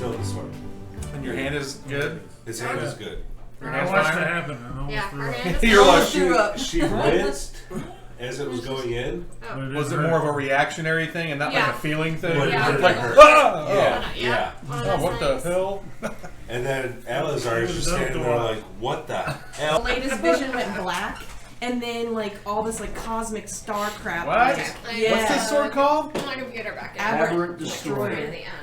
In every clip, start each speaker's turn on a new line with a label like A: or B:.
A: still the sword.
B: And your hand is good?
A: His hand is good.
C: I watched it happen. And almost threw up.
B: You're like,
A: she winced as it was going in.
C: But
B: was it more of a reactionary thing and not like a feeling thing?
A: Yeah.
B: Like,
A: Yeah.
B: Oh, what the hell?
A: And then Alazar is just standing there like, what the hell?
D: Latest vision went black, and then like all this like cosmic star crap.
B: What?
D: Yeah.
B: What's this sword called?
E: Put my computer back in.
D: Aberrant
E: Destroyer.
D: Destroyer.
E: In the end.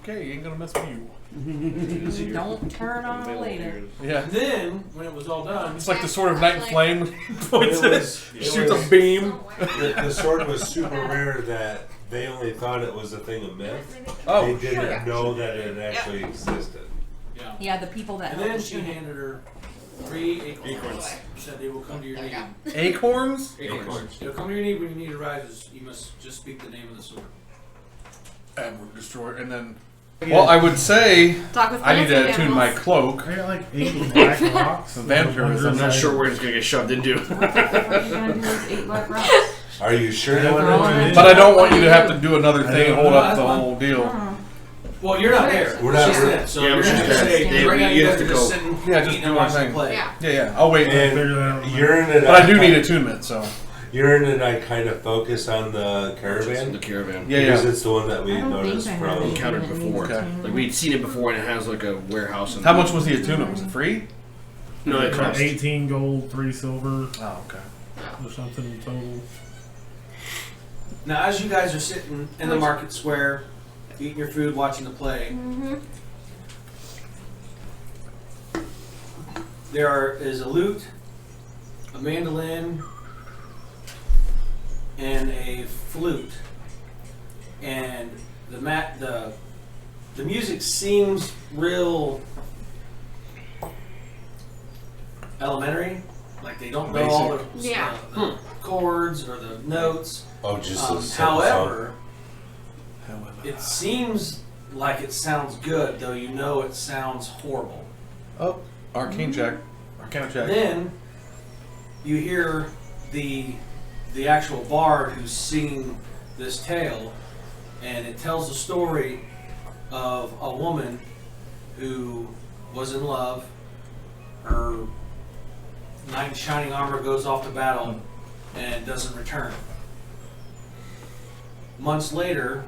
B: Okay, you ain't gonna mess with you.
D: Don't turn on later.
B: Yeah.
F: And then, when it was all done,
B: It's like the sword of Night and Flame. Points
A: It
B: it,
A: was-
B: shoots a beam.
A: The sword was super rare that they only thought it was a thing of myth.
B: Oh,
A: They didn't know that it actually existed.
F: yeah.
D: Yeah, the people that
F: And then she handed her 3 acorns. Said they will come to your need.
B: Acorns?
F: Acorns. They'll come to your need when your need arises. You must just speak the name of the sword.
B: And destroy, and then. Well, I would say
E: Talk with
B: I need to
E: fancy
B: attune my
E: animals.
B: cloak.
C: I got like 8 black rocks.
B: Vampirism.
G: I'm not sure where it's gonna get shoved into.
D: What are you gonna do with 8 black rocks?
A: Are you sure?
C: Yeah,
B: But I don't want you to have to do another thing and hold up the whole deal.
F: Well, you're not there.
A: We're not-
F: She's dead. So
G: Yeah,
F: you're
G: but
F: just
G: she's
F: gonna
G: dead.
F: say,
G: They-
F: right now
G: you
F: you
G: have
F: guys
G: to
F: are just
G: go.
F: sitting,
B: Yeah, just
F: eating
B: do
F: and
B: one
F: watching
B: thing.
F: the play.
E: Yeah.
B: Yeah, I'll wait.
A: And
C: Figure that out.
A: Urine and
B: But I do need attunement, so.
A: Urine and I kind of focus on the
G: The
A: caravan
G: caravan.
B: Yeah,
A: because
B: yeah.
A: it's the one that we
D: I don't
A: noticed
D: think I have
A: from.
D: any
G: Encountered
D: that
G: before.
D: needs
B: Okay.
D: to-
G: Like we'd seen it before, and it has like a warehouse.
B: How much was the attunement? Was it free?
G: No, it cost.
C: 18 gold, 3 silver,
B: Oh, okay.
C: or something total.
F: Now, as you guys are sitting in the market square, eating your food, watching the play, is a lute, a mandolin, and a flute, and the music seems real elementary, like they don't know all the
E: Yeah.
F: the chords or the notes.
A: Oh, just a simple
F: However,
B: However.
F: it seems like it sounds good, though you know it sounds horrible.
B: Oh, arcane check. Arcana check.
F: Then you hear the actual bard who's singing this tale, and it tells the story of a woman who was in love. Her knight in shining armor goes off to battle and doesn't return. Months later,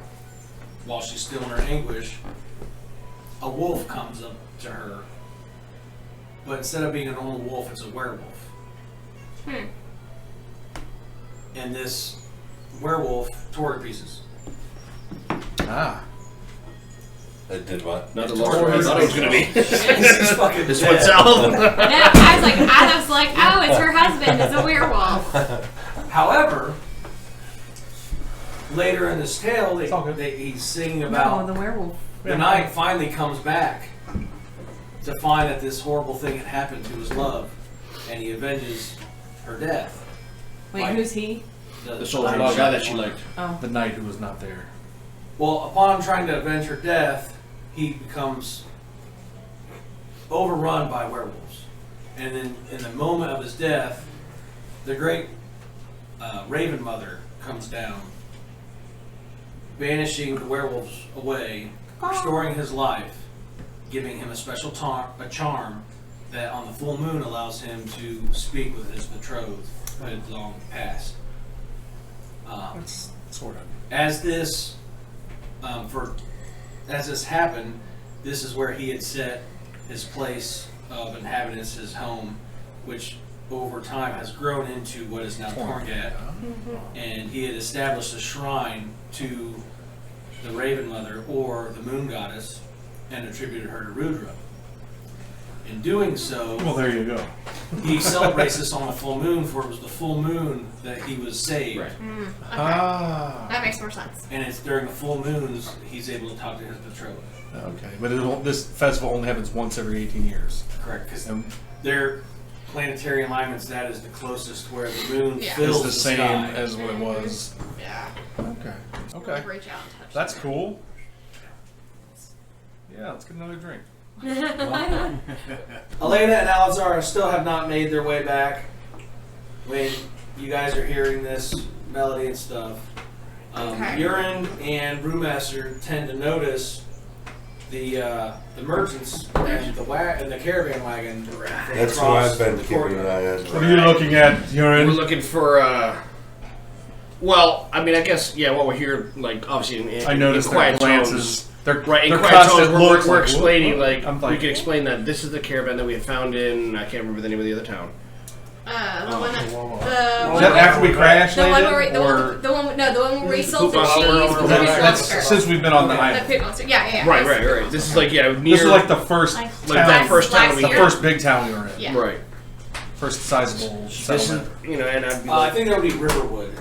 F: while she's still in her anguish, a wolf comes up to her. But instead of being a normal wolf, it's a werewolf. And this werewolf tore her to pieces.
B: Ah.
A: It did what?
G: Not the Lord I thought it was gonna be.
F: He's fucking
G: This
F: dead.
G: one's out.
E: No, I was like, oh, it's her husband. It's a werewolf.
F: However, later in this tale,
B: It's all good.
F: he's singing
D: No,
F: about
D: the werewolf.
F: the knight finally comes back to find that this horrible thing had happened to his love, and he avenges her death.
D: Wait,
F: Like-
D: who's he?
G: The soldier guy that she liked.
D: Oh.
B: The knight who was not there.
F: Well, upon trying to avenge her death, he becomes overrun by werewolves. And then, in the moment of his death, the great Raven Mother comes down, banishing the werewolves away, restoring his life, giving him a special charm that on the full moon allows him to speak with his betrothed who had long passed.
B: That's sort of.
F: As this happened, this is where he had set his place of inhabitants, his home, which over time has grown into what is now Torngat. And he had established a shrine to the Raven Mother, or the Moon Goddess, and attributed her to Rudra. In doing so,
B: Well, there you go.
F: he celebrates this on the full moon, for it was the full moon that he was saved.
G: Right.
E: Okay.
B: Ah.
E: That makes more sense.
F: And it's during the full moons he's able to talk to his betrothed.
B: Okay, but this festival only happens once every 18 years.
F: Correct, because
B: And
F: their planetary alignments, that is the closest where the moon
E: Yeah.
F: fills
B: it's the same
F: sky.
B: as what it was.
E: Yeah.
B: Okay. Okay.
E: We'll reach out and touch
B: That's
E: them.
B: cool. Yeah, let's get another drink.
F: Elena and Alazar still have not made their way back. When you guys are hearing this melody and stuff,
E: Okay.
F: Urine and Brewmaster tend to notice the merchants and the caravan wagon.
A: That's what I've been keeping an eye on.
C: What are you looking at,
G: We're
C: Urine?
G: looking for. Well, I mean, I guess what we're here, like obviously in
B: I noticed
G: in
B: their
G: quiet
B: glances.
G: tones.
B: They're
G: Right, in
B: they're
G: quiet tones,
B: constant
G: we're,
B: looks.
G: we're
B: like,
G: explaining
B: "Whoop." I'm
G: we can explain that this is the caravan that we had found in. I can't remember the name of the other town.
E: The one that,
B: Is that after we crash
E: the one
B: landed,
E: where the
B: or
E: one, the one, no, the one where we sold the
G: Poop
E: cheese.
G: monster.
E: The
B: that's
E: monster.
B: since we've been on the
E: The
B: island.
E: pit monster. Yeah.
G: Right. This is like near.
B: This is like the first,
E: Like
G: that first town we
B: the
E: year.
B: first big town we were in.
E: Yeah.
G: Right.
B: First sizable
G: This is
B: settlement.
G: and I'd be
F: I
G: like,
F: think that would be Riverwood.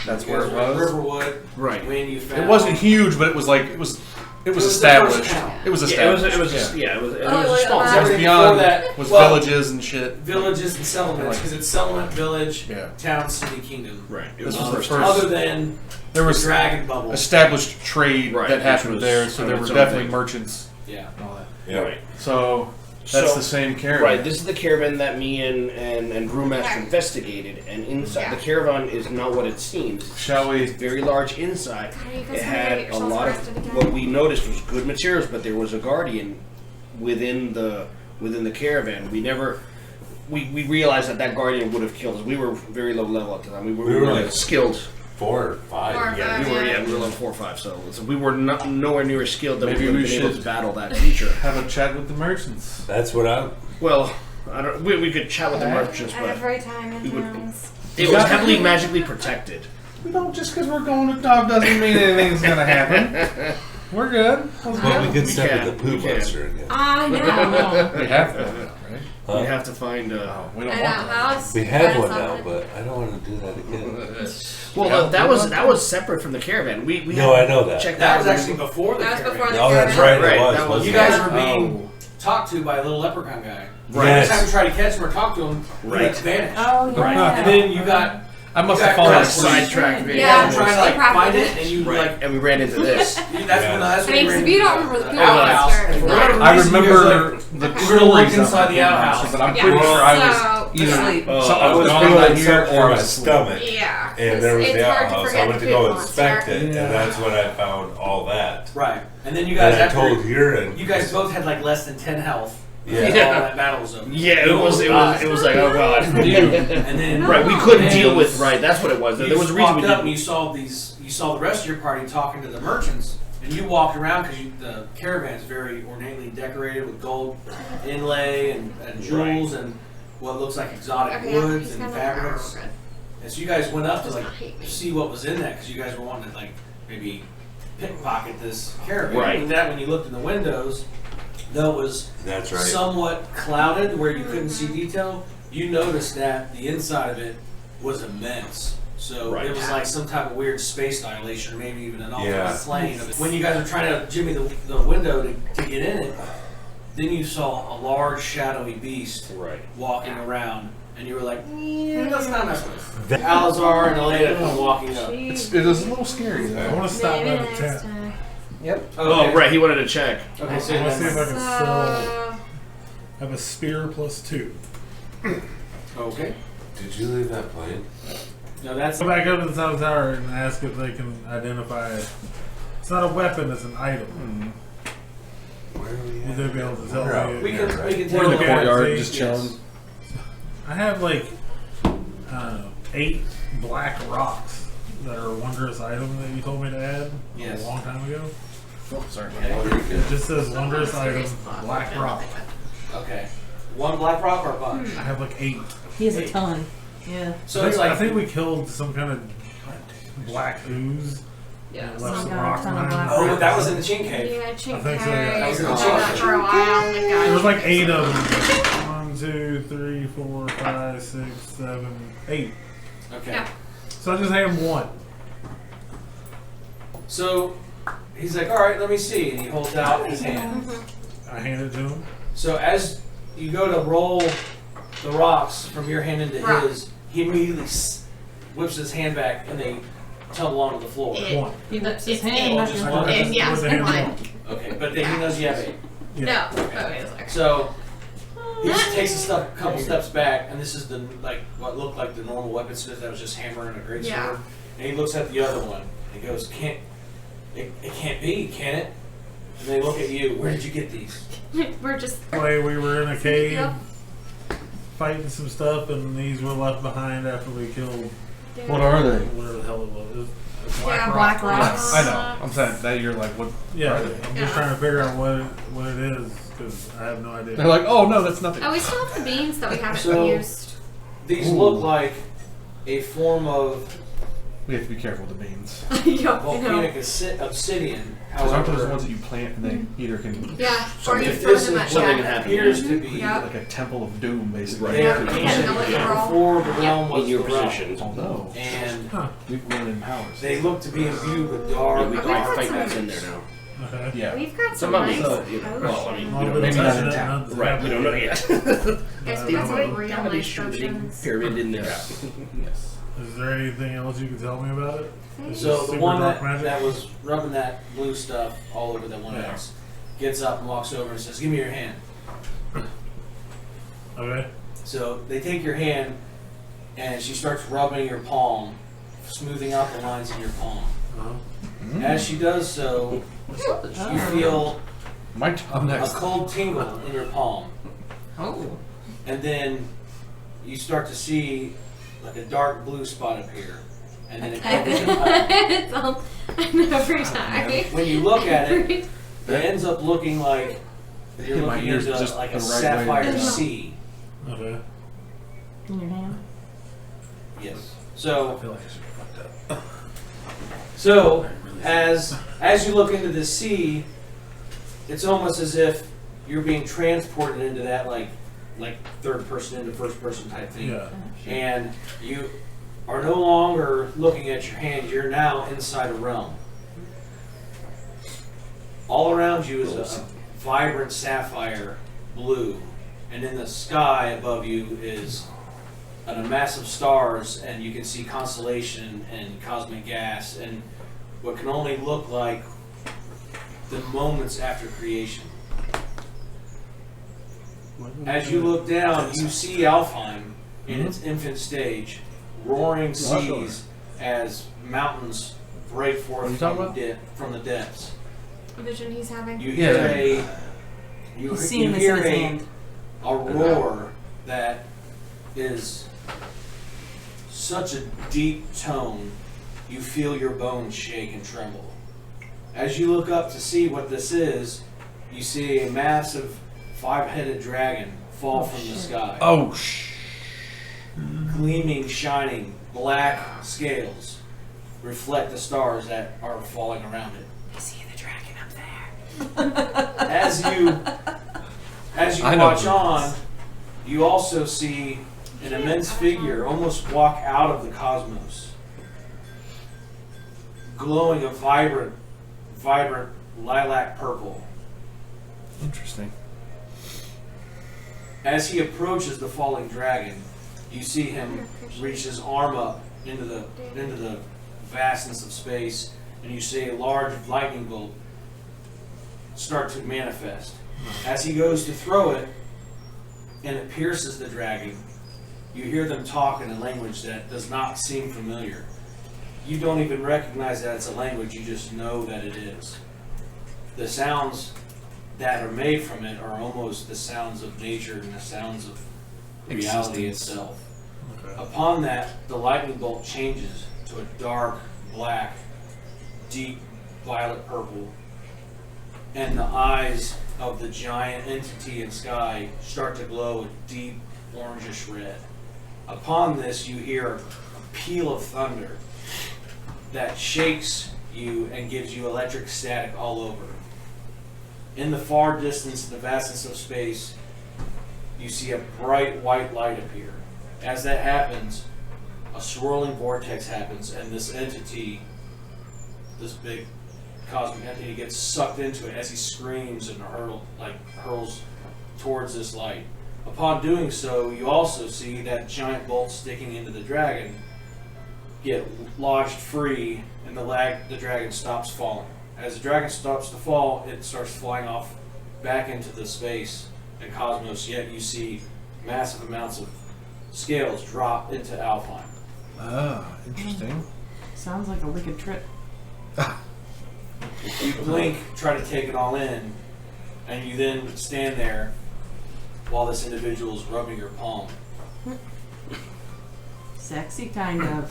B: That's where it
F: Because
B: was.
F: Riverwood.
G: right.
F: When you found
B: It wasn't huge, but it was like it was
F: was the
B: established.
F: first town.
B: It was
G: Yeah,
B: established.
G: it was a
E: Oh,
G: small
E: wow.
B: It
G: town.
B: was
F: Everything
B: beyond
F: before that-
B: was
F: well,
B: villages and shit.
F: villages and settlements because it's settlement, village,
B: Yeah.
F: town, city, kingdom.
G: Right. It
B: This
G: was
B: was
G: the
B: the
G: first.
B: first-
F: Other than
B: There was
F: dragon bubble.
B: established trade
G: Right,
B: that
G: which
B: happened
G: was
B: there, so
G: on
B: there
G: its
B: were
G: own
B: definitely
G: thing.
B: merchants
F: Yeah.
B: and all that.
A: Yeah.
G: Right.
B: So that's
G: So-
B: the same caravan.
G: Right, this is the caravan that me and Brewmaster investigated, and inside
E: Yeah.
G: the caravan is not what it seems.
B: Shall we?
G: It's very large inside.
E: God, are you guys
G: It
E: gonna
G: had
E: get
G: a
E: yourselves
G: lot
E: arrested
G: of
E: again?
G: what we noticed was good materials, but there was a guardian within the caravan. We realized that guardian would have killed us. We were very low level at the time. We were
A: like
G: skilled.
A: 4 or 5.
E: 4 or
G: Yeah,
E: 5.
G: we were level 4 or 5. So we were not nowhere near as skilled that
B: Maybe
G: we would
B: we
G: have been able
B: should-
G: to battle that creature.
B: Have a chat with the merchants.
A: That's what I'm.
G: Well, I don't. We could chat with the merchants,
E: I
G: but
E: have right time
G: we
E: in
G: would-
E: house.
G: it was heavily magically protected.
B: We don't just because we're going to Dog doesn't mean anything's gonna happen. We're good.
A: Well, we could step
G: can,
A: with the poo
G: we can.
A: monster again.
E: I know.
B: We have to, right?
A: Huh?
G: We have to find.
B: We
E: I
B: don't
E: know.
B: want that.
E: House.
A: We have
E: That's
A: one
E: all
A: now,
E: it-
A: but I don't want to do that again.
G: Well,
B: Yeah.
G: that was separate from the caravan. We
A: No,
G: had
A: I know that.
G: checked
F: That was
G: out.
F: actually before the
E: That was
F: caravan.
E: before the
A: Oh, that's
E: caravan.
A: right. It
G: Right,
A: was.
G: that was-
F: You
A: wasn't
F: guys
A: it?
F: were being talked to by a little leprechaun guy.
G: Right.
F: Every time
A: Yes.
F: you try to catch him or talk to him, he
G: Right.
F: vanished.
D: Oh, yeah.
G: Right.
F: And then you got
B: I must
F: You
B: have
F: got
B: fallen
F: crushed.
B: asleep.
G: Sidetracked.
E: Yeah.
F: I'm trying to like
E: Probably.
F: find it, and you
G: Right,
F: like
G: and we ran into this.
F: that's when
E: I mean, 'cause if you don't remember the poo
F: outhouse.
E: monster,
F: And for
E: yeah.
F: whatever
B: I
F: reason, you guys,
B: remember
F: like,
B: the
F: we're gonna
B: stories
F: look inside
B: of
F: the
B: the
F: outhouse.
B: but I'm
E: Yeah.
B: pretty sure I was
E: So-
B: either
D: Asleep.
A: So I was
B: gone
A: feeling
B: out here
A: something
B: or
A: in my
B: asleep.
A: stomach,
E: Yeah.
A: and there was
E: it's
A: the
E: hard to
A: outhouse. I
E: forget
A: went
E: the
A: to go
E: poo
A: inspect
E: monster.
A: it, and that's when I found all that.
F: right, and then you guys
A: And I
F: after
A: told Urine.
F: you guys both had like less than 10 health.
A: Yeah.
F: All that battle was over.
G: Yeah, it was like, oh god.
F: And then
G: Right, we couldn't
F: And
G: deal with. Right, that's what it was.
F: You
G: There was a reason we
F: walked up and
G: didn't.
F: you saw the rest of your party talking to the merchants, and you walked around because the caravan's very ornately decorated with gold inlay and jewels and what looks like exotic
E: Okay, yeah,
F: woods
E: he's
F: and
E: gonna
F: fabrics.
E: good.
F: And so you guys went up to like
E: hate me.
F: see what was in that because you guys were wanting to like maybe pickpocket this caravan.
G: Right.
F: And that when you looked in the windows, though it was
A: That's right.
F: somewhat clouded where you couldn't see detail, you noticed that the inside of it was immense. So
G: Right.
F: it was like some type of weird space dilation or maybe even an alternate
A: Yeah.
F: plane. Of it. When you guys were trying to jimmy the window to get in it, then you saw a large shadowy beast
G: Right.
F: walking around. And you were like, yeah, let's not mess with it. Alazar and Elena come walking up.
B: It was a little scary
C: I
B: though.
C: want to stop
E: Maybe
C: at a
E: next
C: 10.
E: time.
G: Oh, right. He wanted to check.
F: Okay,
C: I
F: so
C: want to see if I
F: that's,
C: can still
E: So,
C: have a spear plus 2.
F: okay.
A: Did you leave that plane?
F: No, that's
C: Go back up to the top tower and ask if they can identify it. It's not a weapon, it's an item.
A: Where are we
C: Will
A: at?
C: they be able to tell
A: We're out
C: me?
F: we
A: here,
F: can
A: right?
F: we can
C: We're
F: take
C: in
F: a
C: the
F: look at
C: courtyard,
F: it.
B: just
F: Yes.
B: chilling.
C: I have like, I don't know, 8 black rocks that are a wondrous item that you told me to add
F: Yes.
C: a long time ago.
B: Oh, sorry.
F: Okay.
A: Very good.
C: It just says wondrous item, black rock.
F: Okay. One black rock or a bunch?
C: I have like 8.
D: He has a ton. Yeah.
F: So it's like
C: I think we killed some kind of black ooze.
E: yeah.
C: and left
D: Some
C: some
D: kind of
C: rocks
D: ton of
C: behind.
D: black
F: Oh, but that was in the Chin Cave.
E: Yeah, chink
C: I think so, yeah.
F: That was in the
E: Been
F: chink
E: that
F: cave.
E: for a while. Oh my god.
C: There was like 8 of them. 1, 2, 3, 4, 5, 6, 7, 8.
F: Okay.
E: Yeah.
C: So I just had him 1.
F: So he's like, all right, let me see, and he holds out his hand.
C: I handed it to him.
F: So as you go to roll the rocks from your hand into
E: Rock.
F: his, he immediately whips his hand back, and they tumble onto the floor.
E: It-
C: 1.
D: He whips his
E: It's
D: hand.
E: eight.
D: not
F: Just
D: just
F: one.
D: one.
E: It- yeah,
C: With the hand
E: one.
C: on.
F: Okay, but then he knows you have 8.
C: Yeah.
E: No. Okay, it's like-
F: So he just takes a couple steps back, and this is the like what looked like the normal weaponsmith that was just hammering a great
E: Yeah.
F: sword. And he looks at the other one and goes, "It can't be, can it?" And they look at you. Where did you get these?
E: We're just.
C: Way we were in a cave
E: Yep.
C: fighting some stuff, and these were left behind after we killed
B: What are they?
C: whatever the hell it was. It was
E: Yeah,
D: Black rocks.
B: I know. I'm saying that you're like, what?
C: Yeah,
B: are they?
C: I'm just trying to figure out what it is because I have no idea.
B: They're like, oh no, that's nothing.
E: Oh, we still have the beans that we haven't
F: So-
E: used.
F: These
B: Ooh.
F: look like a form of
B: We have to be careful with the beans.
E: Yup, I know.
F: volcanic obsidian.
B: Because aren't those the
F: However,
B: ones that you plant and they either can
E: Yeah,
G: So
E: or you
F: if
E: throw
F: this
E: them
F: is
E: at
G: something
F: what
G: can
E: yeah.
G: happen.
F: appears to be,
E: Yep.
B: like a temple of doom, basically.
G: Right.
F: they're
E: Yeah,
F: ancient
E: no, like roll.
F: before the realm was
G: In your
F: the realm.
G: position.
B: Oh no.
F: And
C: Huh.
B: We've grown in powers.
F: they look to be imbued with
G: Yeah,
F: dark.
G: we
E: We've
G: can
E: got
G: fight
E: some-
G: that's in there now.
C: Okay.
B: Yeah.
E: We've got some
G: Some
E: nice
G: mummies, you know,
E: potions.
G: well, I mean,
C: A
G: we
C: little
G: don't
C: bit
B: maybe
C: of
B: not
C: touching
B: in
C: it,
B: town.
C: not
G: Right, we don't know yet.
E: Guys, we got some real
G: How many
E: nice
G: shooting
E: potions.
G: pyramid in there?
B: Yes.
C: Is there anything else you can tell me about it? Is
F: So
C: this
F: the
C: super
F: one
C: dark
F: that,
C: magic?
F: that was rubbing that blue stuff all over that one
C: Yeah.
F: else gets up and walks over and says, "Give me your hand."
C: Okay.
F: So they take your hand and she starts rubbing your palm, smoothing out the lines in your palm.
C: Uh-huh.
F: As she does so, you feel
B: My job
F: a
B: next.
F: cold tingle in your palm.
D: Oh.
F: And then you start to see like a dark blue spot appear. And then it covers your palm.
E: It's all, I know every time.
F: When you look at it, it ends up looking like you're
B: My
F: looking
B: ears
F: into
B: just
F: like
B: the
F: a
B: right way.
F: sapphire sea.
C: Okay.
D: In your hand?
F: Yes.
C: I
F: So
C: feel like I should be fucked up.
F: So, as you look into the sea, it's almost as if you're being transported into that like third person into first person type thing.
C: Yeah.
F: And you are no longer looking at your hand, you're now inside a realm. All around you is a vibrant sapphire blue, and in the sky above you is a mass of stars, and you can see constellation and cosmic gas and what can only look like the moments after creation. As you look down, you see Alfheim in its infant stage, roaring seas as mountains break
B: What are you
F: forth
B: talking
F: from the depths.
E: A vision he's having.
F: You hear
D: He's seeing this
F: hear
D: in his hand.
F: a roar that is such a deep tone, you feel your bones shake and tremble. As you look up to see what this is, you see a massive 5-headed dragon fall from the sky.
B: Oh shh.
F: Gleaming, shining, black scales reflect the stars that are falling around it.
D: I see the dragon up there.
F: As you
B: I know
F: watch
B: who it
F: on, you also see an immense figure almost walk out of the cosmos, glowing a vibrant lilac purple.
B: Interesting.
F: As he approaches the falling dragon, you see him reach his arm up into the vastness of space, and you see a large lightning bolt start to manifest. As he goes to throw it, and it pierces the dragon, you hear them talk in a language that does not seem familiar. You don't even recognize that it's a language, you just know that it is. The sounds that are made from it are almost the sounds of nature and the sounds of reality
B: Existence.
F: itself.
C: Okay.
F: Upon that, the lightning bolt changes to a dark, black, deep violet purple, and the eyes of the giant entity in sky start to glow a deep orangish red. Upon this, you hear a peal of thunder that shakes you and gives you electric static all over. In the far distance, in the vastness of space, you see a bright white light appear. As that happens, a swirling vortex happens, and this entity, this big cosmic entity, gets sucked into it as he screams and hurls towards this light. Upon doing so, you also see that giant bolt sticking into the dragon get lodged free, and the dragon stops falling. As the dragon stops to fall, it starts flying off back into the space and cosmos, yet you see massive amounts of scales drop into Alfheim.
B: Ah, interesting.
D: Sounds like a wicked trip.
F: You blink, try to take it all in, and you then stand there while this individual is rubbing your palm.
D: Sexy, kind of.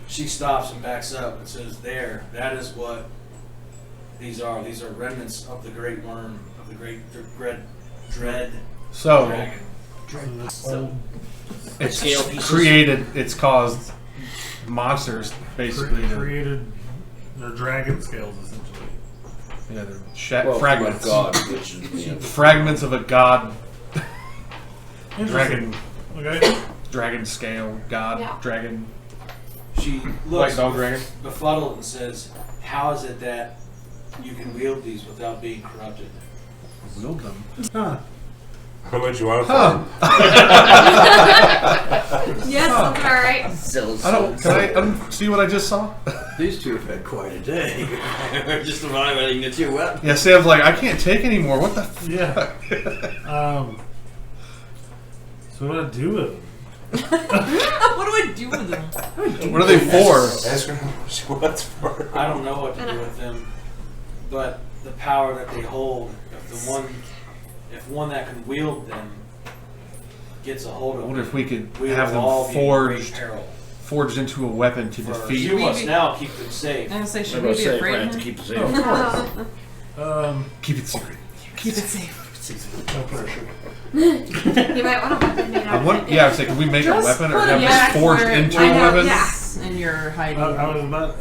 F: She stops and backs up and says, "There, that is what these are. These are remnants of the great worm, of the great dread
B: So
F: dragon."
C: So
B: it's
G: Scale pieces.
B: created. It's caused monsters basically.
C: created their dragon scales essentially.
B: Yeah, they're
G: Well,
B: fragments.
G: God, which is, yeah.
B: Fragments of a god.
C: Interesting.
B: Dragon. Dragon scale. God.
E: Yeah.
B: Dragon.
F: She
B: White
F: looks
B: dog dragon.
F: befuddled and says, "How is it that you can wield these without being corrupted?"
B: Wield them.
C: Huh.
A: How much you want for
B: Huh.
E: Yes, that's all right.
B: I don't. Can I see what I just saw?
H: These two have had quite a day. Just evaluating the two weapons.
B: Yeah, Sam's like, I can't take anymore. What the?
C: Yeah. So what do I do with them?
D: What do I do with them?
B: What are they for?
A: Ask her how much she wants for it.
F: I don't know what to do with them, but the power that they hold, if one that can wield them gets a hold
B: I
F: of
B: wonder
F: them,
B: if we could
F: we
B: have
F: will
B: them
F: all be in great
B: forged
F: peril.
B: into a weapon to
F: For
B: defeat.
F: you must now keep them safe.
D: I was gonna say, should
G: I'm
D: we
G: gonna
D: be
G: say,
D: afraid
G: right,
D: of
G: to
D: him?
G: keep it safe.
C: Oh, of course.
B: Keep it secret.
D: Keep it safe.
C: No pressure.
E: You might want a weapon made out of it.
B: Yeah, I was like, can we make a
D: Just
B: weapon or
D: put
B: have
D: it
B: this
D: back
B: forged
D: where-
B: into
D: I
B: a
D: know,
B: weapon?
D: Yes, and you're hiding.
C: I was about.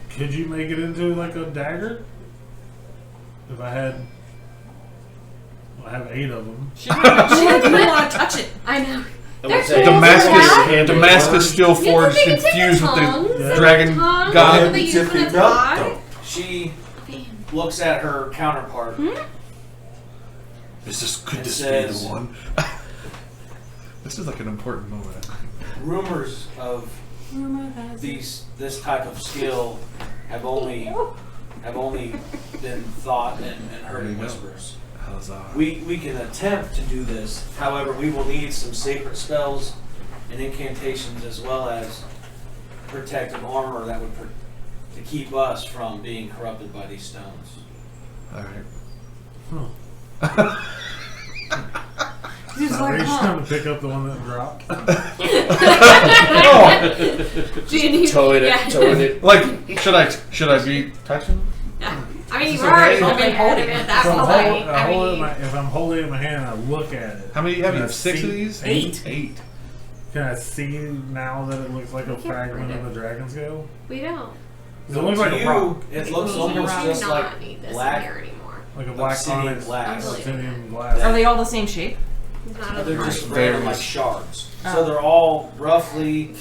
C: Could you make it into like a dagger? If I had. Well, I have 8 of them.
D: She didn't want to touch it.
E: I know.
G: I
E: They're
G: would say
E: cool.
B: Damascus, Damascus steel
E: You
B: forged,
E: can take
B: infused with
E: tongs
B: the
C: and
B: dragon
E: tongs
B: god.
E: that they use for the tie.
F: She looks at her counterpart.
B: Could
F: It
B: this be
F: says-
B: the one? This is like an important moment.
F: Rumors of this type of skill have only been thought and heard in whispers.
B: Huzzah.
F: We can attempt to do this. However, we will need some sacred spells and incantations as well as protective armor that would to keep us from being corrupted by these stones.
B: All right.
D: He's
C: Are
D: like,
C: you
D: huh.
C: trying to pick up the one that dropped?
E: Genie.
G: Towing it,
E: Yeah.
G: towing it.
B: Like, should I be touching?
E: Yeah. I mean, you
B: It's
E: were already
B: okay.
E: holding it at that
C: So
E: point. I mean,
C: if I'm holding it in my hand, I look at it.
B: How many do you have? You
C: Can I
B: have 6 of
C: see-
B: these?
C: 8.
B: 8.
C: Can I see now that it looks like a fragment of a dragon scale?
E: we don't.
C: It looks like
F: To
C: a rock,
F: it looks
D: It's
F: almost
D: a rock.
F: just
E: do not
F: like
E: need this
F: black
E: in here anymore.
C: like a black
F: obsidian
C: onyx,
F: glass.
C: obsidian glass.
D: Are they all the same shape?
E: Not
F: They're
E: a
F: just
B: Very
F: random like
B: much.
F: shards.
D: Oh.
F: So they're all roughly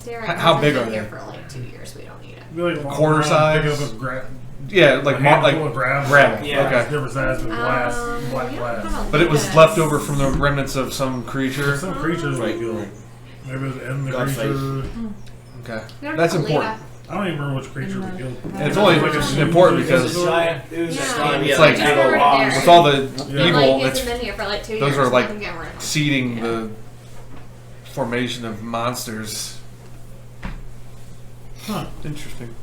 E: Derek
B: How big
E: hasn't
B: are
E: been here
B: they?
E: for like 2 years. We don't need it.
C: Be like walking
B: Quarter
C: around,
B: size?
C: pick up a
B: Yeah, like
C: handful of gravel.
B: gravel.
F: Yeah.
B: Okay.
C: Different size with glass, black
E: we don't
C: glass.
E: have a
B: But it was
E: list.
B: left over from the remnants of some creature.
C: Some creatures
G: Right.
C: we killed. Maybe it was in the
G: God
C: creature.
B: Okay.
E: We don't
B: That's
E: have a
B: important.
C: I don't even remember which creature we killed.
B: And it's only
C: Like a
B: important
C: huge-
B: because
F: giant ooze
E: Yeah.
F: slime.
B: It's
G: Yeah,
B: like
G: like
E: Over there.
B: with all the
C: Yeah.
B: evil,
E: Like,
B: it's
E: hasn't been here for like 2
B: those
E: years.
B: are like
E: nothing getting rid of them.
B: seeding
E: Yeah.
B: the formation of monsters.
C: Huh.
B: Interesting.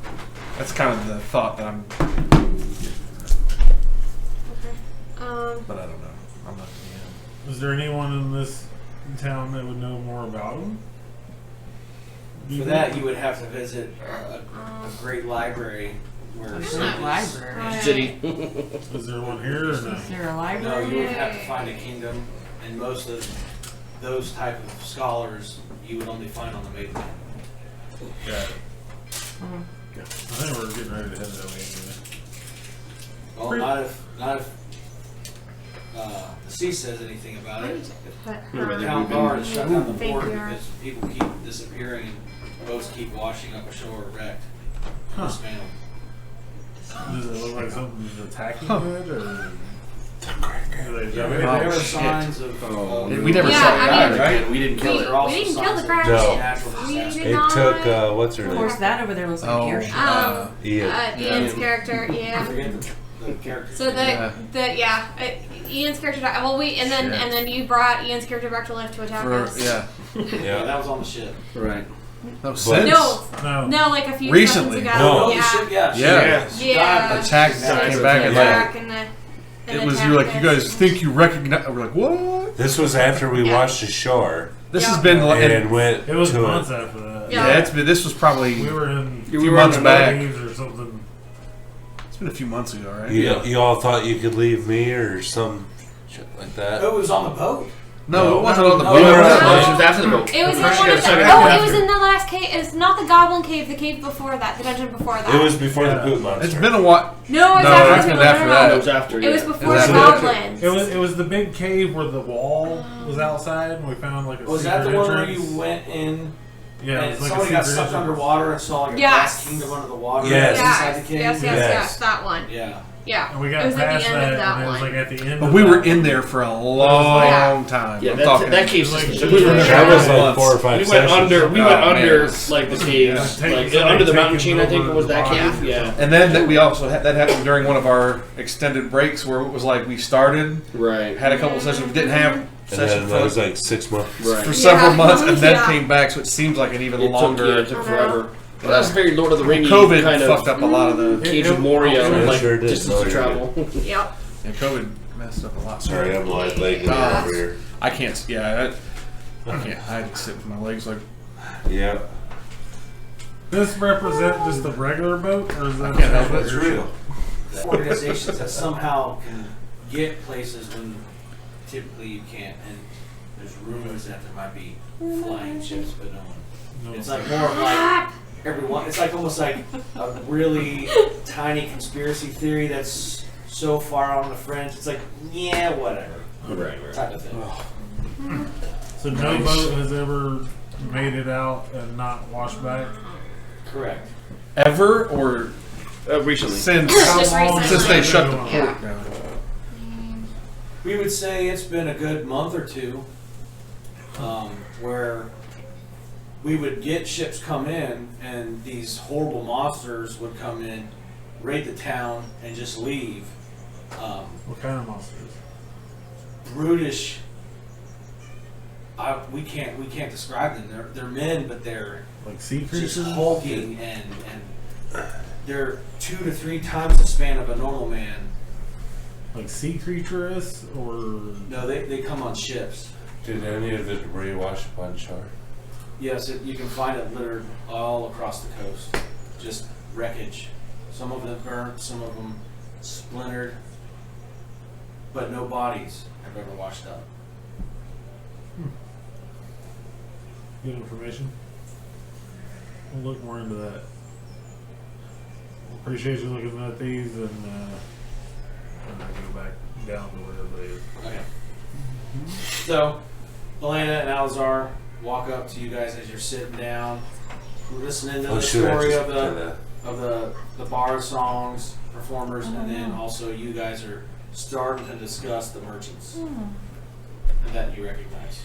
B: That's kind of the thought that I'm, but I don't know. I'm not.
C: Is there anyone in this town that would know more about them?
F: For that, you would have to visit a great library where
D: There's not a
E: Right.
D: library.
G: City.
C: Is there one here or no?
D: Is there a
F: No,
D: library?
F: you would have to find a kingdom, and most of those type of scholars you would only find on the mainland.
C: Got it. I think we're getting ready to head that way anyway.
F: Well, not if the sea says anything about
E: I
F: it.
E: need to put
G: Remember
E: her-
G: that
F: Town guard has shut down the
E: Thank
F: port
E: you.
F: because people keep disappearing and boats keep washing up ashore wrecked.
C: Huh.
F: Dismantled.
C: Does it look like something's attacking
B: Huh.
C: it, or? Do they
F: Yeah,
C: know
F: there
B: Oh,
F: were
B: shit.
F: signs of.
G: Oh,
B: We never
E: Yeah,
B: saw
E: I
B: it,
E: mean-
B: right?
G: We didn't kill
E: We,
G: it.
F: They're also
E: we didn't kill the
F: signs
E: crash.
A: No.
F: natural
E: We
F: disaster.
E: did
A: It
E: not.
A: took what's her
D: Of
A: name?
D: course, that over there looks like
B: Oh,
D: a airship.
A: Ian.
E: Ian's character,
F: I
E: yeah.
F: forget the character.
E: So Ian's character died. Well,
B: Shit.
E: and then you brought Ian's character back to life to attack
B: For,
E: us.
B: yeah.
F: Yeah, that was on the ship.
G: Right.
B: No,
A: But-
B: since.
C: No.
E: like a few
B: Recently.
E: seconds ago.
A: No.
F: Oh,
E: Yeah.
F: the ship, yeah.
B: Yeah.
E: Yeah.
B: Attack came back and
E: Attack
B: like
E: and the.
B: it was. You were like, you guys think you recognize? We're like, what?
A: This was after we watched ashore
B: This
E: Yeah.
B: has been like.
A: and went
C: It was
A: to
C: months after that.
E: Yeah.
B: Yeah, it's been. This was probably
C: We were in
B: a few months
C: the
B: back.
C: Maldives or something.
B: It's been a few months ago, right?
A: You all thought you could leave me or some shit like that.
F: Oh, it was on the boat.
B: No, it wasn't on the
F: No,
B: boat.
F: we were
G: No,
F: on the
G: it was after the boat.
E: It was in
C: First
E: one
C: you
E: of
C: gotta
E: the.
C: second
E: Oh,
C: after.
E: it was in the last cave. It's not the Goblin Cave. The cave before that. The dungeon before that.
A: It was before the
C: Yeah.
A: boot monster.
B: It's been a while.
E: No, it was
B: No,
E: after.
B: it's been after that.
G: It was after.
E: It was
G: yeah.
E: before
B: It was
E: the
B: after.
E: goblins.
C: It was the big cave where the wall was outside, and we found like a
F: Was
C: secret
F: that the one where
C: entrance.
F: you went in
C: Yeah, it
F: and
C: was like
F: somebody
C: a
F: got
C: secret
F: sucked
C: entrance.
F: underwater and saw like a
E: Yes.
F: glass kingdom under the water
A: Yes.
F: inside the
E: Yes,
F: cave?
E: yes,
A: Yes.
E: that one.
F: Yeah.
E: Yeah.
C: And we
E: It
C: got
E: was at
C: past
E: the end
C: that,
E: of that
C: and it was
E: one.
C: like at the end.
B: But
C: of
B: we
C: that
B: were
C: one.
B: in there for a long time.
G: Yeah,
B: I'm
G: that,
B: talking.
G: that cave's
C: Like-
G: system.
C: We were there
A: That was like
B: months.
A: 4 or 5
G: We went
A: sessions.
G: under. We
B: Oh,
G: went
B: man,
G: under
B: it was-
G: like the
C: Yeah,
G: caves,
C: take-
G: like
C: somebody
G: under the mountain
C: taking
G: chain. I think
C: over
G: was
C: the
G: that
C: body
G: cave.
C: or
G: Yeah.
C: something.
B: And then that we also had that happened during one of our extended breaks where it was like we started,
G: Right.
B: had a couple of sessions, we didn't have
A: And
B: sessions
A: then
B: for,
A: that was like 6 months.
G: Right.
B: for several
E: Yeah.
B: months, and then
E: Yeah.
B: came back. So it seems like an even longer.
G: It took forever. Well, that's very Lord of the Rings
B: COVID
G: kind
B: fucked
G: of
B: up a lot of the.
G: Caves of Moria,
A: it
G: like
A: sure did.
G: distance to travel.
E: Yep.
B: Yeah, COVID messed up a lot.
A: Sorry, I'm light legged
B: Ah.
A: over here.
B: I can't. Yeah, I can't. I had to sit with my legs like.
A: Yeah.
C: This represent just the regular boat, or is that?
B: I can't help it.
A: That's real.
F: Organizations that somehow can get places when typically you can't. And there's rumors that there might be flying ships, but no one.
C: No.
F: It's like more of like everyone. It's like almost like a really tiny conspiracy theory that's so far on the fringe. It's like, yeah, whatever.
G: Right.
F: Type of thing.
C: So no boat has ever made it out and not washed back.
F: Correct.
B: Ever or
G: Recently.
B: since
E: Just recently.
B: since they shut the
E: Yeah.
B: port down.
F: We would say it's been a good month or two where we would get ships come in and these horrible monsters would come in, raid the town, and just leave.
C: What kind of monsters?
F: Brutish. We can't describe them. They're men, but they're
C: Like sea
F: just
C: creatures?
F: hulking and they're 2 to 3 times the span of a normal man.
C: Like sea creatures, or
F: No, they come on ships.
A: Did any of the debris wash up on shore?
F: Yes, you can find it littered all across the coast. Just wreckage. Some of them burnt, some of them splintered, but no bodies have ever washed up.
C: good information? We'll look more into that. Appreciate you looking at these, and I go back down to where everybody is.
F: Okay. So, Elena and Alazar walk up to you guys as you're sitting down, listening to the story of the bar songs, performers, and then also you guys are starting to discuss the merchants that you recognize.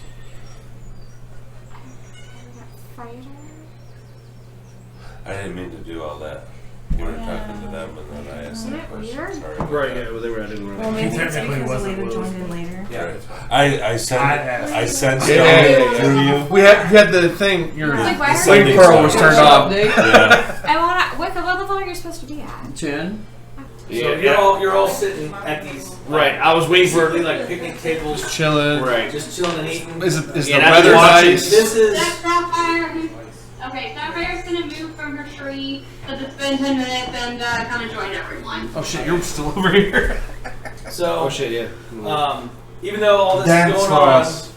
A: I didn't mean to do all that. We were talking to them and then I asked that question.
E: Weird.
A: Sorry. about
G: Right.
A: that.
G: Yeah. Well, they were. I didn't
D: Well,
G: remember.
D: maybe it's
C: technically
D: because
C: wasn't
D: Elena
C: Lewis.
D: joined in later.
F: Yeah.
A: I sensed
B: Yeah,
A: it through you.
B: We had the thing. Your
E: Like, why are
B: slave
A: you-
B: pearl was turned on.
A: Yeah.
E: I wanna. What level are you supposed to be at?
H: 10.
F: So you're all sitting at these
G: Right. I was waiting for.
F: basically like picnic tables,
B: Chilling.
G: Right.
F: just chilling and eating.
B: Is the
G: Yeah, that's
B: weather
G: watching.
B: nice?
F: This is
E: Okay, Sapphire's gonna move from her tree, but it's been 10 minutes and kind of join everyone.
B: Oh shit, you're still over here.
F: so.
G: Oh shit. Yeah.
F: Even though all this
B: Dance
F: is
B: for
F: going on,
B: us.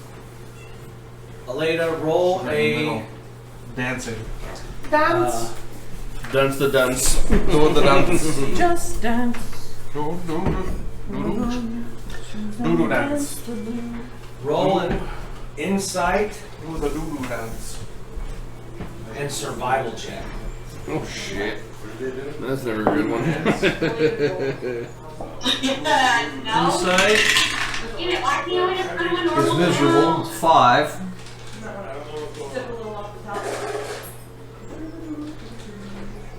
F: Aleda, roll a
B: Dancing.
D: Dance.
G: Dunce the dunce.
B: Doing the dance.
D: Just dance.
B: Doodle dance.
F: roll an insight
B: Do the doodle dance.
F: and survival check.
G: Oh shit. That's never a good one.
H: Insight is miserable. 5.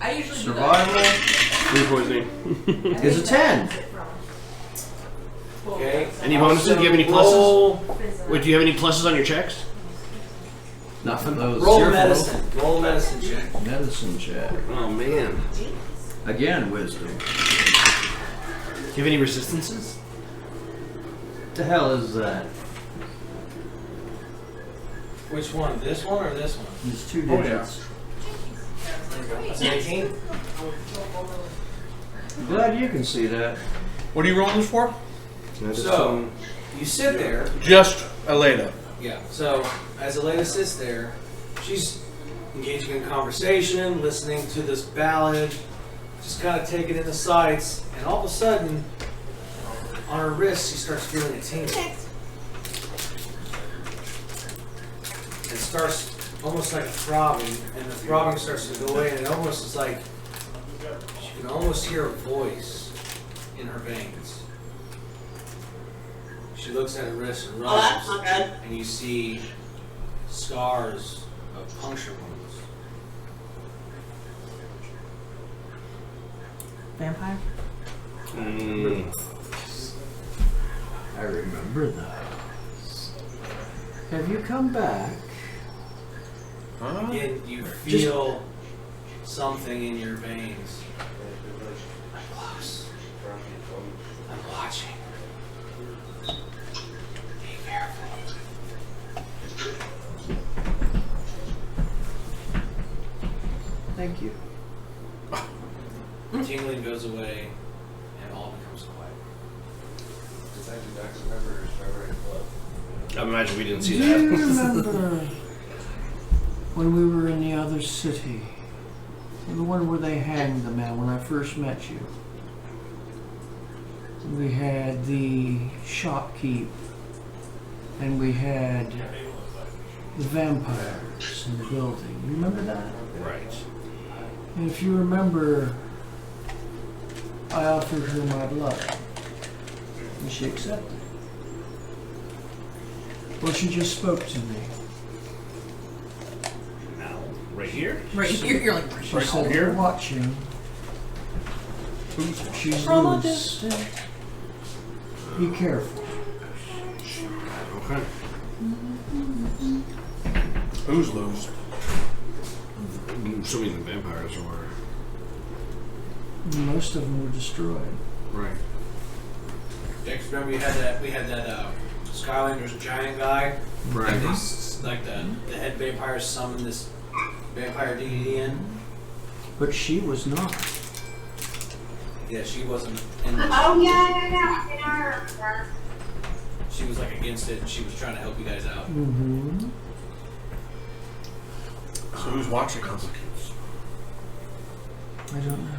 D: I usually
H: Survival
G: Food poisoning.
H: is a 10.
F: Okay.
G: Any bonuses? Do you have any pluses?
F: Roll
G: Wait, do you have any pluses on your checks?
H: Nothing. Those
F: Roll
H: cheerful.
F: medicine. Roll medicine check.
H: Medicine check.
G: Oh man.
H: Again, wisdom.
G: Do you have any resistances?
H: What the hell is that?
F: Which one? This one or this one?
H: There's 2
B: Oh, yeah.
H: digits.
F: That's an 18.
H: I'm glad you can see that.
B: What are you rolling this for?
F: So, you sit there.
B: Just Aleda.
F: Yeah. So, as Elena sits there, she's engaging in conversation, listening to this ballad, just kind of taking in the sights, and all of a sudden, on her wrist, she starts feeling a tingle. It starts almost like a throbbing, and the throbbing starts to go away, and it almost is like she can almost hear a voice in her veins. She looks at her wrist and
E: Oh, that's
F: rushes,
E: not good.
F: and you see scars of puncture wounds.
D: Vampire?
H: I remember those. Have you come back?
F: And you feel something in your veins. I'm close. I'm watching. Be careful.
H: Thank you.
F: The tingling goes away, and all becomes quiet.
A: It's actually Dr. Pepper's favorite club.
G: I imagine we didn't
H: Do
G: see
H: you
G: that.
H: remember when we were in the other city? The one where they hanged the man when I first met you. We had the shopkeep, and we had the vampires in the building. You remember that?
G: Right.
H: And if you remember, I offered her my blood, and she accepted. Well, she just spoke to me.
G: Now, right here.
D: Right here, you're like,
H: She said, "You're watching. She's
D: from a
H: loose.
D: distance.
H: Be careful."
G: Okay.
B: Who's loose?
G: So many vampires were.
H: Most of them were destroyed.
G: Right.
F: Yeah, 'cause remember we had that Skylanders giant guy.
G: Right.
F: And like the head vampire summoned this vampire deity in.
H: But she was not.
F: Yeah, she wasn't in this.
E: Oh yeah. I remember.
F: She was like against it, and she was trying to help you guys out.
H: Mm-hmm.
B: So who's watching us?
H: I don't know.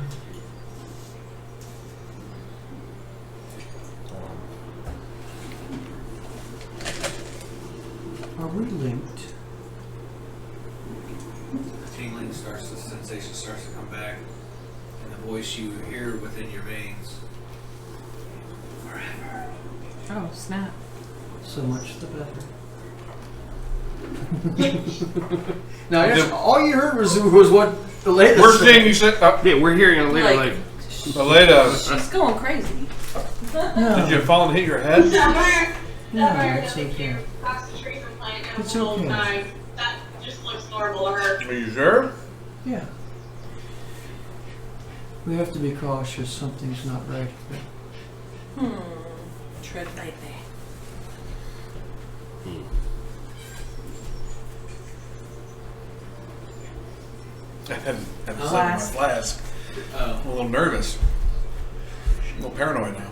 H: Are we linked?
F: The tingling starts, the sensation starts to come back, and the voice you hear within your veins. Forever.
D: Oh, snap.
H: So much the better. Now, I guess all you heard was what the latest.
B: Worst thing you said.
G: Yeah, we're hearing it later.
D: Like-
B: Aleda,
D: She's going crazy.
H: No,
B: did you fall and hit your head?
E: Somewhere.
H: no,
E: Somewhere.
H: it's
E: Thank
H: okay.
E: you. Across the street from playing
H: It's
E: the whole
H: okay.
E: time. That just looks normal to her.
B: Are you sure?
H: Yeah. We have to be cautious. Something's not right.
D: Tread lightly.
B: I had a sip of my
D: Flask.
B: flask. I'm a little nervous. I'm a little paranoid now.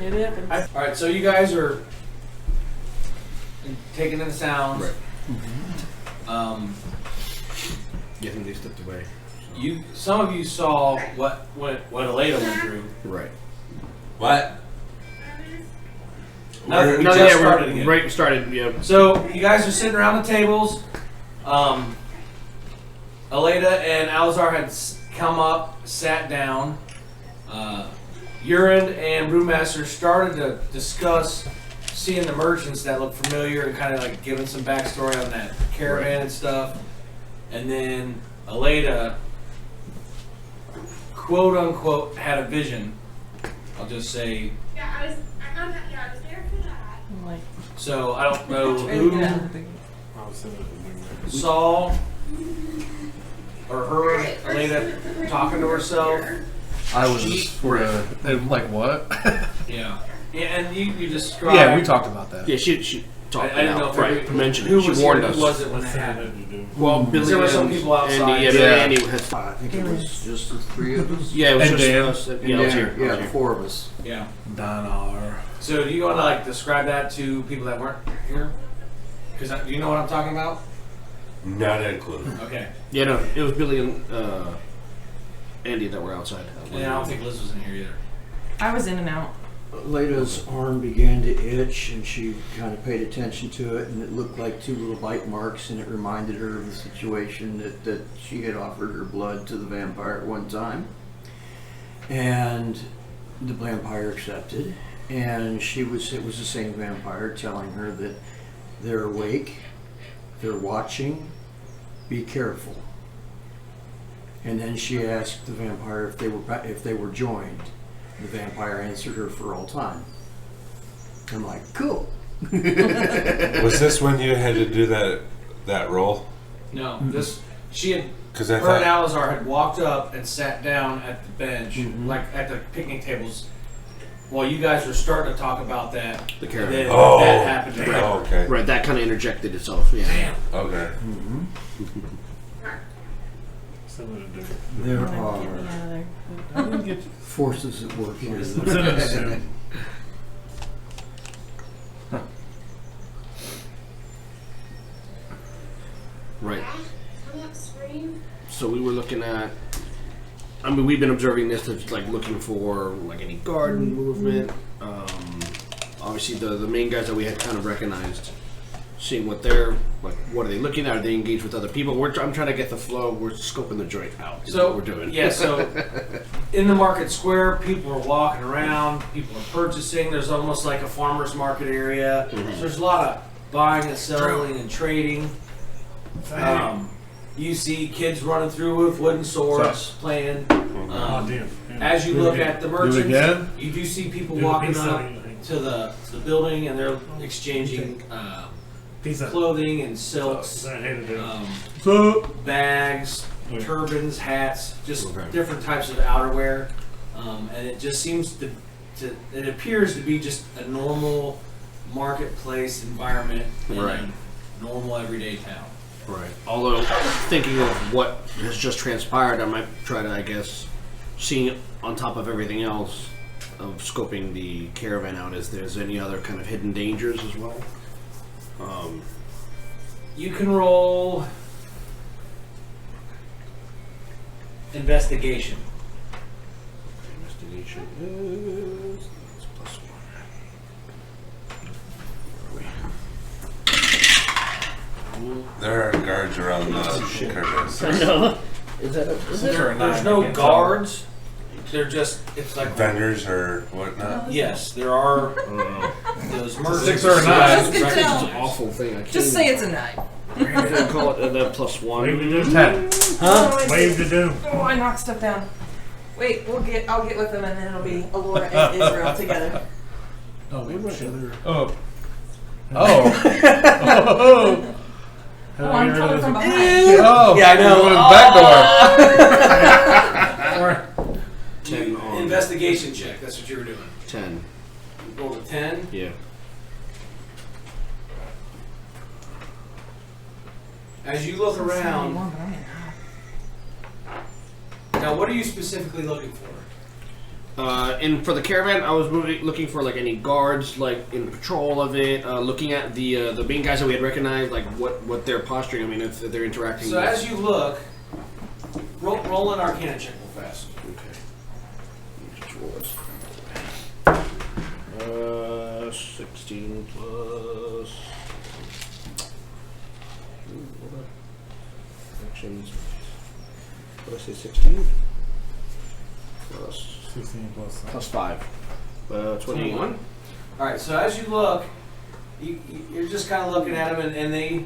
D: It happens.
F: All right, so you guys are taking in the sounds.
G: Right. Getting they stepped away.
F: Some of you saw what Aleda went through.
G: Right.
A: What?
F: Nothing. We
G: No,
F: just
G: yeah,
F: started
G: we're
F: again.
G: right. Started. Yeah.
F: So you guys are sitting around the tables. Aleda and Alzar had come up, sat down. Urine and Brewmaster started to discuss seeing the merchants that look familiar and kind of like giving some backstory on that caravan and stuff. And then Aleda, quote unquote, had a vision. I'll just say
E: Yeah, I was there for that.
D: I'm like,
F: So I don't know
D: Try to
F: who
D: get out of the-
F: saw or heard Elena talking to herself.
B: I was like, what?
F: Yeah. And you described.
B: Yeah, we talked about that.
G: Yeah, she talked
F: I didn't know
G: out,
F: if
G: right? Mentioned
F: who
G: it. She
F: was
G: warned
F: here,
G: us.
F: who was it when it happened.
G: Well, Billy
F: There were some
G: and
F: people outside.
G: Andy, yeah,
B: Yeah.
G: Andy had.
H: I think it was just the three of us.
G: Yeah, it was
B: And
G: just
B: Dan.
G: us.
H: And
G: Yeah, I was
H: Dan,
G: here.
H: yeah, the four of us.
F: Yeah.
B: Dinar.
F: So do you want to like describe that to people that weren't here? Because do you know what I'm talking about?
A: Not a clue.
F: Okay.
G: Yeah, no, it was Billy and Andy that were outside.
F: And I don't think Liz was in here either.
D: I was in and out.
H: Leda's arm began to itch, and she kind of paid attention to it, and it looked like two little bite marks, and it reminded her of the situation that she had offered her blood to the vampire at one time. And the vampire accepted, and it was the same vampire telling her that they're awake, they're watching, be careful. And then she asked the vampire if they were joined. The vampire answered her for all time. I'm like, cool.
A: Was this when you had to do that roll?
F: No, this she had.
A: Because I
F: Her and
A: thought
F: Alazar had walked up and sat down at the bench, like at the picnic tables, while you guys were starting to talk about that.
G: The caravan.
F: And then
A: Oh.
F: that happened. To her.
A: Oh, okay.
G: Right, that kind of interjected itself. Yeah.
F: Damn.
A: Okay.
H: There
D: Get me
H: are
D: out of there.
C: I didn't get
H: forces at work here.
C: What's in it soon?
G: Right. So we were looking at. I mean, we've been observing this, as, like looking for like any garden movement. Obviously, the main guys that we had kind of recognized, seeing what they're like. What are they looking at? Are they engaged with other people? I'm trying to get the flow. We're scoping the joint out. Is
F: So
G: what we're doing.
F: Yeah. So in the market square, people are walking around. People are purchasing. There's almost like a farmer's market area. So there's a lot of buying and selling and trading. You see kids running through with wooden swords playing.
C: Oh, damn.
F: As you look at the merchants,
C: again?
F: you do see people
C: Do the
F: walking
C: pizza.
F: up to the building and they're exchanging
C: Pizza.
F: clothing and silks,
C: I hated it.
F: um, bags,
C: Yeah.
F: turbans, hats, just
G: Okay.
F: different types of outerwear, and it just seems to it appears to be just a normal marketplace environment in
G: Right.
F: a normal everyday town.
G: Right. Although, thinking of what has just transpired, I might try to, I guess, seeing on top of everything else, of scoping the caravan out, if there's any other kind of hidden dangers as well.
F: You can roll investigation.
G: Investigation is plus
A: There are guards around the caravan.
G: No. Is that
F: There's no guards. They're just it's like
A: Vendors or whatnot.
F: yes, there are those merchants.
B: 6 or a 9.
D: Just to tell.
G: an awful thing? I can't
D: Just say it's a 9.
G: even call it the plus
C: Wave
G: one.
C: to doom.
B: 10.
D: Huh?
C: Wave to doom.
D: Oh, I knocked stuff down. Wait, I'll get with them and then it'll be Alora and Israel together.
C: Oh, wait, shit.
B: Oh. Oh.
D: Oh, I'm coming from behind.
B: Oh.
F: Yeah, I know.
B: You went in the back door.
G: 10 on
F: Investigation check. That's what you were doing.
G: 10.
F: You rolled a 10.
G: Yeah.
F: As you look around, now what are you specifically looking for?
G: And for the caravan, I was looking for like any guards, like in patrol of it. Looking at the main guys that we had recognized, like what they're posturing. I mean, if they're interacting.
F: So
G: with...
F: as you look, roll an Arcana check real fast.
G: Okay. Just roll this. 16 plus. Actions. What did I say? 16 plus
C: 16 plus.
G: plus 5. 21.
F: All right. So as you look, you're just kind of looking at them, and they,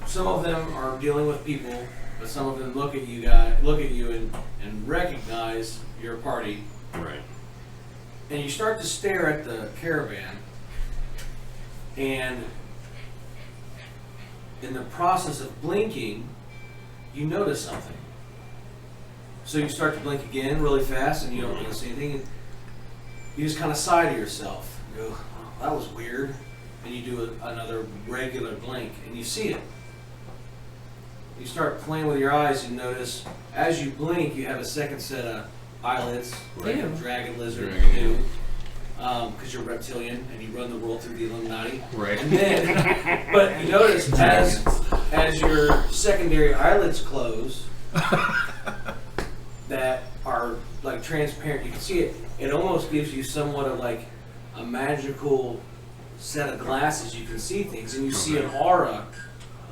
F: some of them are dealing with people, but some of them look at you and recognize your party.
G: Right.
F: And you start to stare at the caravan, And in the process of blinking, you notice something. So you start to blink again really fast, and you don't notice anything. You just kind of sigh to yourself. You go, oh, that was weird. And you do another regular blink, and you see it. You start playing with your eyes, and notice as you blink, you have a second set of eyelids, like a dragon lizard do, because you're reptilian and you run the world through the Illuminati.
G: Right.
F: And then, but you notice as your secondary eyelids close, that are like transparent, you can see it. It almost gives you somewhat of like a magical set of glasses. You can see things, and you see an aura,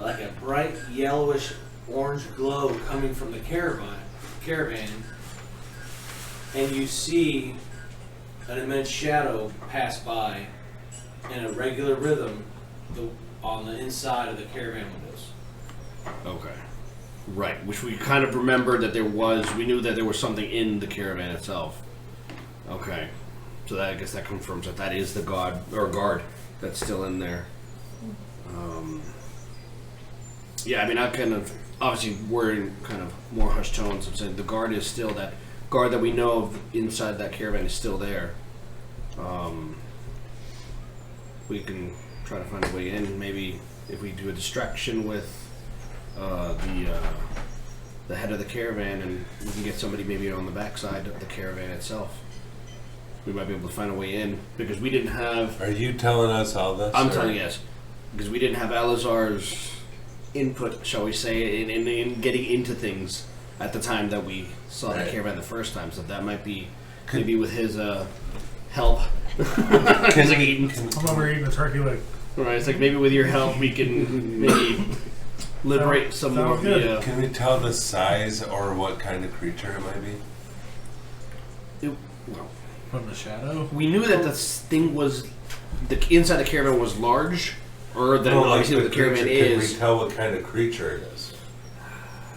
F: like a bright yellowish orange glow coming from the caravan, and you see an immense shadow pass by in a regular rhythm on the inside of the caravan windows.
G: Okay. Right, which we kind of remembered that we knew that there was something in the caravan itself. Okay. So I guess that confirms that is the guard that's still in there. Yeah, I mean, I kind of, obviously we're in kind of more hushed tones. I'm saying the guard is still, that guard that we know of inside that caravan is still there. We can try to find a way in. Maybe if we do a distraction with the head of the caravan, and we can get somebody maybe on the backside of the caravan itself, we might be able to find a way in, because we didn't have...
A: Are you telling us all this?
G: I'm telling you, yes. Because we didn't have Alizar's input, shall we say, in getting into things at the time that we saw the caravan the first time. So that might be maybe with his help.
C: I'm over eating a turkey leg.
G: Right, it's like maybe with your help we can maybe liberate some more of the...
A: Can we tell the size or what kind of creature it might be?
G: Well,
C: From the shadow?
G: we knew that this thing was... The inside the caravan was large, or that
A: No,
G: obviously
A: like
G: what the caravan
A: creature,
G: is...
A: Can we tell what kind of creature it is?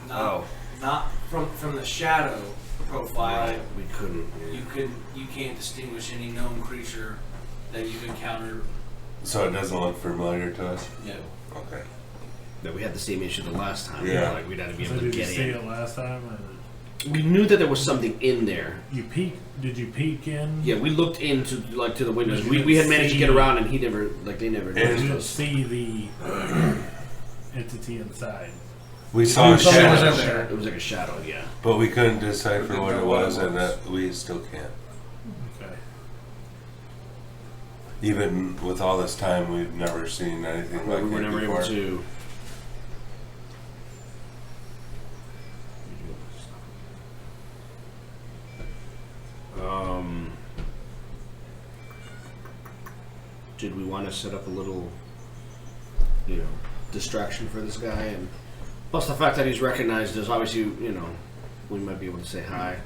F: Not from the shadow profile.
G: Right, we couldn't...
F: You can't distinguish any known creature that you've encountered.
A: So it doesn't look familiar to us?
F: No.
A: Okay.
G: That we had the same issue the last time.
A: Yeah.
G: Like we'd have to be
C: So
G: able to
C: did you
G: get
C: see
G: in.
C: it last time? Or
G: We knew that there was something in there.
C: did you peek in?
G: Yeah, we looked into to the windows.
C: You
G: We had managed to get
C: see-
G: around, and they never
C: You
G: noticed
C: didn't
G: us.
C: see the entity inside.
A: We saw a
C: You saw it was
A: shadow,
C: up there.
G: It was like a shadow, yeah.
A: but we couldn't decipher what it was, and
F: was.
A: that we still can't.
C: Okay.
A: Even with all this time, we've never seen anything like
G: We were
A: it
G: never
A: before.
G: able to. Did we want to set up a little, distraction for this guy? And plus the fact that he's recognized us, obviously, we might be able to say hi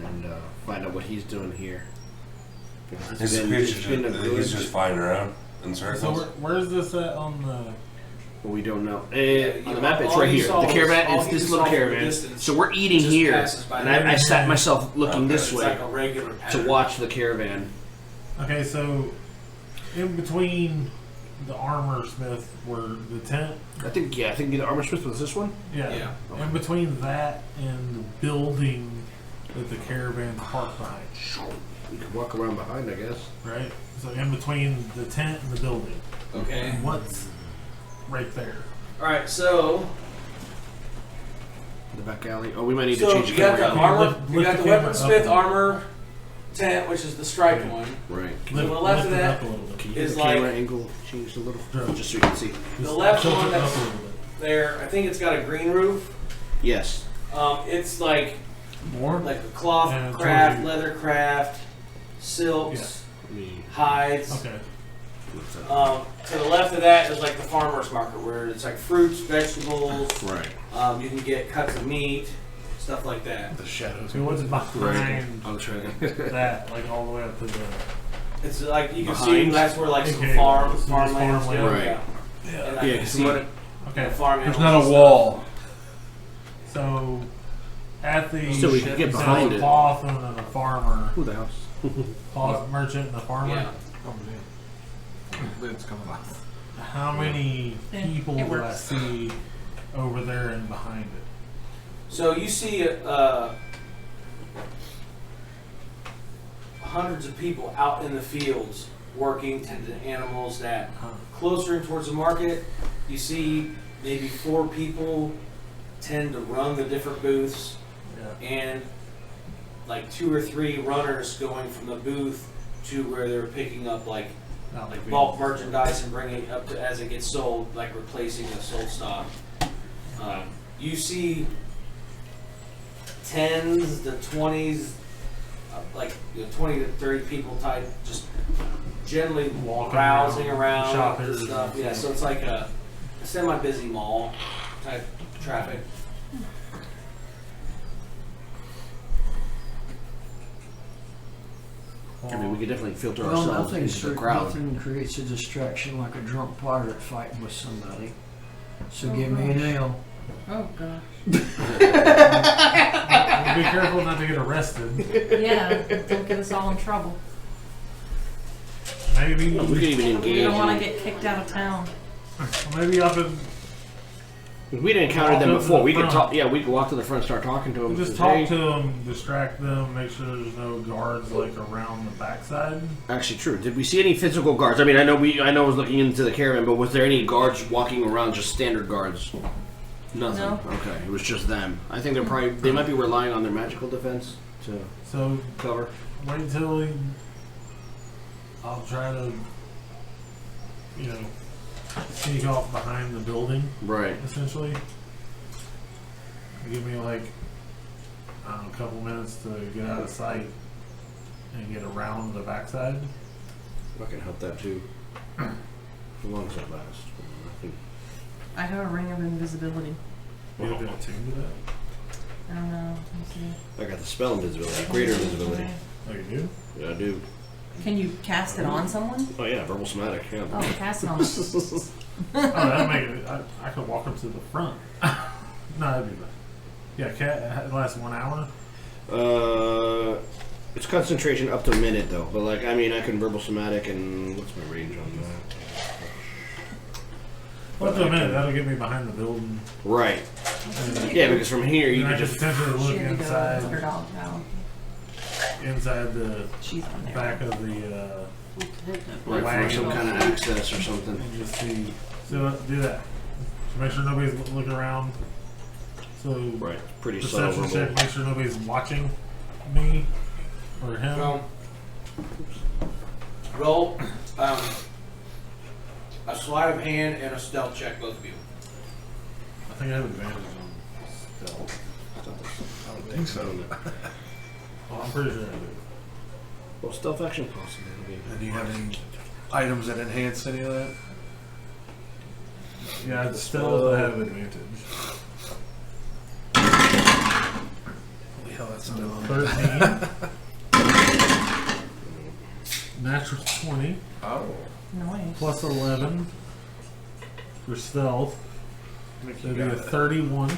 G: and find out what he's doing here. Because
A: His
G: it's been a
A: creature,
G: good-
A: he's just flying around in
C: So
A: circles.
C: where's this at on the?
G: Well, we don't know.
F: you
G: On the
F: know,
G: map, it's
F: all
G: right
F: you
G: here.
F: saw
G: The
F: was-
G: caravan
F: all
G: is
F: you
G: this
F: saw
G: little
F: from the
G: caravan.
F: distance
G: So we're eating
F: just
G: here,
F: passes by
G: and
F: there.
G: I sat myself looking this
F: It's
G: way
F: like a regular
G: to
F: pattern.
G: watch the caravan.
C: Okay, so in between the armor smith were the tent.
G: I think the armor smith was this one.
F: Yeah.
C: In between that and the building that the caravan parked behind,
G: We could walk around behind, I guess.
C: right? So in between the tent and the building,
F: Okay.
C: what's right there?
F: All right. So
G: The back alley. Oh, we might need to
F: So
G: change
F: you
G: the
F: got the
G: camera.
F: armor,
C: Lift
F: you got
C: the
F: the
C: camera
F: weaponsmith
C: up.
F: armor tent, which is the striped one.
G: Right.
F: To the left of
C: lift it
F: that
C: up a little bit.
G: Can you get
F: is
G: the camera
F: like
G: angle changed a little,
C: Sure.
G: just so you can see?
F: the
C: Just
F: left
C: tilt
F: one
C: it up
F: that's
C: a little bit.
F: there. I think it's got a green roof.
G: Yes.
F: It's like
C: More?
F: a cloth
C: Yeah, towards
F: craft,
C: you.
F: leather craft, silks,
G: Let me.
F: hides.
C: Okay.
F: To the left of that is like the farmer's market, where it's like fruits, vegetables.
G: Right.
F: You can get cuts of meat, stuff like that.
C: The shadows. So what's behind
G: I'll try to.
C: that? Like all the way up to the.
F: It's like you can see
G: Behind?
F: that's where like some
C: Okay,
F: farmland
C: so
F: farmland
C: there's
F: still.
C: farmland.
G: Right.
F: Yeah. And I
G: Yeah,
F: can
G: 'cause
F: see
G: what-
C: Okay.
F: the farm
B: There's
F: animals
B: not a
F: and stuff.
B: wall.
C: So at the
G: So we can get
C: you said
G: behind
C: the
G: it.
C: cloth and then the farmer,
G: Who the house?
C: cloth merchant and the farmer.
F: Yeah.
B: Lid's coming off.
C: How many people
D: It
C: do I
D: works.
C: see over there and behind it?
F: So you see hundreds of people out in the fields working, tending to animals. That closer in towards the market, you see maybe 4 people tend to run the different booths,
C: Yeah.
F: and like 2 or 3 runners going from the booth to where they're picking up like bulk merchandise and bringing it up to as it gets sold, like replacing the sold stock. You see 10s to 20s, like 20 to 30 people type, just generally
C: Walking
F: browsing
C: around,
F: around
C: shoppers
F: and stuff.
C: and
F: Yeah,
C: stuff.
F: so it's like a semi-busy mall type traffic.
G: I mean, we could definitely filter
H: Well,
G: ourselves into the crowd.
H: nothing creates a distraction like a drunk pirate fighting with somebody. So give me an ale.
D: Oh gosh.
C: Be careful not to get arrested.
D: Yeah, don't get us all in trouble.
C: Maybe,
G: We could even engage.
D: We don't want
G: in-
D: to get kicked out of town.
C: maybe up in.
G: We didn't encounter them
C: Walk up to
G: before.
C: the
G: We could
C: front.
G: talk. Yeah, we could walk to the front, start talking to them.
C: Just talk to them, distract them, make sure there's no guards like around the backside.
G: Actually, true. Did we see any physical guards? I mean, I know I was looking into the caravan, but was there any guards walking around? Just standard guards? Nothing.
D: No.
G: Okay, it was just them. I think they might be relying on their magical defense to
C: So
G: cover.
C: wait till I'll try to, sneak off behind the building,
G: Right.
C: essentially. Give me like, I don't know, a couple minutes to get out of sight and get around the backside.
G: I can help that too. How long does that last? I think
D: I have a ring of invisibility.
C: You have been attuned to that?
D: I don't know. Let me
G: I got the spell invisibility, greater invisibility.
D: see.
C: Oh, you do?
G: Yeah, I do.
D: Can you cast it on someone?
G: Oh yeah, verbal somatic. Yeah.
D: Oh, cast it on.
C: Oh, that'll make it. I could walk up to the front. No, that'd be bad. Yeah, it lasts 1 hour.
G: It's concentration up to a minute though. But like, I mean, I can verbal somatic, and what's my range on that?
C: Up to a minute, that'll get me behind the building.
G: Right.
C: And
G: Yeah, because from here you
C: I
G: can
C: can
G: just.
C: potentially look
D: She had to go
C: inside,
D: put her dog down.
C: inside the
D: She's on there.
C: back of the,
G: Right, for
C: wagon.
G: some kind of access or something.
C: and just see. So do that. So make sure nobody's looking around. So
G: Right, pretty subtle.
C: perception
G: verbal.
C: check. Make sure nobody's watching me or him.
F: Roll a sleight of hand and a stealth check, both of you.
C: I think I have advantage on stealth.
B: I would think so.
C: Well, I'm pretty sure I do.
G: Well, stealth action possibility.
B: And do you have any items that enhance any of that?
C: Yeah, it's stealth. I have advantage.
B: Holy hell, that's not
C: 13. Natural 20
B: Oh.
D: Nice.
C: plus 11 for stealth. That'd be a 31.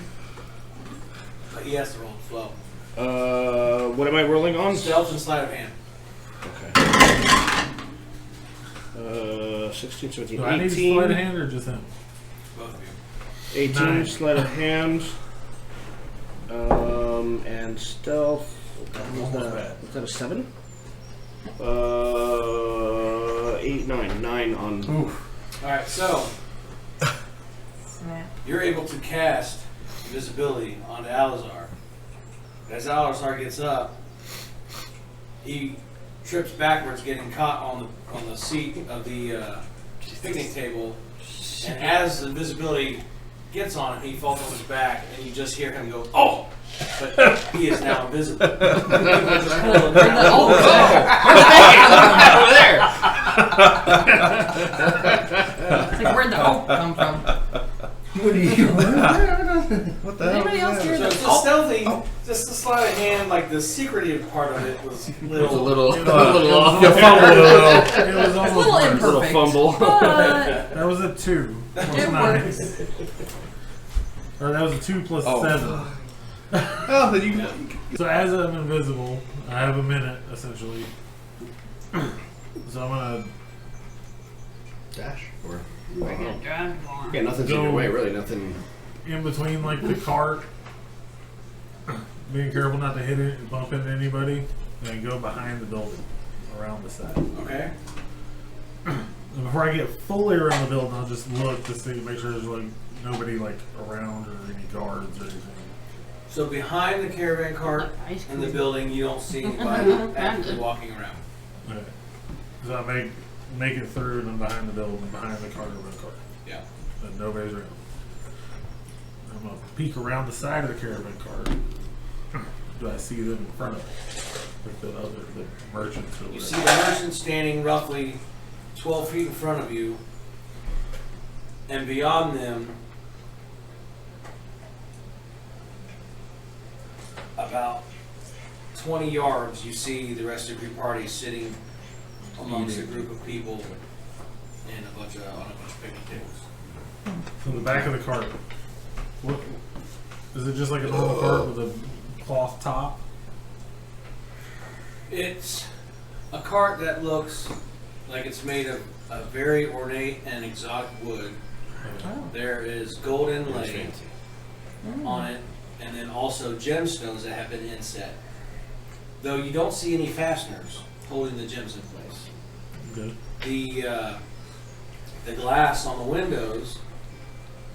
F: But he has to roll as well.
G: What am I rolling on?
F: Stealth and sleight of hand.
G: Okay. 16, 17,
C: Do I need
G: 18.
C: sleight of hand or just him?
F: Both of you.
G: 18,
C: Nice.
G: sleight of hand. And stealth. What's that a 7? 8, 9. 9 on.
F: Alright, so
D: Snap.
F: you're able to cast invisibility onto Alazar. As Alazar gets up, he trips backwards, getting caught on the seat of the picnic table. And as the invisibility gets on him, he falls on his back, and you just hear him go, "Oh!" But he is now invisible. People just pull him down.
D: It's like, where'd the oak come from?
H: What are you?
B: What the
D: Did
B: hell?
D: anybody else hear
F: So
D: the
F: it's just stealthy, just the sleight of hand, like the secretive part of it was
G: It's a
F: little.
G: little,
C: You
G: a little off.
C: You fumbled a little. It was
D: It's a
C: almost
D: little
C: worse.
D: imperfect.
G: Little fumble.
D: But
C: That was a 2 plus
D: it
C: 9.
D: works.
C: Or that was a 2 plus
B: Oh.
C: 7.
B: Oh, then you.
C: So as I'm invisible, I have a minute essentially. So I'm gonna
G: Dash or
E: We're gonna drive tomorrow.
G: yeah, nothing's
C: Go-
G: either way, really. Nothing.
C: In between like the cart, being careful not to hit it and bump into anybody, and go behind the building, around the side.
F: Okay.
C: And before I get fully around the building, I'll just look to see, make sure there's like nobody like around or any guards or anything.
F: So behind the caravan cart
E: Ice
F: in the
E: cream.
F: building, you don't see anybody actively walking around.
C: Okay. So I make it through, and then behind the building, behind the cart,
F: Yeah.
C: and nobody's around. I'm gonna peek around the side of the caravan cart. Do I see them in front of it? Like the merchants or
F: You
C: whatever?
F: see the merchant standing roughly 12 feet in front of you, and beyond them, about 20 yards, you see the rest of your party sitting amongst a group of people and on a bunch of picnic tables.
C: So the back of the cart. What is it? Just like a normal cart with a cloth top?
F: It's a cart that looks like it's made of a very ornate and exotic wood. There is gold inlay on it, and then also gemstones that have been inset. Though you don't see any fasteners holding the gems in place.
C: Okay.
F: The glass on the windows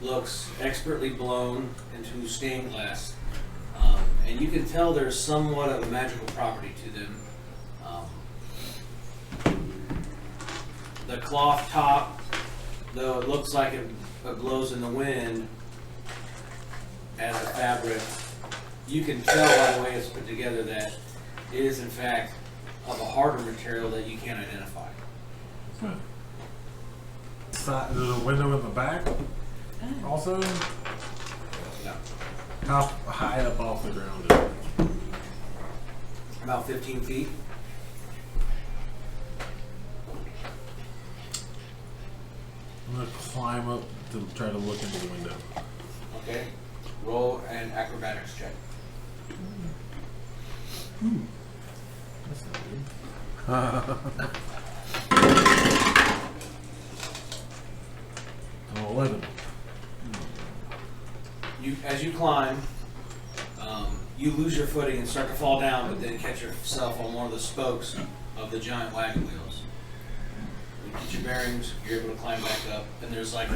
F: looks expertly blown into stained glass, and you can tell there's somewhat of a magical property to them. The cloth top, though it looks like it blows in the wind as a fabric, you can tell by the way it's put together that it is in fact of a harder material that you can't identify.
C: There's a window in the back. Also,
F: Yeah.
C: how high up off the ground is it?
F: About 15 feet.
C: I'm gonna climb up to try to look into the window.
F: Okay. Roll an acrobatics check.
C: Oh, 11.
F: As you climb, you lose your footing and start to fall down, but then catch yourself on one of the spokes of the giant wagon wheels. You get your bearings, you're able to climb back up, and there's like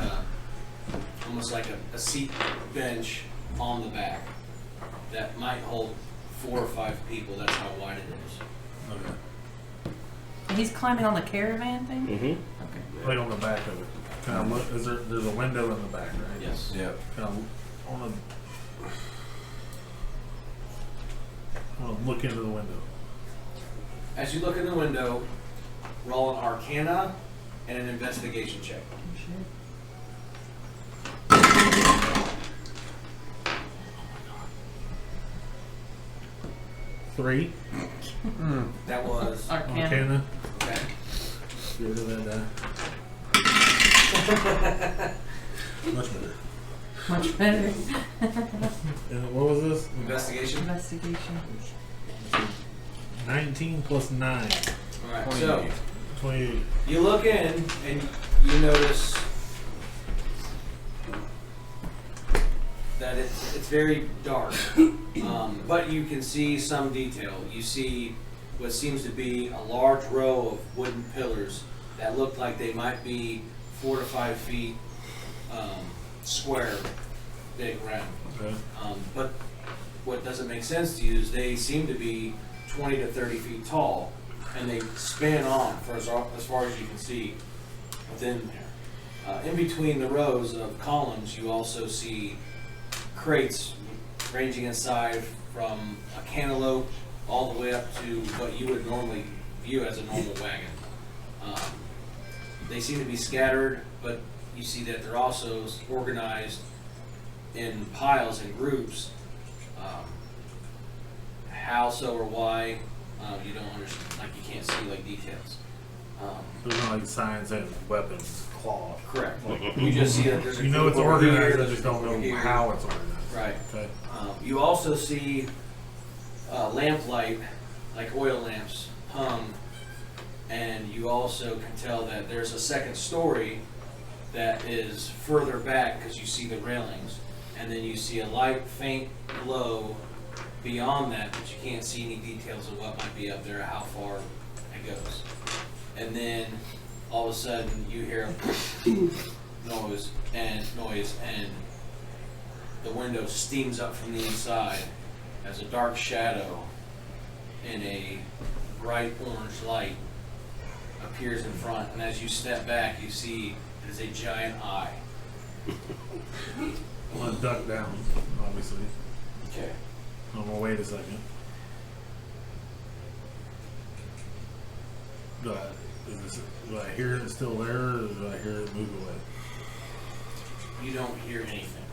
F: almost like a seat bench on the back that might hold 4 or 5 people. That's how wide it is.
C: Okay.
D: And he's climbing on the caravan thing?
G: Mm-hmm.
D: Okay.
C: Right on the back of it. Kind of look. There's a window in the back, right?
F: Yes.
A: Yep.
C: Kind of I want to look into the window.
F: As you look in the window, roll an Arcana and an Investigation check.
C: 3.
F: That was
C: Arcana.
F: okay.
C: Get rid of that die. Much better.
D: Much better.
C: And what was this?
F: Investigation.
D: Investigation.
C: 19 plus 9.
F: All right. So
C: 28.
F: you look in and you notice that it's very dark, but you can see some detail. You see what seems to be a large row of wooden pillars that look like they might be 4 to 5 feet square, big, round.
C: Okay.
F: But what doesn't make sense to you is they seem to be 20 to 30 feet tall, and they span on for as far as you can see within there. In between the rows of columns, you also see crates ranging in size from a cantaloupe all the way up to what you would normally view as a normal wagon. They seem to be scattered, but you see that they're also organized in piles and groups. How so or why, you don't understand, like you can't see like details.
C: There's no like signs and weapons, cloth.
F: Correct. You just see that there's a
C: You know
F: group
C: it's
F: over
C: organized,
F: here,
C: I
F: there's a
C: just don't
F: group over
C: know
F: here.
C: how it's organized.
F: Right.
C: Okay.
F: You also see lamplight, like oil lamps, hung, and you also can tell that there's a second story that is further back because you see the railings, and then you see a light, faint glow beyond that, but you can't see any details of what might be up there or how far it goes. And then all of a sudden you hear a noise, and the window steams up from the inside as a dark shadow in a bright orange light appears in front, and as you step back you see it is a giant eye.
C: I'm gonna duck down, obviously.
F: Okay.
C: I'm gonna wait a second. Do I hear it still there, or do I hear it move away?
F: You don't hear anything.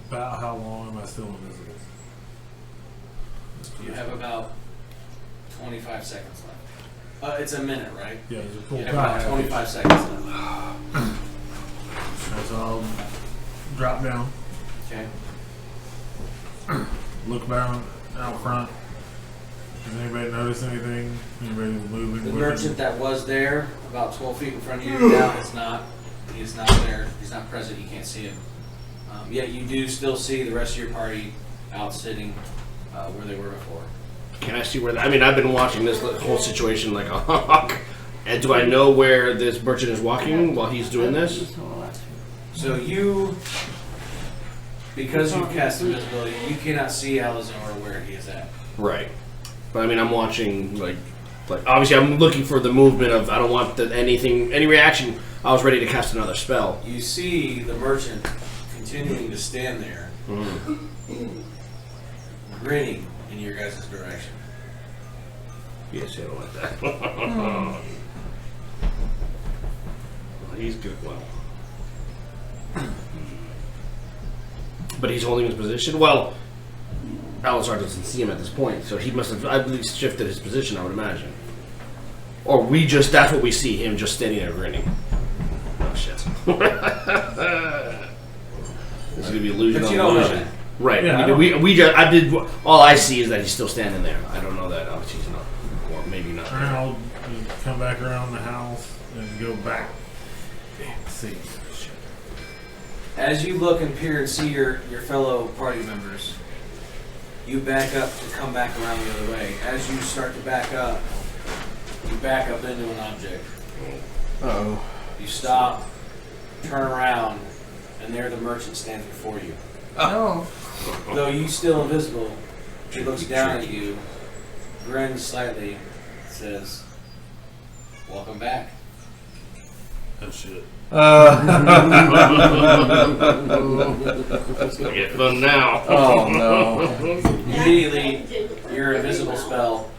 C: About how long am I still invisible?
F: You have about 25 seconds left. It's a minute, right?
C: Yeah, there's a full
F: You have about 25 seconds left.
C: So I'll drop down,
F: Okay.
C: look down out front. Does anybody notice anything? Anybody moving?
F: The
C: with
F: merchant
C: it?
F: that was there, about 12 feet in front of you now, is not. He is not there. He's not present. You can't see him. Yet you do still see the rest of your party out sitting where they were before.
G: Can I see where? I mean, I've been watching this whole situation like a hawk. And do I know where this merchant is walking while he's doing this?
F: So you, because you've cast invisibility, you cannot see Alazar where he is at.
G: Right. But I mean, I'm watching like obviously I'm looking for the movement of I don't want any reaction. I was ready to cast another spell.
F: You see the merchant continuing to stand there, grinning in your guys' direction.
G: Yes, I don't like that. Well, he's good. Well, but he's holding his position. Well, Alazar doesn't see him at this point, so he must have at least shifted his position, I would imagine. Or that's what we see, him just standing there grinning. Oh, shit. This is going to be illusion
F: But
G: on
F: you don't know
G: illusion.
F: that.
G: Right.
C: Yeah,
G: all I see is that he's still standing there. I don't know that. Obviously he's not. Or maybe not.
C: And I'll just come back around the house and go back. See.
F: As you look and peer and see your fellow party members, you back up to come back around the other way. As you start to back up, you back up into an object.
H: Uh-oh.
F: You stop, turn around, and there the merchant stands before you.
D: Oh.
F: Though you still invisible, he looks down at you, grins slightly, says, "Welcome back."
C: Oh shit.
G: It's gonna get fun now.
H: Oh no.
F: Immediately, your invisible spell,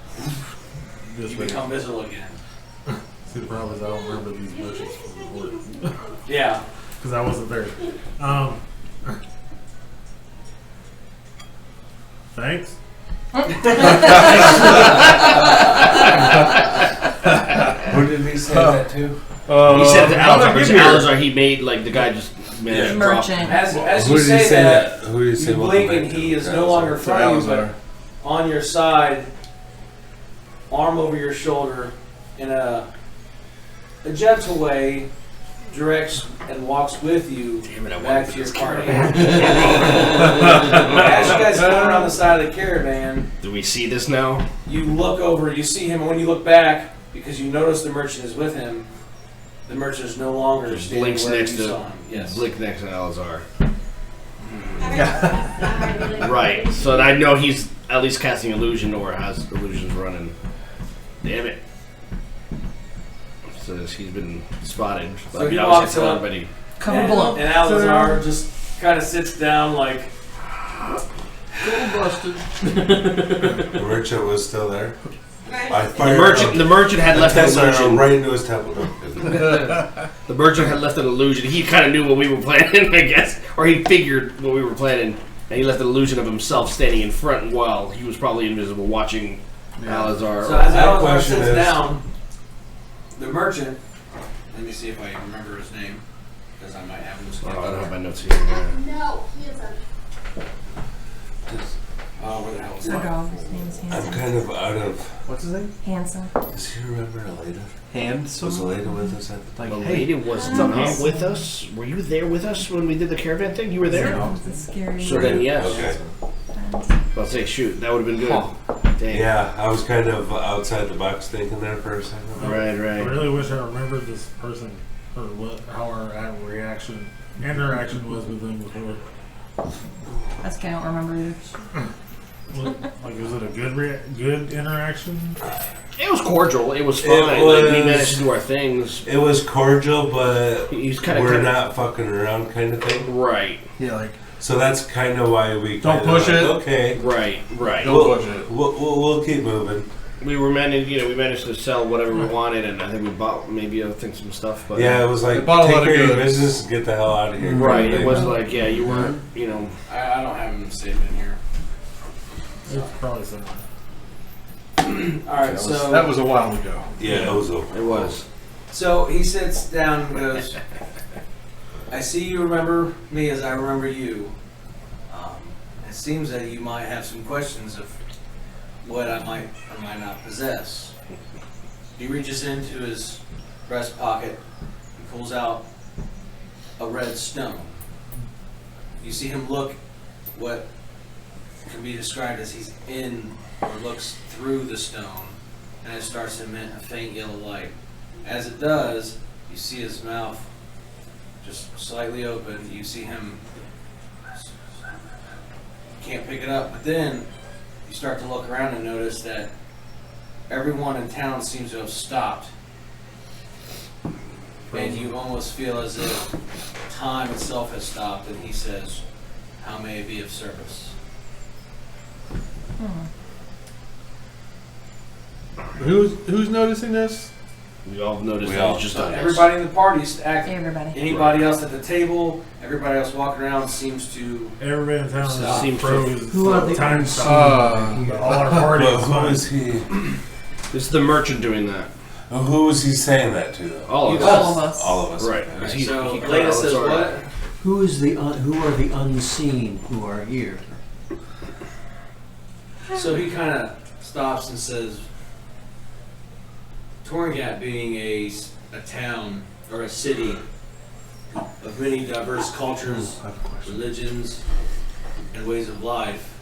C: This
F: you
C: way.
F: become visible again.
C: See, the problem is I don't remember these merchants from before.
F: Yeah.
C: Because I wasn't there. Thanks.
A: Who did he say that to?
G: He said to Alazar, because
C: give me
G: Alazar, he made, like, the guy just managed to drop.
D: Merchant.
F: As
A: Who
F: you
A: did
F: say
A: he say
F: that,
A: Who did he say
F: you
A: welcome
F: blink
A: back
F: and
A: to?
F: he is no longer in front of you, but on your side, arm over your shoulder, in a gentle way, directs and walks with you
G: Damn it, I
F: back
G: wanted
F: to your
G: this
F: party.
G: caravan.
F: As you guys go around the side of the caravan,
G: Do we see this now?
F: you look over, you see him, and when you look back, because you notice the merchant is with him, the merchant is no longer
G: Just
F: standing
G: blinks
F: where
G: next
F: you
G: to
F: saw him. Yes.
G: Blink next to Alazar.
E: Right.
G: Right. So I know he's at least casting illusion or has illusions running. Damn it. So he's been spotted.
F: So
G: I mean,
F: he
G: obviously
F: walks
G: it's
F: up.
G: everybody.
D: Cover below.
F: And Alazar just kind of sits down like,
A: The merchant was still there. I
G: The
A: fired
G: merchant had left an
A: an
G: illusion.
A: right into his temple.
G: The merchant had left an illusion. He kind of knew what we were planning, I guess, or he figured what we were planning, and he left an illusion of himself standing in front while he was probably invisible, watching Alazar.
F: so as
A: My
F: Alazar
A: question
F: sits
A: is-
F: down, the merchant, let me see if I remember his name, because I might have him
G: Oh, I don't have
F: scheduled.
G: my notes here.
E: No, he isn't.
F: Where the hell was
D: The
F: that?
D: dog. His name's
A: I'm
D: Hanson.
A: kind of out of.
B: What's his name?
D: Hanson.
A: Does he remember Elena?
B: Handsome.
A: Was Elena with us at the
B: Like,
G: Lady was not with us. Were you there with us when we did the caravan thing? You were there?
D: It's a scary.
G: So then, yes.
A: Okay.
G: I'll say, shoot, that would have been good. Dang.
A: Yeah, I was kind of outside the box thinking there for a second.
G: Right,
C: I
G: right.
C: really wish I remembered this person or how our interaction was with them before.
D: That's okay, I don't remember either.
C: Like, was it a good interaction?
G: It was cordial. It was fine.
A: It
G: Like, we
A: was-
G: managed to do our things.
A: It was cordial, but
G: He's kind of
A: we're not fucking around kind of thing.
G: right,
B: Yeah, like
A: So that's kind of why we
B: Don't
A: kinda
B: push
A: like,
B: it.
A: Okay,
G: right.
B: don't push it.
A: we'll keep moving.
G: We managed to sell whatever we wanted, and I think we bought maybe some stuff. But
A: Yeah, it was
B: They
A: like
B: bought a
A: take
B: lot of
A: care of your
B: goods.
A: business and get the hell out of here.
G: right.
A: kinda
G: It
A: thing.
G: was like, yeah, you weren't,
F: I don't have him saved in here.
C: It's probably something.
F: Alright, so
B: that was a while ago.
A: Yeah, it was over.
G: It was.
F: So he sits down and goes, I see you remember me as I remember you. It seems that you might have some questions of what I might or might not possess. He reaches into his breast pocket and pulls out a red stone. You see him look what can be described as he's in or looks through the stone, and it starts to emit a faint yellow light. As it does, you see his mouth just slightly open. You see him, can't pick it up, but then you start to look around and notice that everyone in town seems to have stopped. And you almost feel as if time itself has stopped, and he says, how may I be of service?
B: Who's noticing this?
G: We all noticed
A: We
G: that
A: all
G: it's just
A: saw
G: us.
F: Everybody in the party is acting.
D: Everybody.
F: Anybody else at the table, everybody else walking around seems to.
C: Everybody in town
F: Stop.
C: is froze.
H: Who are the
C: time stop? All our parties.
A: But who is he?
G: This is the merchant doing that.
A: Who was he saying that to? Though?
G: All of
F: You
G: us.
D: All of us.
A: All of us.
G: Right.
A: Okay.
G: He-
F: So
G: he
F: Lena
G: cut
F: says
G: out,
F: what?
G: sorry.
H: Who are the unseen who are here?
F: So he kind of stops and says, Torngat being a town or a city of many diverse cultures, religions, and ways of life,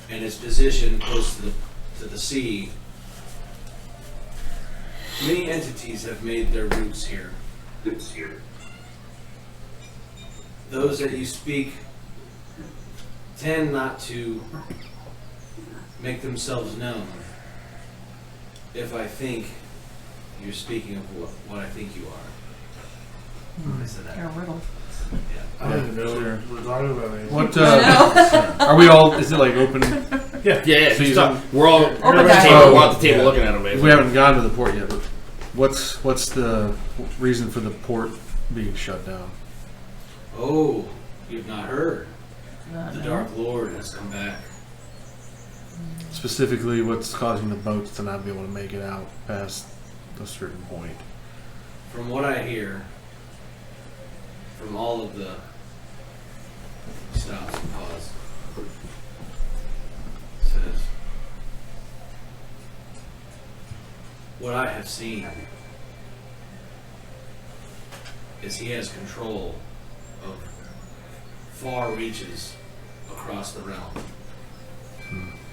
F: and its position close to the sea, many entities have made their roots here. Those that you speak tend not to make themselves known. If I think you're speaking of what I think you are. I said that.
D: You're a riddle.
F: Yeah.
C: I don't even know what we're talking about anymore.
B: What?
D: I
B: Are we all? Is it like open?
C: Yeah.
G: Yeah,
B: So
G: he's
B: you
G: talking- we're all
D: Open
G: at the
D: dialogue.
G: table. We're at the table
A: Yeah.
G: looking at him. Basically.
B: We haven't gone to the port yet. But what's the reason for the port being shut down?
F: Oh, you've not heard.
D: know.
F: The Dark Lord has come back.
B: Specifically, what's causing the boats to not be able to make it out past a certain point?
F: From what I hear, from all of the stops and pause, says, what I have seen is he has control of far reaches across the realm.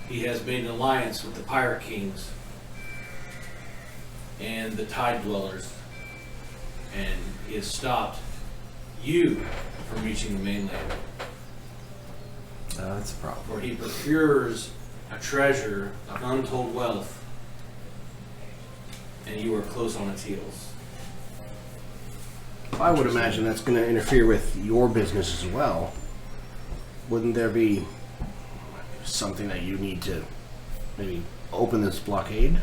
F: He has made an alliance with the Pirate Kings and the Tide Dwellers, and he has stopped you from reaching the mainland,
B: That's a problem.
F: for he procures a treasure of untold wealth, and you are close on its heels.
G: I would imagine that's going to interfere with your business as well. Wouldn't there be something that you need to maybe open this blockade?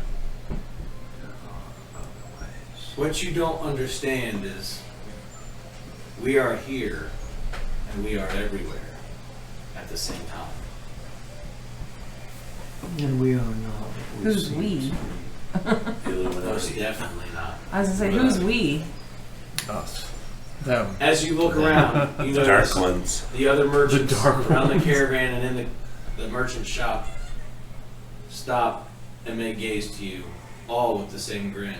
F: What you don't understand is we are here and we are everywhere at the same time.
H: And we are not.
D: Who's we?
F: Most definitely not.
D: I was gonna say, who's we?
B: Us. Them.
F: As you look around, you
A: The dark
F: notice
A: ones.
F: the other merchants
B: The dark
F: around
B: ones.
F: the caravan and in the merchant shop stop and make gaze to you, all with the same grin.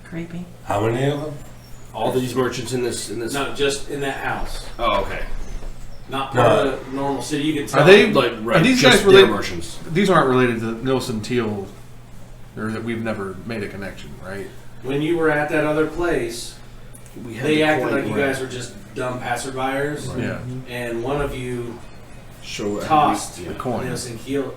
D: Creepy.
A: How many of them?
G: All these merchants in this.
F: Not just in that house.
G: Oh, okay.
F: Not part of the normal city. You can tell.
B: Are they
G: Like right,
B: Are these
G: just
B: guys
G: their
B: related?
G: merchants.
B: These aren't related to Nilsson Teal, or that we've never made a connection, right?
F: When you were at that other place,
G: We had
F: they
G: the
F: acted
G: coin,
F: like you
G: right.
F: guys were just dumb passerbyers,
B: Yeah.
F: and one of you
G: Show
F: tossed
B: The coin.
F: Nielsen Teal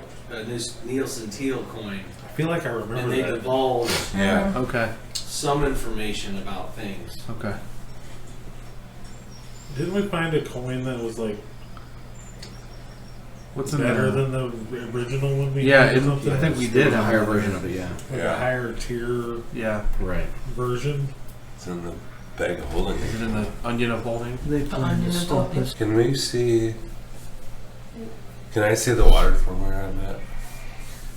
F: coin,
C: I feel like I
F: and
C: remember
F: they
C: that.
F: divulged
A: Yeah.
B: Okay.
F: some information about things.
B: Okay.
C: Didn't we find a coin that was like
B: What's in
C: better
B: there?
C: than the original one we
B: Yeah,
C: had or
B: it,
C: something?
B: I think we
G: Did
B: did
G: a
B: have
G: higher
B: another
G: version of it, yeah.
C: Like
A: Yeah.
C: a higher tier
B: Yeah.
G: Right.
C: version.
A: It's in the bag of holding.
B: Is it in the onion of holding?
H: They
D: The
H: plan
D: onion
H: to
D: and
H: stop
D: topping.
H: us.
A: Can we see? Can I see the water from where I'm at?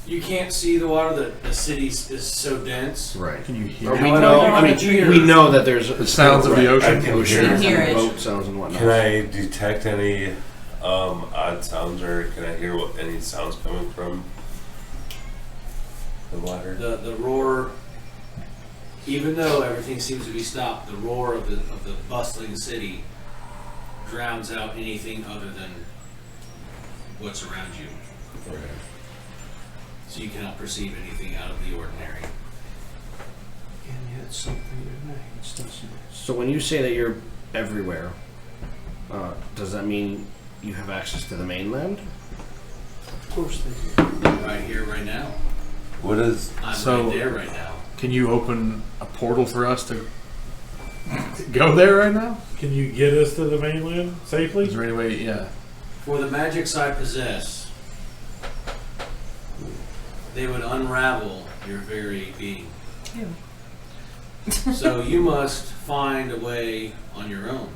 F: You can't see the water. The city is so dense.
G: Right.
B: Can you hear
G: Or
B: it?
G: we
F: How
G: know.
F: about
G: I mean,
F: you hear
G: we know that there's
B: The sounds of the ocean?
A: I can
G: ocean,
A: hear
D: it. Hear it.
G: boat sounds and whatnot.
A: Can I detect any odd sounds, or can I hear what any sounds coming from the water?
F: The roar, even though everything seems to be stopped, the roar of the bustling city drowns out anything other than what's around you. So you cannot perceive anything out of the ordinary.
H: And yet something remains, doesn't it?
G: So when you say that you're everywhere, does that mean you have access to the mainland?
H: Of course they do.
F: Right here, right now.
A: What is?
F: I'm
B: So-
F: right there, right now.
B: Can you open a portal for us to go there right now?
C: Can you get us to the mainland safely?
B: Is there any way? Yeah.
F: For the magics I possess, they would unravel your very being.
D: Ew.
F: So you must find a way on your own.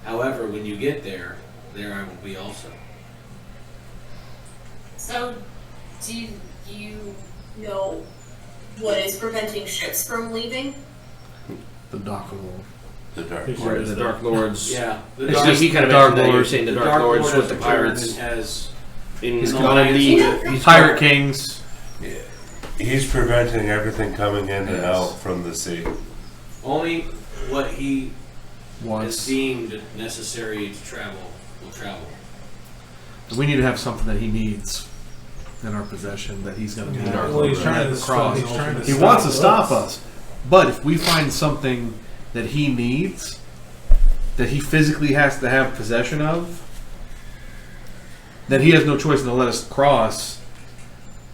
F: However, when you get there, there I will be also.
I: So, do you know what is preventing ships from leaving?
B: The dock rule.
A: The dark
C: Right,
A: water.
G: The Dark Lords.
F: Yeah, the
B: It's
F: dark,
B: just
G: he kind of
B: the Dark
G: mentioned that you were
B: Lords.
G: saying the
F: the
G: Dark Lords
F: Lord
G: with the
F: has returned
G: pirates
F: and has
G: in
F: He's
G: the
F: gonna
G: league.
B: Pirate Kings.
A: He's preventing everything coming in and
B: Yes.
A: out from the sea.
F: only what he has
B: Once.
F: deemed necessary to travel will travel.
B: We need to have something that he needs in our possession that he's going to need our
C: Well, he's
B: Lord
C: trying
B: at
C: to
B: the
C: stop.
B: cross.
C: He's trying to
B: He
C: stop
B: wants to stop
C: us.
B: us. But if we find something that he needs, that he physically has to have possession of, then he has no choice than to let us cross.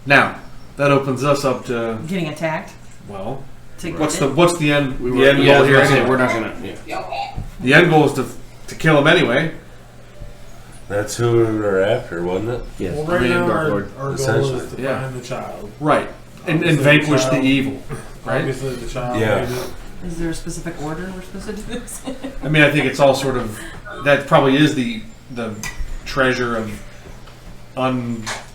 B: Now, that opens us up to,
D: Getting attacked.
B: well,
D: To get
B: what's
D: it.
B: the end
G: We
B: the
G: were,
B: end
G: yeah, I
B: goal
G: was
B: here
G: gonna say,
B: anyway?
G: we're not gonna. Yeah.
B: The end goal is to kill him anyway.
A: That's who we were after, wasn't it?
G: Yes.
C: Well, right
G: Main
C: now
G: Dark
C: our
G: Lord.
C: goal
A: Essentially.
C: is to
B: Yeah.
C: find the child.
B: Right. And
C: Obviously
B: vanquish
C: the
B: the
C: child-
B: evil. Right?
C: Obviously, the child.
A: Yeah.
C: made it.
D: Is there a specific order we're supposed to do this?
B: I mean, I think it's all sort of that probably is the treasure of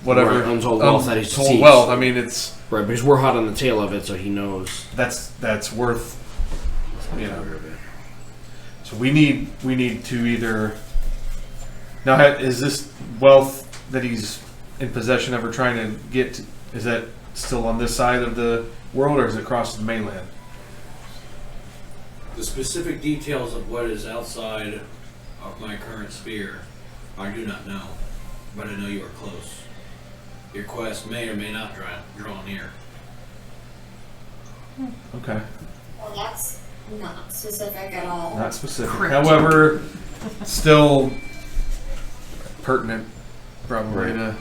B: whatever
G: Right, untold wealth that he's
B: untold
G: seeks.
B: wealth. I mean, it's
G: Right, because we're hot on the tail of it, so he knows.
B: that's worth, you know. So we need to either now is this wealth that he's in possession of or trying to get? Is that still on this side of the world, or is it across the mainland?
F: The specific details of what is outside of my current sphere, I do not know, but I know you are close. Your quest may or may not draw near.
B: Okay,
I: Well, that's not specific at all.
B: not specific.
D: Correct.
B: However, still pertinent, probably. To,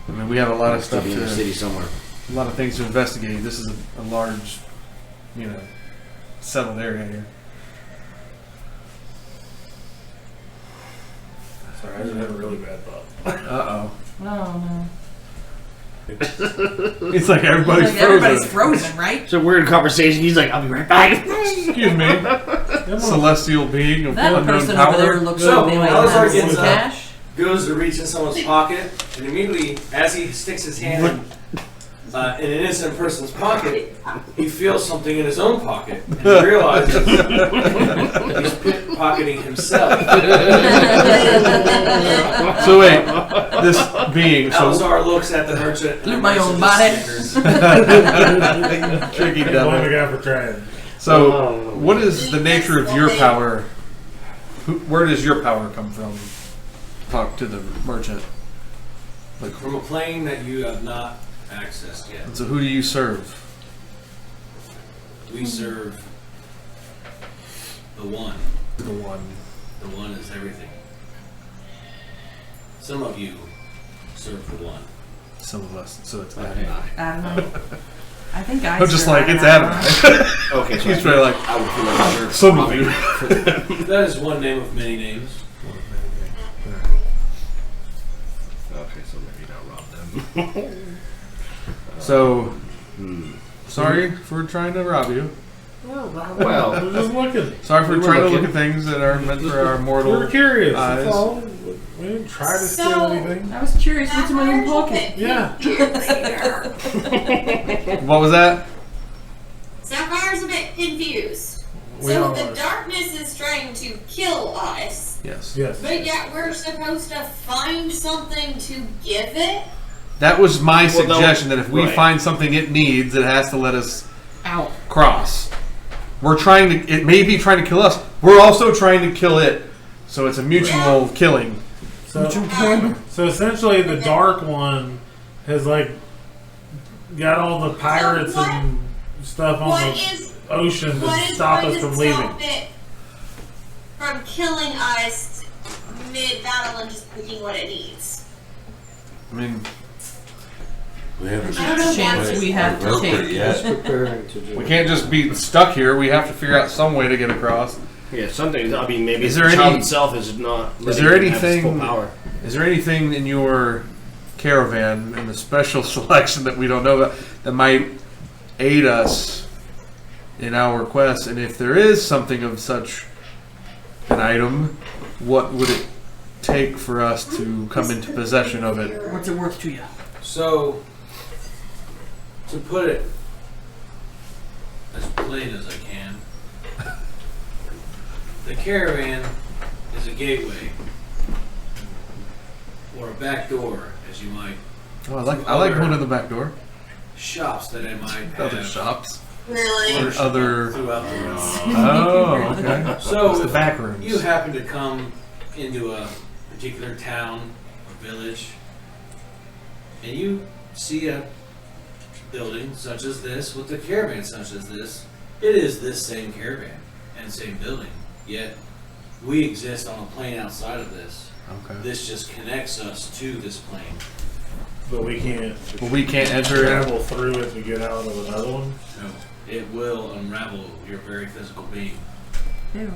B: I mean, we have a lot of
G: Still
B: stuff
G: be in the
B: to,
G: city somewhere.
B: a lot of things to investigate. This is a large, settled area here.
C: Sorry, I just had a really bad thought.
B: Uh
D: Oh no.
B: oh. It's like everybody's
D: Like,
B: frozen.
D: everybody's frozen, right?
G: It's a weird conversation. He's like, I'll be right back.
B: Excuse me, celestial being of
D: That
B: unknown
D: person
B: power.
D: over there looks
F: So,
D: like they might
F: I was
D: have
F: arguing,
D: some cash.
F: Goes to reach in someone's pocket, and immediately, as he sticks his hand in an innocent person's pocket, he feels something in his own pocket and he realizes he's pickpocketing himself.
B: So wait, this being
F: Alzar looks at the merchant.
D: Look my own body.
B: tricky
C: Blame
B: devil.
C: the guy for trying.
B: So, what is the nature of your power? Where does your power come from? Talk to the merchant. Like,
F: From a plane that you have not accessed yet.
B: so who do you serve?
F: We serve the one.
B: The one.
F: The one is everything. Some of you serve the one.
B: Some of us. So it's
G: Okay.
B: Adam.
D: I don't know. I think I.
B: I'm just
D: serve
B: like, it's
D: Adam.
B: Adam.
G: Okay, so
B: He's probably like,
G: I would feel like you're
B: some of you.
F: That is one name of many names.
G: Okay, so maybe not rob them.
B: So, sorry for trying to rob you.
G: Well,
C: We're just looking.
B: Sorry for
G: We were
B: trying to look
G: looking.
B: at things that are meant for our
C: We
B: mortal
C: were curious.
B: eyes.
C: That's all. We didn't try to steal
I: So-
C: anything.
D: I was curious what's in my own pocket.
C: Yeah.
B: What was that?
I: Sapphire's a bit confused.
C: We
I: So
C: all
I: the
C: are.
I: darkness is trying to kill us,
B: Yes.
C: Yes.
I: but yet we're supposed to find something to give it?
B: That was my
G: Well,
B: suggestion, that if we
G: right.
B: find something it needs, it has to let us
D: Out.
B: cross. We're trying to, it may be trying to kill us. We're also trying to kill it. So it's a mutual killing.
C: So essentially, the dark one has like got all the pirates and stuff on
I: What
C: the
I: is
C: ocean
I: what
C: to
I: is
C: stop
I: going
C: us
I: to
C: from leaving.
I: stop it from killing us mid-battle and just picking what it needs?
B: I mean,
A: We haven't
D: Chance we have to
A: broke it
D: take.
A: yet.
H: Preparing to do
B: we can't just be stuck here. We have to figure out some way to get across.
G: yeah, something. I mean, maybe
B: Is
G: the
B: there
G: child
B: any-
G: itself is not.
B: is
G: letting
B: there
G: him have his
B: anything-
G: full power.
B: Is there anything in your caravan, in the special selection that we don't know about, that might aid us in our quest? And if there is something of such an item, what would it take for us to come into possession of it?
D: What's it worth to you?
F: So, to put it as plain as I can, the caravan is a gateway, or a back door, as you might,
B: Oh, I like going to the back door.
F: shops that I might
B: Other
F: have
B: shops.
I: Really?
B: Or other.
F: throughout the room.
B: Oh, okay.
F: So,
B: It's the
F: if
B: back rooms.
F: you happen to come into a particular town or village, and you see a building such as this with a caravan such as this, it is this same caravan and same building. Yet we exist on a plane outside of this.
B: Okay.
F: This just connects us to this plane.
C: But we can't
B: But we can't enter it.
C: travel through it to get out of another one.
F: So it will unravel your very physical being.
D: Ew.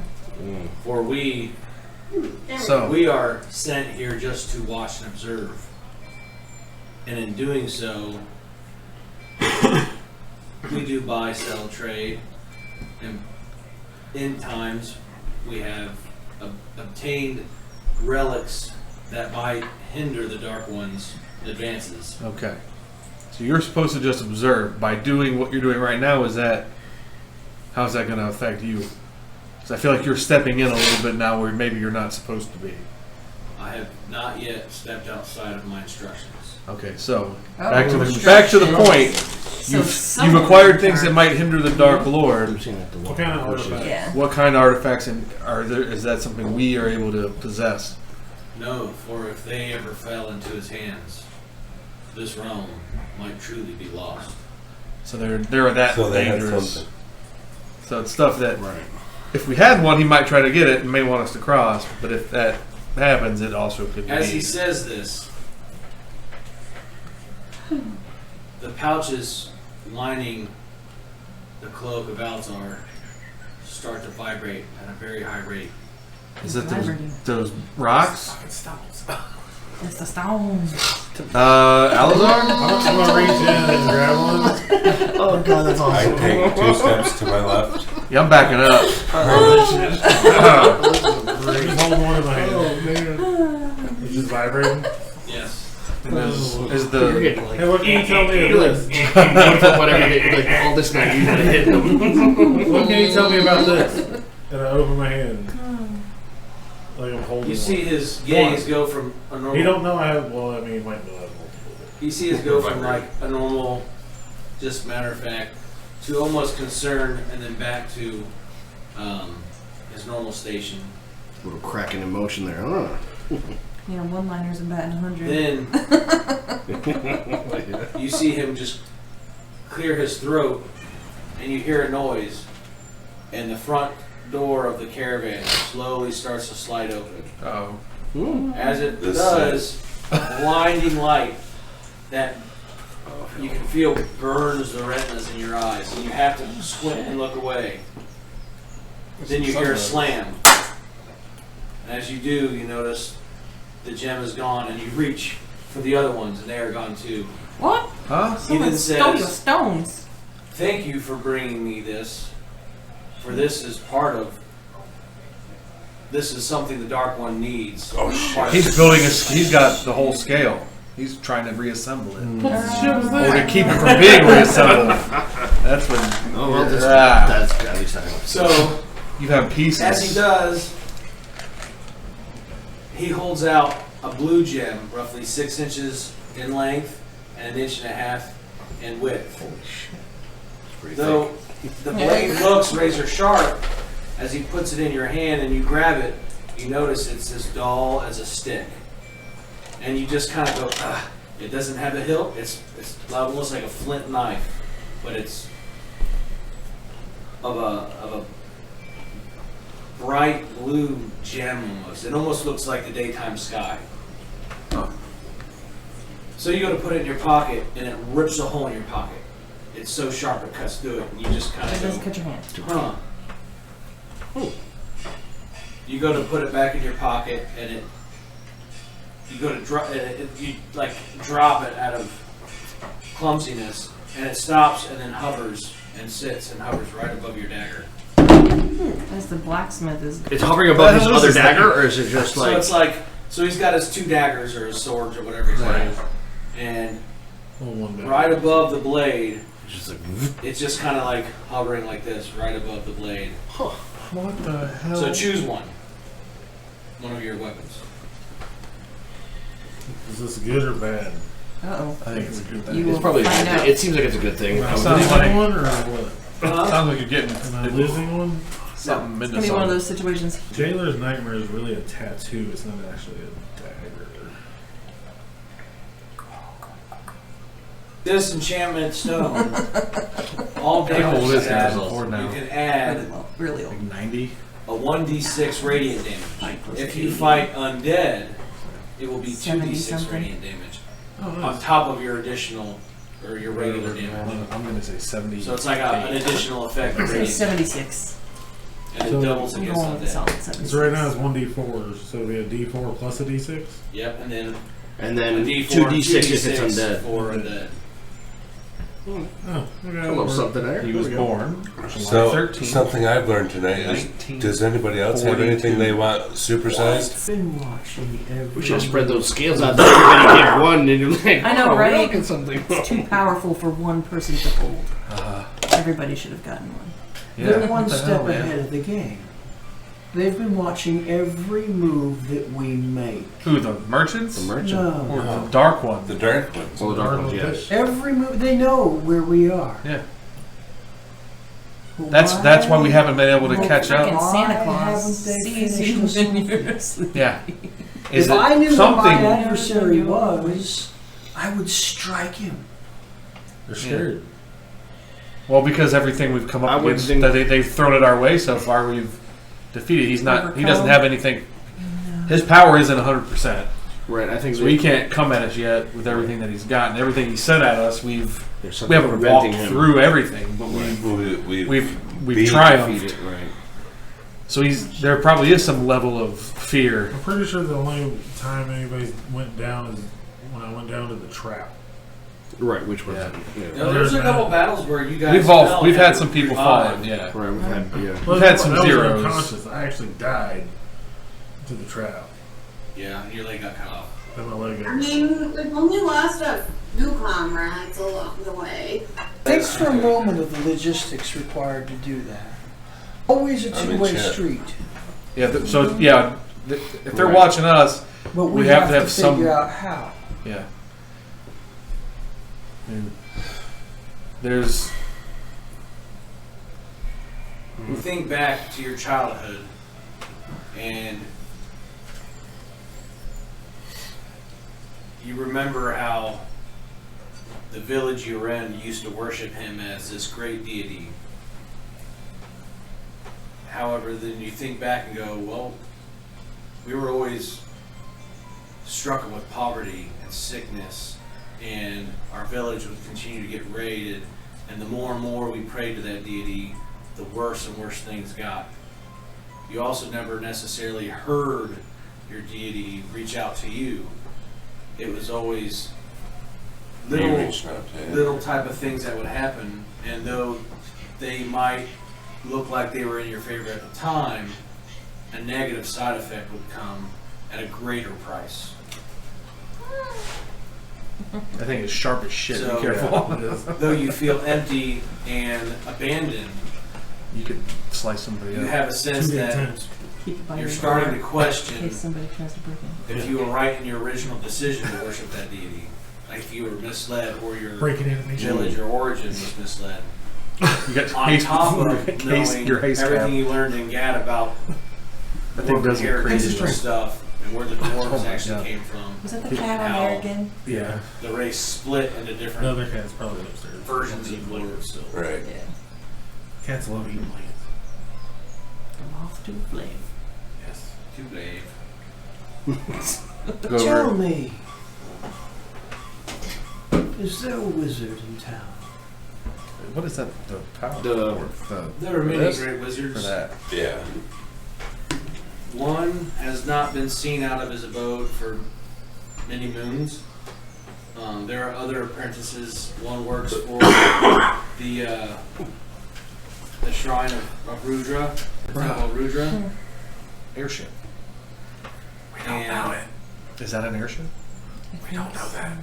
F: For we
B: So,
F: are sent here just to watch and observe. And in doing so, we do buy, sell, trade. And in times, we have obtained relics that might hinder the Dark One's advances.
B: okay. So you're supposed to just observe. By doing what you're doing right now, how's that going to affect you? Because I feel like you're stepping in a little bit now where maybe you're not supposed to be.
F: I have not yet stepped outside of my instructions.
B: Okay, so
D: Oh,
B: back to the
D: instructions.
B: point.
D: So
B: You've
D: someone
B: acquired things
D: turned-
B: that might hinder the Dark Lord.
G: I'm seeing that the
C: What kind of artifact?
D: Yeah.
B: What kind of artifacts are there? Is that something we are able to possess?
F: No, for if they ever fell into his hands, this realm might truly be lost.
B: So they're that
A: So they had
B: dangerous.
A: something.
B: So it's stuff that
G: Right.
B: if we had one, he might try to get it and may want us to cross. But if that happens, it also could be.
F: As he says this, the pouches lining the cloak of Alzar start to vibrate at a very high rate.
B: Is it
D: Vibrating.
B: those rocks?
D: It's the stones.
B: Alazar?
C: I'm gonna reach in and grab one.
G: Oh god, that's
A: I take 2 steps to my left.
B: Yeah, I'm backing up.
C: Just hold one in my hand. It's just vibrating.
F: Yes.
B: And is
G: You're
B: the
G: getting like,
C: Hey, what can you tell me of
G: you're
C: this?
G: like, whatever you get, like all this night you're gonna hit them.
C: What can you tell me about this? And I open my hand. Like I'm holding
F: You
C: one.
F: see his gaze go from a normal.
C: He don't know I have, well, I mean, he might know I have multiple.
F: You see his go from like a normal, just matter of fact, to almost concerned, and then back to his normal station.
G: Little crack in emotion there, huh?
D: You know, one-liners and batting 100.
F: Then you see him just clear his throat, and you hear a noise, and the front door of the caravan slowly starts to slide open.
B: oh,
F: As it
A: This
F: does, blinding light that you can feel burns the retinas in your eyes, and you have to squint and look away. Then you hear a slam. And as you do, you notice the gem is gone, and you reach for the other ones, and they are gone too.
D: What?
B: huh?
F: He then
D: Someone stole your
F: says,
D: stones.
F: "Thank you for bringing me this, for this is something the Dark One needs."
A: Oh, shit.
B: He's building he's got the whole scale. He's trying to reassemble it.
C: What the shit was
B: Or
C: that?
B: to keep it from being reassembled. That's when
G: Oh well, this,
B: Ah.
G: that's at least I hope so.
F: So,
B: you have pieces.
F: as he does, he holds out a blue gem, roughly 6 inches in length and 1.5 inches in width. Though the blade looks razor sharp, as he puts it in your hand and you grab it, you notice it's as dull as a stick. And you just kind of go, ah. It doesn't have a hilt. It's almost like a flint knife, but it's of a bright blue gem almost. It almost looks like the daytime sky. So you go to put it in your pocket, and it rips a hole in your pocket. It's so sharp it cuts through it, and you just kind
D: It
F: of
D: doesn't
F: go,
D: cut your hand.
F: huh. You go to put it back in your pocket, and you go to drop it. You like drop it out of clumsiness, and it stops and then hovers and sits and hovers right above your dagger.
D: As the blacksmith is.
G: It's hovering above his
B: What
G: other
B: is this
G: dagger,
B: thing?
G: or is it just
F: So
G: like?
F: it's like, so he's got his 2 daggers or his swords or whatever he's
B: Right.
F: got, and
C: Oh, one day.
F: right above the blade,
G: It's just like.
F: it's just kind of like hovering like this, right above the blade.
B: What the hell?
F: So choose one of your weapons.
C: Is this good or bad?
D: Uh-oh.
B: I think it's a good thing.
D: You
G: It's
D: will
G: probably.
D: find out.
G: It seems like it's a good thing.
C: Am I
B: Sounds
C: losing
B: like-
C: one or what?
B: Sounds like you're getting
C: Am I losing one?
B: something
D: It's
B: into
D: gonna be one of
B: something.
D: those situations.
C: Jailer's Nightmare is really a tattoo. It's not actually a dagger.
F: This enchantment stone, all
B: How old
F: damage
B: is
F: that
B: it before
F: you
B: now?
F: can add
D: Really old.
B: Like 90?
F: a 1d6 radiant damage. If you fight undead, it will be 2d6
D: something.
F: radiant damage
C: Oh,
F: on
C: nice.
F: top of your additional or your regular damage.
B: I'm going to say 70.
F: So it's like an additional effect of
D: So
F: radiant,
D: 76.
F: and it
C: So-
F: doubles
D: I'm
F: against
D: going with a
F: undead.
D: solid 76.
C: So right now it's 1d4s, so it'll be a d4 plus a d6?
F: Yep, and then
G: And
F: a
G: then
F: d4,
G: 2d6 if it's undead.
F: for undead.
C: Oh, okay.
G: A little something there.
B: He was
C: There we go.
B: born July
A: So
B: 13th.
A: something I've learned tonight is: does anybody else have anything they want supersized?
H: Been watching every.
G: We should have spread those scales out there. Everybody give one, and you're like,
D: I know,
G: oh,
D: right?
G: we're looking something.
D: It's too powerful for one person to hold.
B: Uh,
D: Everybody should have gotten one.
H: They're
B: yeah,
H: one
B: what the
H: step
B: hell, man?
H: ahead of the game. They've been watching every move that we make.
B: Who, the merchants?
G: The merchant.
B: Or
H: No.
B: the dark one?
A: The dark ones.
G: Oh, the dark ones, yes.
H: Every move, they know where we are.
B: Yeah. That's why we haven't been able to catch
D: Freaking
B: up.
D: Santa
H: Why
D: Claus
H: haven't they
D: sees
H: finished
D: you
H: the
D: when you're asleep.
B: Yeah.
H: If I knew what my
B: something?
H: adversary was, I would strike him.
C: They're scared.
B: Well, because everything we've come
G: I
B: up
G: wouldn't
B: against,
G: think-
B: that they've thrown it our way so far, we've defeated. He's not. He doesn't have anything. His power isn't 100%.
G: Right, I think
B: So he can't come at us yet with everything that he's got and everything he sent at us. We
G: there's something
B: haven't
G: preventing
B: walked
G: him.
B: through everything, but
A: We've
B: we've
A: beat-
B: triumphed.
G: Defeat it, right.
B: So there probably is some level of fear.
C: I'm pretty sure the only time anybody went down is when I went down to the trap.
G: Right, which was
B: Yeah.
F: Now, there's a couple battles where you guys
B: We've
F: fell
B: had
F: and
B: some people
F: revived.
B: falling. Yeah.
G: Right, we've had
B: We've had some
C: I was
B: zeros.
C: unconscious. I actually died to the trap.
F: Yeah, and your leg got cut off.
C: Then my leg
I: I
C: goes.
I: mean, we've only lost a few comrades along the way.
J: Think for a moment of the logistics required to do that. Always a
A: I'm in
J: two-way
A: chat.
J: street,
B: Yeah. So yeah, if they're watching us,
J: but we,
B: We
J: have,
B: have to
J: to
B: have some-
J: figure out how.
B: yeah. And there's
F: You think back to your childhood, and you remember how the village you were in used to worship him as this great deity. However, then you think back and go, well, we were always struck with poverty and sickness, and our village would continue to get raided, and the more and more we prayed to that deity, the worse and worse things got. You also never necessarily heard your deity reach out to you. It was always
A: He
F: little
A: reached out to him.
F: little type of things that would happen, and though they might look like they were in your favor at the time, a negative side effect would come at a greater price.
B: I think it's sharp as shit.
F: So,
B: Be careful.
F: Though you feel empty and abandoned,
B: You could slice somebody
F: you
B: up.
F: have a sense
C: Too
F: that
C: intense.
D: Keep it by
F: you're
D: your
F: starting
D: door
F: to
D: in
F: question
D: case somebody tries to break in.
F: if you were right in your original decision to worship that deity. Like if you were misled or your
C: Breaking in.
F: village or origin was misled.
B: You got
F: On
B: haste,
F: top of
B: haste,
F: knowing
B: your haste
F: everything
B: cap.
F: you learned in Gad about
B: That thing does get
F: heritage
B: crazy.
F: and stuff and where the dwarves
B: Oh my
F: actually
B: God.
F: came from.
D: Was that the cat
F: How
D: American?
B: Yeah.
F: the race split into
C: The
F: different
C: other cat's probably upstairs.
F: versions of dwarves. So
A: Right.
D: Yeah.
C: Cats love eating plants.
D: Moth to flame.
C: Yes.
F: too late.
B: Go
J: Tell
B: over.
J: me, is there a wizard in town?
B: What is that? The power.
G: The-
F: There are many
B: this?
F: great
B: For
F: wizards.
B: that.
A: Yeah.
F: One has not been seen out of his abode for many moons. There are other apprentices. One works for the shrine of Rudra, the temple of Rudra,
B: Airship.
F: and
B: Is that an airship?
D: We don't know that.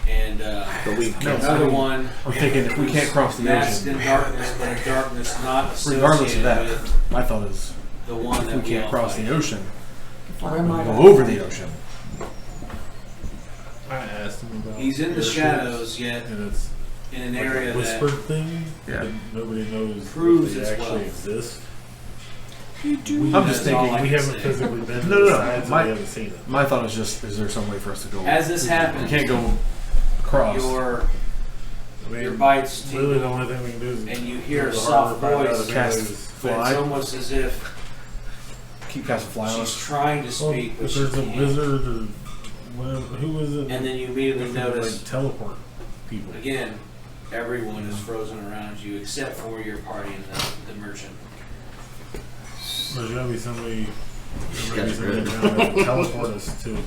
F: and
G: But we can't.
F: another one
B: I'm thinking if we can't cross the
F: masked
B: ocean.
F: in darkness, but a darkness not
B: Regardless of
F: associated
B: that,
F: with
B: my thought is
F: the one
B: if
F: that
B: we can't
F: all
B: cross
F: fight.
B: the ocean,
J: Where
B: we
J: might
B: go
J: I-
B: over the ocean.
C: I asked him about.
F: He's in the
C: airships,
F: shadows, yet
C: and it's
F: in an
C: like
F: area
C: a whispered
F: that
C: thing.
B: Yeah.
C: That nobody knows
F: proves
C: if
F: its
C: they actually
F: wealth.
C: exist.
J: You do.
C: We,
B: I'm just
F: That's all
B: thinking.
F: I
C: we
F: can
C: haven't
F: say.
C: physically been to
B: No, no,
C: the
B: no.
C: sides,
B: My-
C: and we haven't seen it.
B: My thought is just: is there some way for us to go?
F: as this
B: We
F: happens,
B: can't go across.
F: your
C: I mean,
F: your bites
C: really, the
F: tingle,
C: only thing we can do is
F: and you hear
C: go
F: a
C: to the
F: soft
C: harbor, find out
F: voice,
C: if
B: Cast
C: anybody's-
F: but it's
B: fly.
F: almost as if
B: Keep casting fly on
F: she's
B: us.
F: trying to
C: Well,
F: speak, but
C: if
F: she
C: there's a
F: can't.
C: wizard or whatever, who is it?
F: And then you immediately
C: that can,
F: notice
C: like teleport people.
F: again, everyone is frozen around you except for your party and the merchant.
C: There's gotta be somebody. There might be
G: That's
C: somebody
G: good.
C: around that can teleport us to.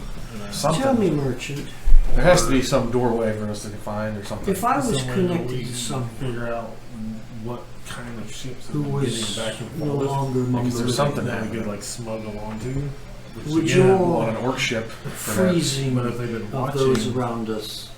B: Something.
J: Tell me, merchant,
B: There has to be some doorway for us to find or something.
J: if I was
C: somewhere that we
J: connected to
C: can
J: someone
C: figure out what kind of ships
J: who
C: are
J: was
C: getting back and
J: no
C: forth
J: longer among
B: Because
J: the
B: there's
J: living,
B: something
C: that we could
B: happening.
C: like smuggle onto. Which
J: Would
C: again,
J: you-
B: on an orc ship. For that.
J: freezing
C: But if they've been
J: of those
C: watching,
J: around us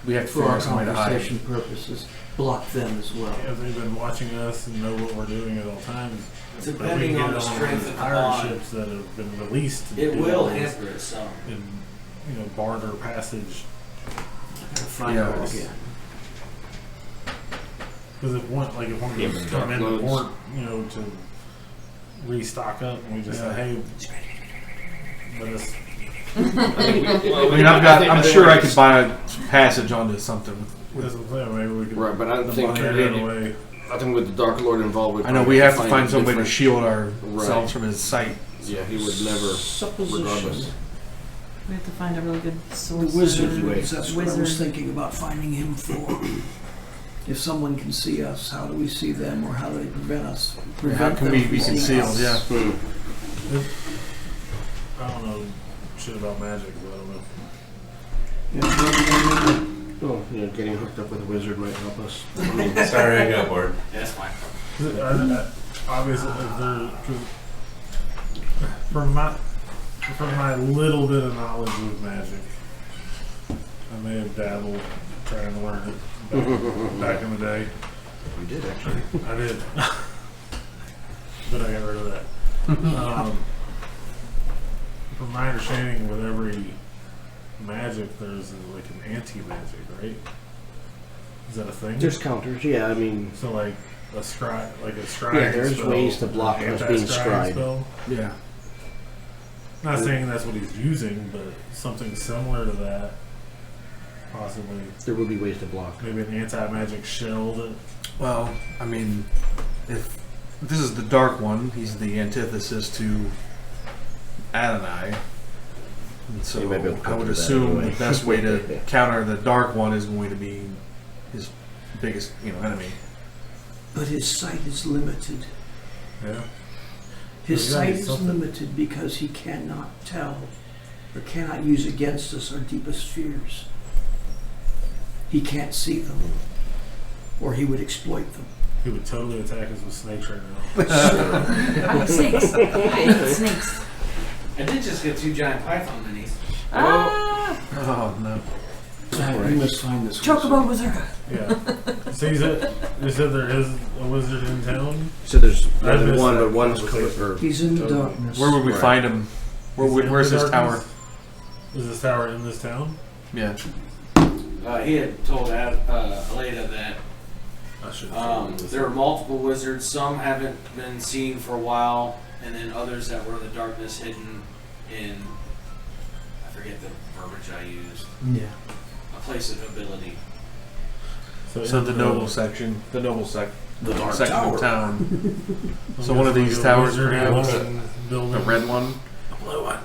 B: We have to
J: for
B: figure
J: our
B: out some way to hide.
J: conversation purposes, block them as well.
C: if they've been watching us and know what we're doing at all times, but we
F: Depending
C: get
F: on the
C: on
F: strength
C: these
F: of the
C: pirate
F: bond,
C: ships that have been released, to
F: it
C: do
F: will
C: all this
F: hamper it some.
C: in barter passage.
J: Find
B: Yeah.
J: out again.
C: Because if one of
G: Yeah,
C: us
G: but
C: come
G: dark
C: in the
G: loads.
C: port, to restock up, and we just
B: Yeah.
C: say, hey, let us.
B: I mean, I'm sure I could buy a passage onto something.
C: That's what I'm saying. Maybe we could.
G: Right, but I don't think
C: buy that away.
G: I think with the Dark Lord involved,
B: I know we have to find some way to
G: different-
B: shield ourselves
G: Right.
B: from his sight.
G: Yeah, he would never,
J: Supposition.
G: regardless.
D: We have to find a really good
J: The
D: source.
J: wizard,
G: Wait.
J: that's what I was thinking about finding him for. If someone can see us, how do we see them, or how do they prevent us?
B: How
J: Prevent
B: can
J: them
B: we
J: from
B: be
J: seeing
B: concealed?
J: us?
B: Yeah.
C: I don't know shit about magic, but I don't know.
J: Yeah,
G: Oh, getting hooked up with a wizard might help us. I mean,
A: Sorry, I got bored.
F: That's fine.
C: Obviously, if they're, 'cause from my from my little bit of knowledge with magic, I may have dabbled trying to learn it back in the day.
G: You did actually.
C: I did. But I got rid of that. From my understanding, with every magic, there's like an anti-magic, right? Is that a thing?
G: There's counters, yeah. I mean,
C: So like a scry,
G: yeah, there's
C: spell,
G: ways to block
C: an
G: us being
C: anti-scry
G: scried.
C: spell.
B: Yeah.
C: Not saying that's what he's using, but something similar to that. Possibly,
G: There would be ways to block.
C: maybe an anti-magic shell that.
B: Well, I mean, if this is the dark one, he's the antithesis to Adonai. And so
G: You might be able to
B: I would
G: counter that
B: assume
G: anyway.
B: the best way to counter the dark one is going to be his biggest, enemy.
J: But his sight is limited.
C: Yeah.
J: His
C: There's gotta
J: sight
C: be
J: is
C: something.
J: limited because he cannot tell or cannot use against us our deepest fears. He can't see them, or he would exploit them.
C: He would totally attack us with snakes right now.
D: I hate snakes. I hate snakes.
F: I did just get 2 giant python minis.
D: Ah!
B: Oh no.
J: We must find this
D: Chocobo Berserker.
C: Yeah. So you said there is a wizard in town?
G: So there's
C: I missed
G: one,
C: that
G: but one's
C: conversation.
G: or
J: He's in the darkness.
B: Where would we
G: Right.
B: find him?
C: Is he in
B: Where's
C: the
B: his tower?
C: darkness? Is this tower in this town?
B: Yeah.
F: He had told Aleda that
C: I should.
F: there are multiple wizards. Some haven't been seen for a while, and then others that were in the darkness, hidden in, I forget the verbiage I used,
J: Yeah.
F: a place of nobility.
B: So the noble section, the
J: dark
B: section
J: tower.
B: of town. So
C: I'm
B: one of
C: guessing
B: these
C: a
B: towers
C: wizard
B: perhaps,
C: building.
B: the red one,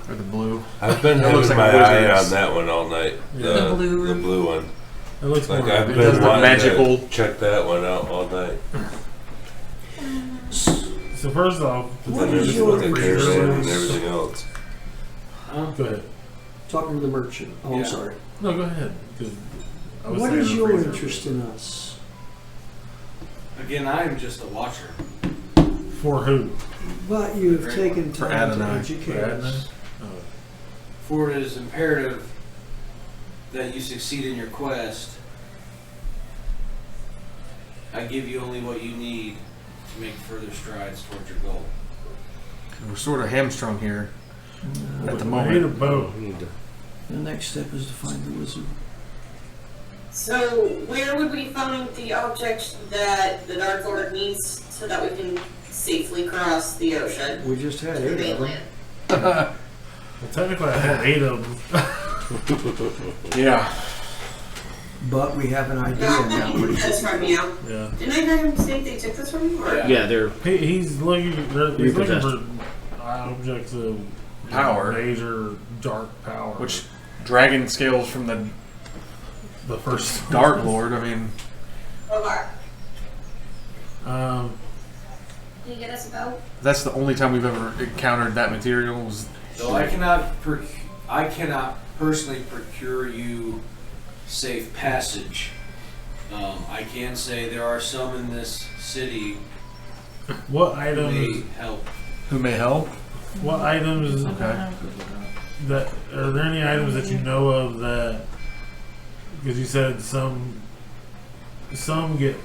B: or the blue.
A: I've been
B: That looks
A: having
B: like
A: my
B: a
A: eye
B: wizard's.
A: on that one all night.
C: Yeah.
D: The blue.
A: The blue one.
C: It looks
A: Like
C: more
A: I've
B: It
A: been
B: does the
A: wanting
B: magical-
A: to check that one out all night.
C: So first off,
J: What
A: And
J: is
A: there's
J: your
A: the
J: interest
A: caravan
J: in
A: and
J: this?
A: everything else.
C: go ahead.
J: Talking to the merchant. Oh, I'm
F: Yeah.
J: sorry.
C: No, go ahead. 'Cause I was
J: What
C: saying
J: is
C: the
J: your
C: freezer.
J: interest in us?
F: Again, I am just a watcher.
C: For who?
J: But you have
F: Very
J: taken
B: For
J: time to
B: Adonai.
J: educate
C: For
J: us.
F: For it is imperative that you succeed in your quest. I give you only what you need to make further strides towards your goal.
B: We're sort of hamstrung here at the
C: We need a
B: moment.
C: boat.
G: we need to.
J: The next step is to find the wizard.
I: So, where would we find the object that the Dark Lord needs so that we can safely cross the ocean
J: We just had
I: to the
J: 8 of them.
I: mainland?
C: Well, technically, I had 8 of them.
B: Yeah.
J: But we have an idea
I: No,
J: now.
I: he took this from you.
C: Yeah.
I: Didn't I hear him say they took this from you? Or?
G: Yeah, they're
C: He's looking. He's looking
G: Repossessed.
C: for objects of
B: Power.
C: major dark power.
B: Which dragon scales from the
C: the first
B: Dark Lord. I mean,
I: Okay.
E: Can you get us a boat?
B: that's the only time we've ever encountered that material. Was
F: Though I cannot personally procure you safe passage. I can say there are some in this city
C: What
F: who
C: items?
F: may help.
B: who may help?
C: What items?
B: Okay.
C: That are there any items that you know of that? Because you said some get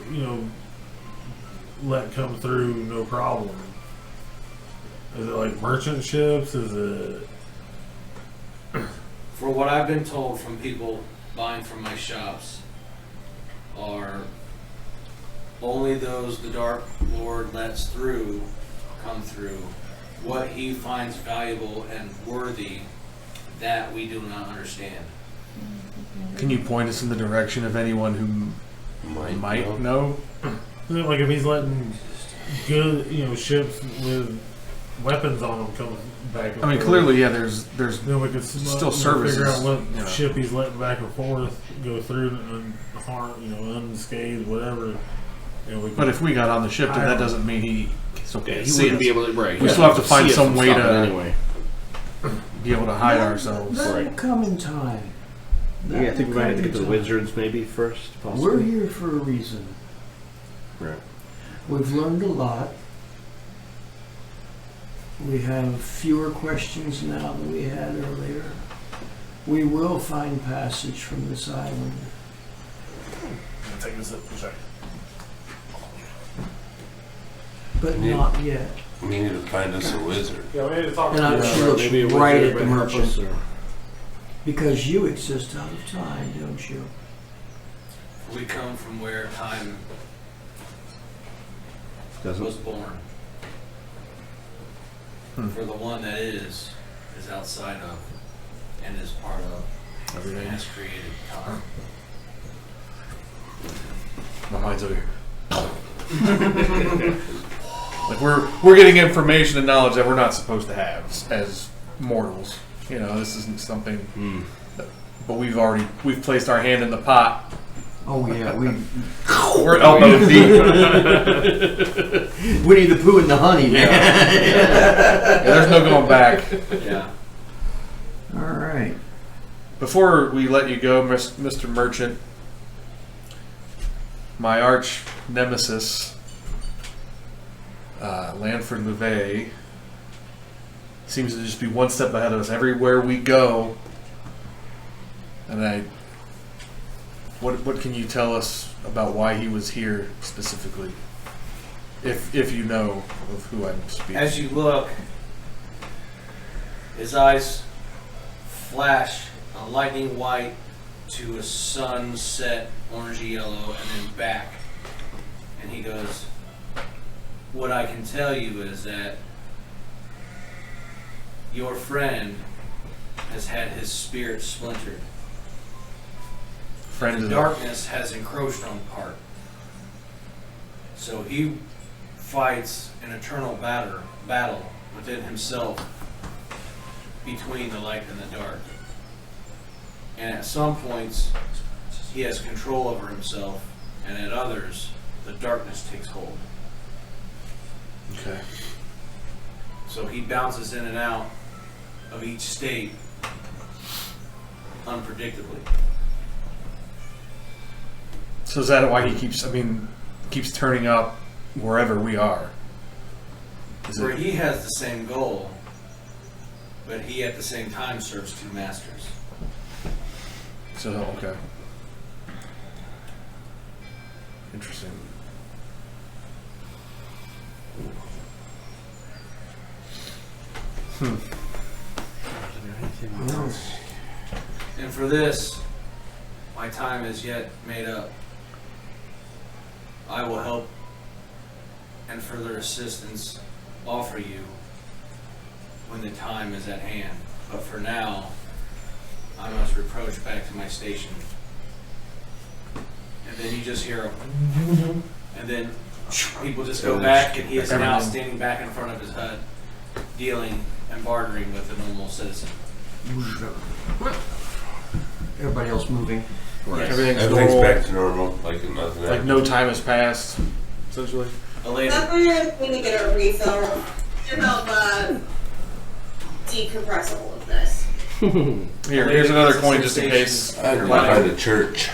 C: let come through no problem. Is it like merchant ships? Is it?
F: For what I've been told from people buying from my shops, are only those the Dark Lord lets through come through. What he finds valuable and worthy, that we do not understand.
B: Can you point us in the direction of anyone who might know?
C: Like if he's letting good, ships with weapons on them come back and
B: I mean,
C: forth,
B: clearly, yeah. There's
C: then we could
B: still services,
C: figure out what
B: you know.
C: ship he's letting back and forth go through unscathed, whatever. We
B: But if we got on the ship, then that doesn't mean he's okay.
G: yeah,
B: to
G: he
B: see
G: wouldn't
B: us.
G: be able to. Right.
B: We
G: yeah,
B: still have to
G: see
B: find
G: us
B: some
G: and
B: way
G: stop it
B: to
G: anyway.
B: be able to hide ourselves.
J: That'll
G: Right.
J: come in time.
G: Yeah, I think we might have to get to the
J: That'll come in
G: wizards maybe first.
J: time.
G: Possibly.
J: We're here for a reason.
G: Right.
J: We've learned a lot. We have fewer questions now than we had earlier. We will find passage from this island.
C: Take a sip for a second.
J: But
A: Yeah.
J: not yet.
A: We need to find us a wizard.
C: Yeah, we need to talk
J: And she looks
G: maybe a
J: right
G: wizard
J: at the
G: might help us,
J: merchant.
G: or-
J: Because you exist out of time, don't you?
F: We come from where time
G: Doesn't.
F: was born. For the one that is outside of, and is part of,
B: Everything.
F: and has created time.
B: My mind's over here. Like we're getting information and knowledge that we're not supposed to have as mortals. You know, this isn't something. But we've placed our hand in the pot.
H: Oh yeah, we
B: We're elbow deep.
H: Winnie the Pooh and the honey, man.
B: Yeah, there's no going back.
F: Yeah.
H: All right.
B: Before we let you go, Mr. Merchant, my arch nemesis, Lanford LeVay, seems to just be one step ahead of us everywhere we go. And what can you tell us about why he was here specifically, if you know of who I'm speaking?
F: As you look, his eyes flash a lightning white to a sunset orangey yellow and then back. And he goes, what I can tell you is that your friend has had his spirit splintered.
B: Friend
F: The
B: of
F: darkness has encroached on part. So he fights an eternal battle within himself between the light and the dark. And at some points, he has control over himself, and at others, the darkness takes hold.
B: Okay.
F: So he bounces in and out of each state unpredictably.
B: So is that why he keeps turning up wherever we are? Is
F: Where
B: it,
F: he has the same goal, but he at the same time serves two masters.
B: so okay. Interesting.
F: And for this, my time is yet made up. I will help and further assistance offer you when the time is at hand. But for now, I must approach back to my station. And then you just hear a and then people just go back, and he is now standing back in front of his hut, dealing and bartering with a normal citizen.
H: Everybody else moving.
F: Yes.
B: Everything's
A: Everything's
B: normal.
A: back to normal, like nothing
B: Like
A: happened.
B: no time has passed, essentially.
F: Elena,
I: That's why I'm going to get a refill to help decompress all of this.
B: Here's another coin just in case.
A: I can find a church.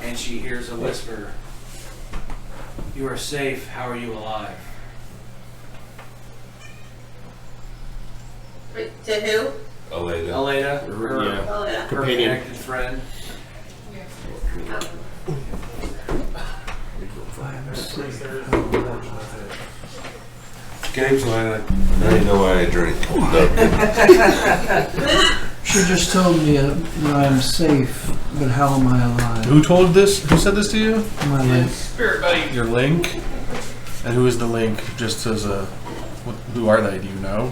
F: and she hears a whisper. You are safe. How are you alive?
I: Wait, to who?
A: Aleda.
F: Aleda, her,
G: Yeah.
I: Oh, yeah.
F: her
G: Companion.
F: connected friend.
J: 5, 6.
A: Games Aleda. Now you know why I drink. No.
J: She just told me that I'm safe, but how am I alive?
B: Who told this? Who said this to you?
J: My link.
B: Your link. And who is the link? Just as a, who are they? Do you know?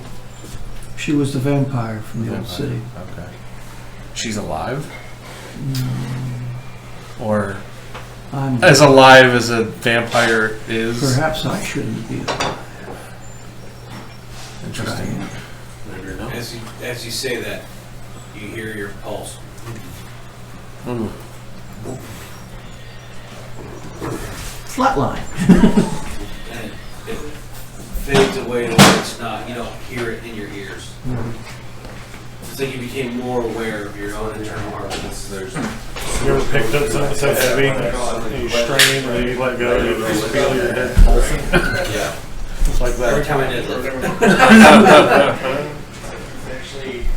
J: She was the vampire from the old
B: Vampire.
J: city.
B: Okay. She's alive? Or
J: I'm
B: as alive as a vampire is?
J: perhaps I shouldn't be alive.
B: Interesting.
F: As you say that, you hear your pulse.
J: Flatline.
F: And it fades away to where it's not. You don't hear it in your ears. It's like you became more aware of your own internal heartbeats.
C: You ever picked up something so heavy and you strain and then you let go and you just feel your head pulsing?
F: Yeah.
B: Like
F: Every
B: that.
F: time I deadlift.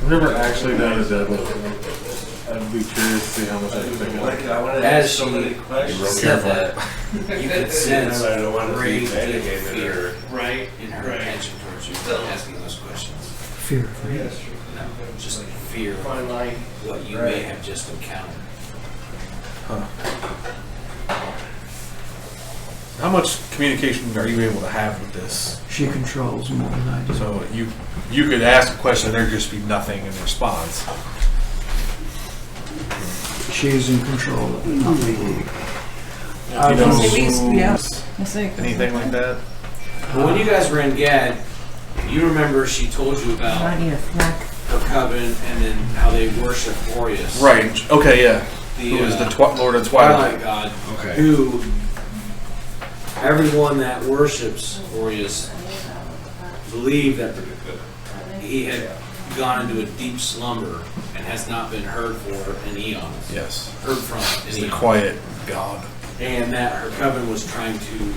C: I've never actually done a deadlift. I'd be curious to see how much I can pick up.
A: I want to
F: As
A: ask so many questions
F: said
A: that
F: that, you could sense
A: I don't want to
F: great
A: be dedicated
F: fear
A: or
F: in her attention towards you asking those questions.
J: Fear of me.
F: No, just fear of what you may have just encountered.
B: How much communication are you able to have with this?
J: She controls more than I do.
B: So you could ask a question, and there'd just be nothing in response.
J: She's in control of it, not me.
B: You know,
D: Yeah. I think.
B: anything like that?
F: Well, when you guys were in Gad, you remember she told you about her coven and then how they worship Boreas.
B: Right. Okay. Yeah.
F: The,
B: Who is the Lord of
F: Twilight
B: Twilight?
F: God.
G: Okay.
F: Who everyone that worships Boreas believed that he had gone into a deep slumber and has not been heard for in eons.
B: Yes.
F: Heard from
B: It's
F: in
B: the
F: eons.
B: quiet God.
F: And that her coven was trying to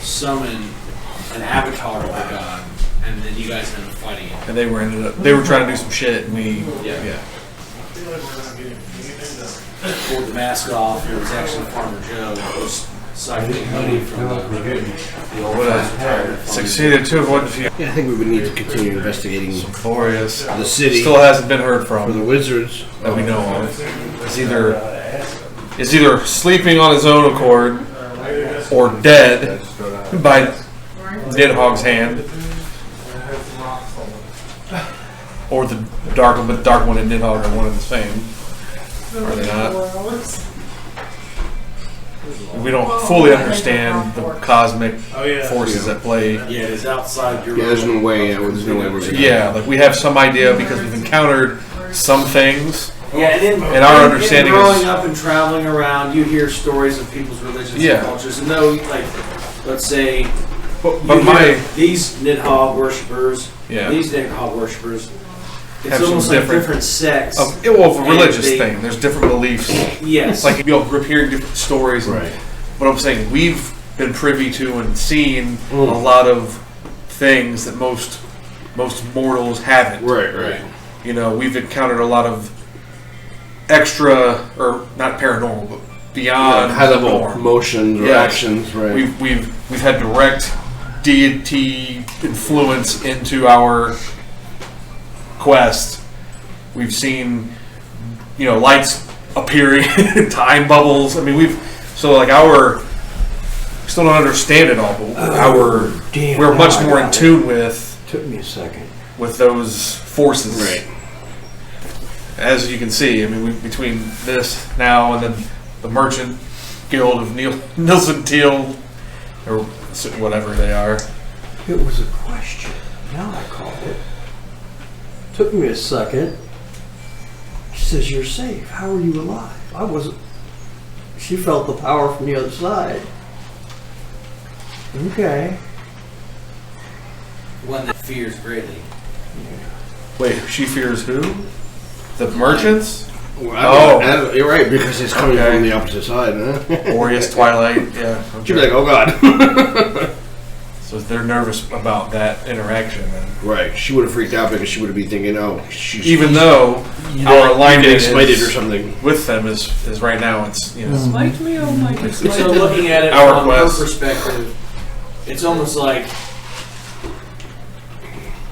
F: summon an avatar of the god, and then you guys ended up fighting it.
B: And they were trying to do some shit, and we.
F: Yeah.
B: Yeah.
F: Pulled the mask off. It was actually Farmer Joe who was siphoning money from the old
B: Would
F: guy's
B: have
F: retirement fund.
B: succeeded to avoid defeat.
G: Yeah, I think we would need to continue investigating
B: Glorious.
G: the city
B: Still hasn't been heard
G: for the
B: from
G: wizards.
B: that we know of. Is either sleeping on his own accord or dead by Nidhogg's hand, or the dark one and Nidhogg are one and the same. Are they not? We don't fully understand the cosmic forces at play.
F: Yeah, it is outside your.
G: Yeah, there's no way. There's no way we're gonna.
B: Yeah, like we have some idea because we've encountered some things.
F: Yeah, and
B: And our understanding
F: in growing
B: is-
F: up and traveling around, you hear stories of people's religions
B: Yeah.
F: and cultures, and though, like, let's say,
B: But
F: you
B: my
F: hear these Nidhogg worshippers,
B: Yeah.
F: these Nidhogg worshippers, it's
B: Have some
F: almost like
B: different-
F: different sects.
B: well, it's a
F: and
B: religious
F: they-
B: thing. There's different beliefs.
F: Yes.
B: It's like you'll grew up hearing different stories.
G: Right.
B: But I'm saying we've been privy to and seen a lot of things that most mortals haven't.
G: Right.
B: You know, we've encountered a lot of extra, or not paranormal, but beyond
G: High level
B: norm.
G: emotions or
B: Yeah.
G: actions. Right.
B: We've had direct deity influence into our quest. We've seen, lights appearing, time bubbles. I mean, we still don't understand it all, but
J: Damn,
B: we're
J: now
B: much
J: I
B: more in
J: got it.
B: tune with
J: Took me a second.
B: those forces.
G: Right.
B: As you can see, I mean, between this now and then the Merchant Guild of Nilsen Teal, or whatever they are.
J: It was a question. Now I called it. Took me a second. She says, "You're safe. How are you alive?" I wasn't. She felt the power from the other side. Okay.
F: One that fears greatly.
B: Wait, she fears who? The merchants?
G: Well, you're right, because it's coming
B: Okay.
G: from the opposite side, huh?
B: Boreas, Twilight, yeah.
G: She'd be like, oh god.
B: So they're nervous about that interaction. Then.
G: Right. She would have freaked out because she would have been thinking, oh, she's
B: Even though our alignment
G: getting smited
B: is
G: or something.
B: with them is right now, it's,
D: Smite me, oh my God.
F: So looking at it
B: Our
F: from her
B: quest.
F: perspective, it's almost like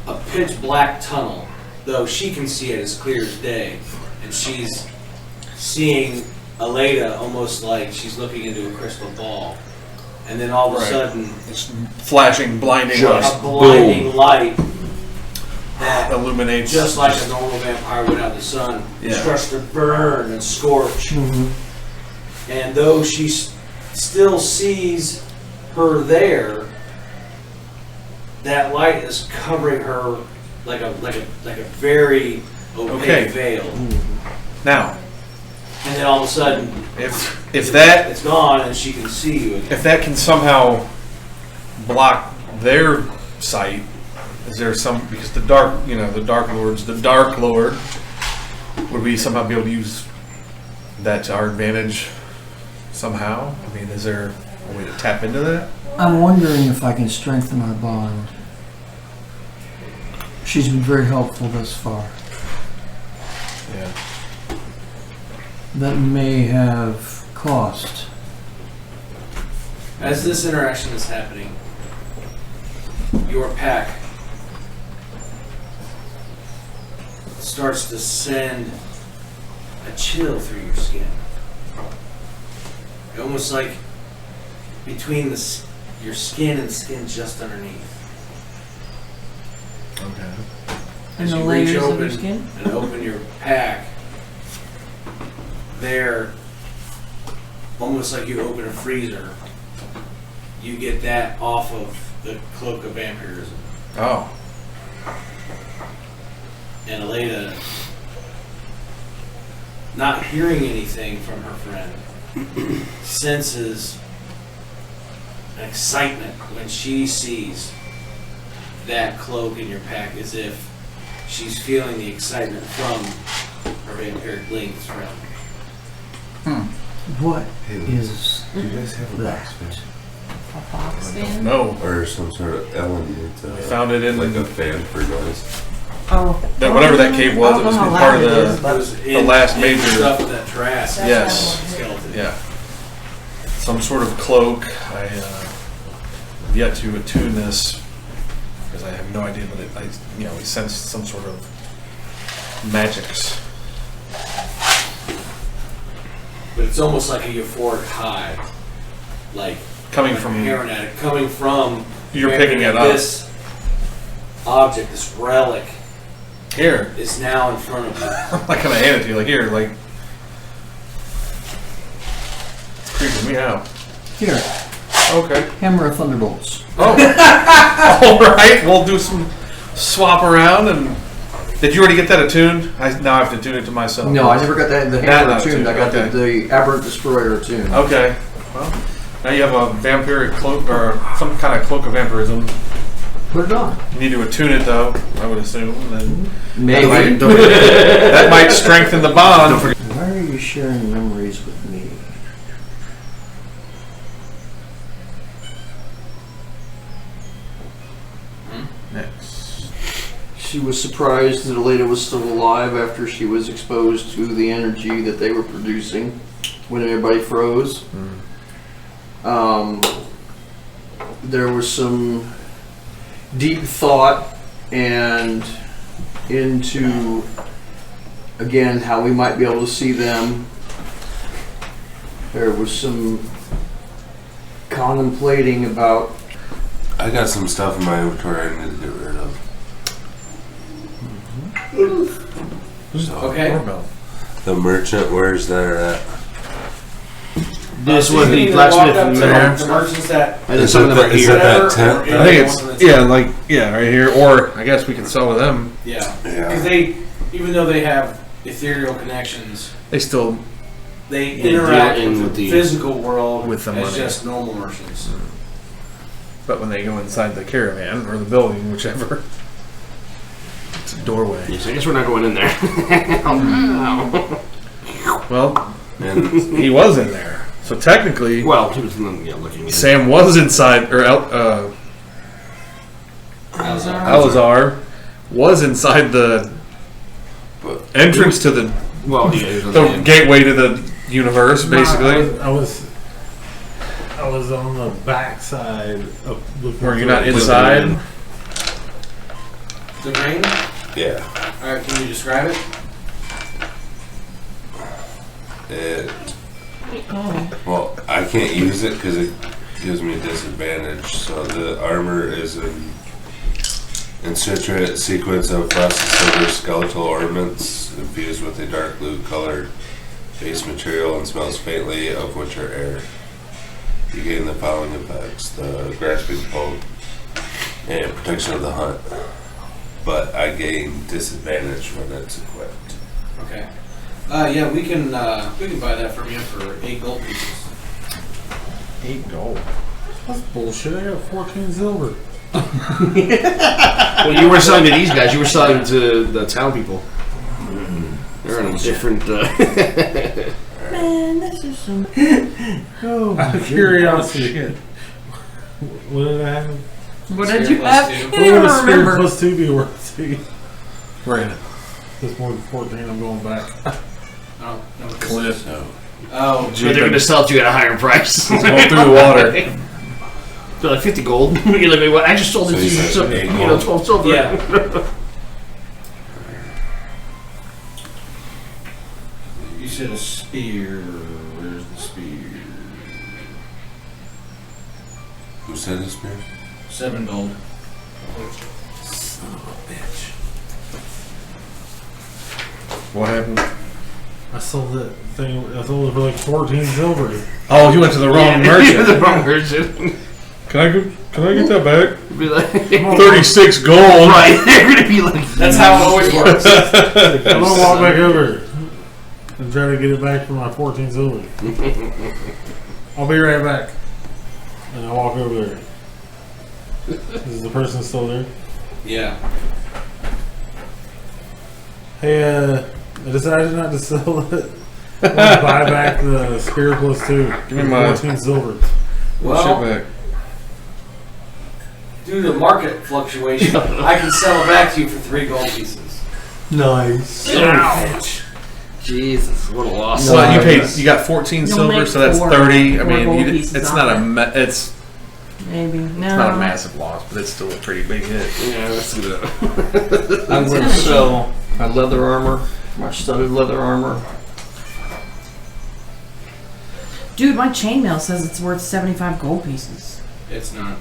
F: a pitch black tunnel, though she can see it as clear as day, and she's seeing Aleda almost like she's looking into a crystal ball, and then all of a
B: Right.
F: sudden,
B: it's flashing, blinding
G: Just
F: a blinding light that,
B: illuminates.
F: just like a normal vampire would out in the sun,
B: Yeah.
F: starts to burn and scorch. And though she still sees her there, that light is covering her like a very opaque
B: Okay.
F: veil.
B: Now,
F: And then all of a sudden,
B: if that
F: it's gone and she can see you again.
B: if that can somehow block their sight, is there some, because the Dark Lord, would we somehow be able to use that to our advantage somehow? I mean, is there a way to tap into that?
J: I'm wondering if I can strengthen our bond. She's been very helpful thus far.
B: Yeah.
J: That may have cost.
F: As this interaction is happening, your pack starts to send a chill through your skin. Almost like between your skin and the skin just underneath.
B: Okay.
D: And
F: As
D: the
F: you
D: layers
F: reach
D: of
F: open
D: your skin?
F: and open your pack, there, almost like you open a freezer, you get that off of the cloak of vampirism.
B: Oh.
F: And Aleda, not hearing anything from her friend, senses an excitement when she sees that cloak in your pack, as if she's feeling the excitement from her vampiric link's friend.
J: What is
A: Do you guys have a
J: that?
A: box fan?
D: A box fan?
B: No.
A: Or some sort of element?
B: I found it in
A: like a fan for noise.
D: Oh.
B: that whatever that cave was. It was
D: I don't know
B: part
D: how
B: of
D: loud it is,
B: the.
D: but-
F: It was
B: The last major-
F: stuff with that Trask
B: Yes.
F: skeleton.
B: Yeah. Some sort of cloak. I have yet to attune this because I have no idea what it. We sensed some sort of magics.
F: But it's almost like a euphoric high. Like
B: Coming from-
F: hearing at it, coming from
B: You're picking it up.
F: This object, this relic,
B: Here.
F: is now in front of you.
B: I'm not gonna hand it to you. Like here. Like. It's creeping me out.
J: here?
B: Okay.
J: Hammer of Thunderbolts.
B: Oh. All right. We'll do some swap around and. Did you already get that attuned? Now I have to tune it to myself.
H: No, I never got that in the hammer
B: Not
H: attuned. I got
B: okay.
H: the Aberrant Destroyer attuned.
B: Okay. Well, now you have a vampiric cloak or some kind of cloak of vampirism.
H: Put it on.
B: You need to attune it though, I would assume. And then
H: Maybe.
B: that might strengthen the bond.
J: Why are you sharing memories with me?
B: Next.
H: She was surprised that Aleda was still alive after she was exposed to the energy that they were producing when everybody froze. There was some deep thought and into, again, how we might be able to see them. There was some contemplating about
A: I got some stuff in my inventory I need to get rid of. So,
F: Okay.
B: Doorbell.
A: the merchant, where's that at?
G: This
F: So
G: was
F: you
G: the
F: can either walk
G: blacksmith
F: up
G: in
F: to
G: there.
F: the merchants that
G: And then
A: Is
G: some of
A: it
G: them are
A: that- is
G: here.
A: that
F: or
A: tent?
F: any
B: I think
F: one
B: it's
F: that's
B: right here. Or I guess we can sell to them.
F: Yeah,
A: Yeah.
F: because they, even though they have ethereal connections,
B: They still
F: they
G: deal
F: interact
G: in
F: with
G: with
F: the
G: the-
F: physical world
B: with the
F: as
B: money.
F: just normal merchants.
B: but when they go inside the caravan or the building, whichever. It's a doorway.
G: Yes, I guess we're not going in there.
B: Well,
A: And
B: he was in there. So technically
G: Well, he was looking in.
B: Sam was inside or Alazar was inside the entrance to the
G: Well, yeah, he was on
B: the
G: the
B: gateway to the universe, basically.
C: I was on the back side of looking.
B: Where you're
C: through
B: not
C: it.
B: inside.
F: The ring?
A: yeah,
F: Alright, can you describe it?
A: it. Well, I can't use it because it gives me a disadvantage. So the armor is an intricate sequence of frosted silver skeletal ornaments infused with a dark blue colored base material and smells faintly of winter air. You gain the following effects: the grasping hold and protection of the hunt. But I gain disadvantage when it's equipped.
F: Okay. Yeah, we can buy that from you for 8 gold pieces.
B: 8 gold.
C: That's bullshit. I got 14 silver.
G: Well, you weren't selling to these guys. You were selling to the town people. They're on a different.
D: Man, this is some.
J: Oh,
C: Out of curiosity, what did I have?
D: What did you
F: plus
D: have?
F: two.
D: You
C: What
D: don't even
C: would a spirit
D: remember.
C: plus 2 be worth to you?
B: Right.
C: If it's more than 14, I'm going back.
F: Oh, no, this
B: Cliff.
F: is-
A: So,
F: Oh,
G: So they're going to sell it to you at a higher price.
B: It's going through the water.
G: They're like 50 gold. You're like, what? I just sold it
A: So
G: to
A: you
G: you
A: said
G: for
A: 8
G: 12
A: gold?
G: silver.
F: yeah. You said a spear. Where's the spear?
A: who said this, man?
F: 7 gold.
A: Son of a bitch.
B: What happened?
C: I sold that thing. I sold it for like 14 silver.
B: Oh, you went to the wrong merchant.
G: the wrong merchant.
B: Can I get that back?
G: Be like,
B: 36 gold.
G: right, they're going to be like,
F: That's how it always works.
C: I'm gonna walk back over and try to get it back for my 14 silver. I'll be right back. And I walk over there. Is the person still there?
F: Yeah.
C: Hey, I decided not to sell it. I want to buy back the spear plus 2.
B: Give me my
C: 14 silver.
F: Well,
B: Shit back.
F: due to market fluctuation, I can sell it back to you for 3 gold pieces.
J: nice.
G: Jesus, what a loss.
B: So you paid.
J: Nice.
B: You got 14
D: You'll
B: silver,
D: make
B: so that's
D: 4
B: 30. I
D: gold
B: mean,
D: pieces
B: it's
D: off
B: not
D: it.
B: it's
D: Maybe. No.
B: not a massive loss, but it's still a pretty big hit.
G: Yeah, let's do that.
J: I'm going to sell my leather armor, my studded leather armor.
D: Dude, my chainmail says it's worth 75 gold pieces.
F: It's not.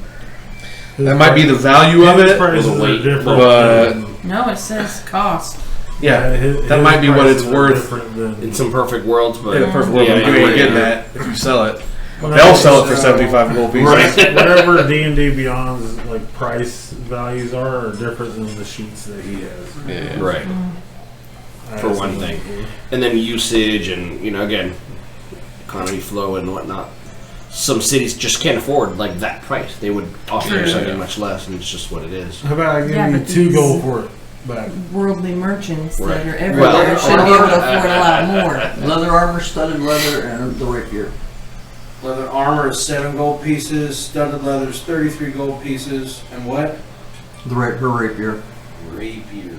B: That might be the value of it,
C: Prices
G: or the
C: are
G: weight,
C: different
B: but-
C: than-
D: No, it says cost.
B: Yeah,
C: his
B: that might be what it's
C: prices are
B: worth.
C: different than-
G: In some perfect worlds, but
B: In a perfect world,
G: Yeah,
B: you ain't
G: yeah.
B: getting that if you sell it.
C: Well,
B: They'll
C: no,
B: sell it for 75 gold pieces.
G: Right.
C: Whatever D&D Beyond's like price values are different than the sheets that he has.
B: Yeah.
G: right. For one thing. And then usage and, again, economy flow and whatnot. Some cities just can't afford like that price. They would offer you something much less, and it's just what it is.
C: How about I give
D: Yeah,
C: you
D: but
C: 2
D: these-
C: gold for it back?
D: Worldly merchants
G: Right.
D: that are everywhere
G: Well,
D: should be able to afford a lot more.
J: Leather armor, studded leather, and the rapier.
F: Leather armor is 7 gold pieces. Studded leather is 33 gold pieces. And what?
J: Her rapier.
F: Rapier.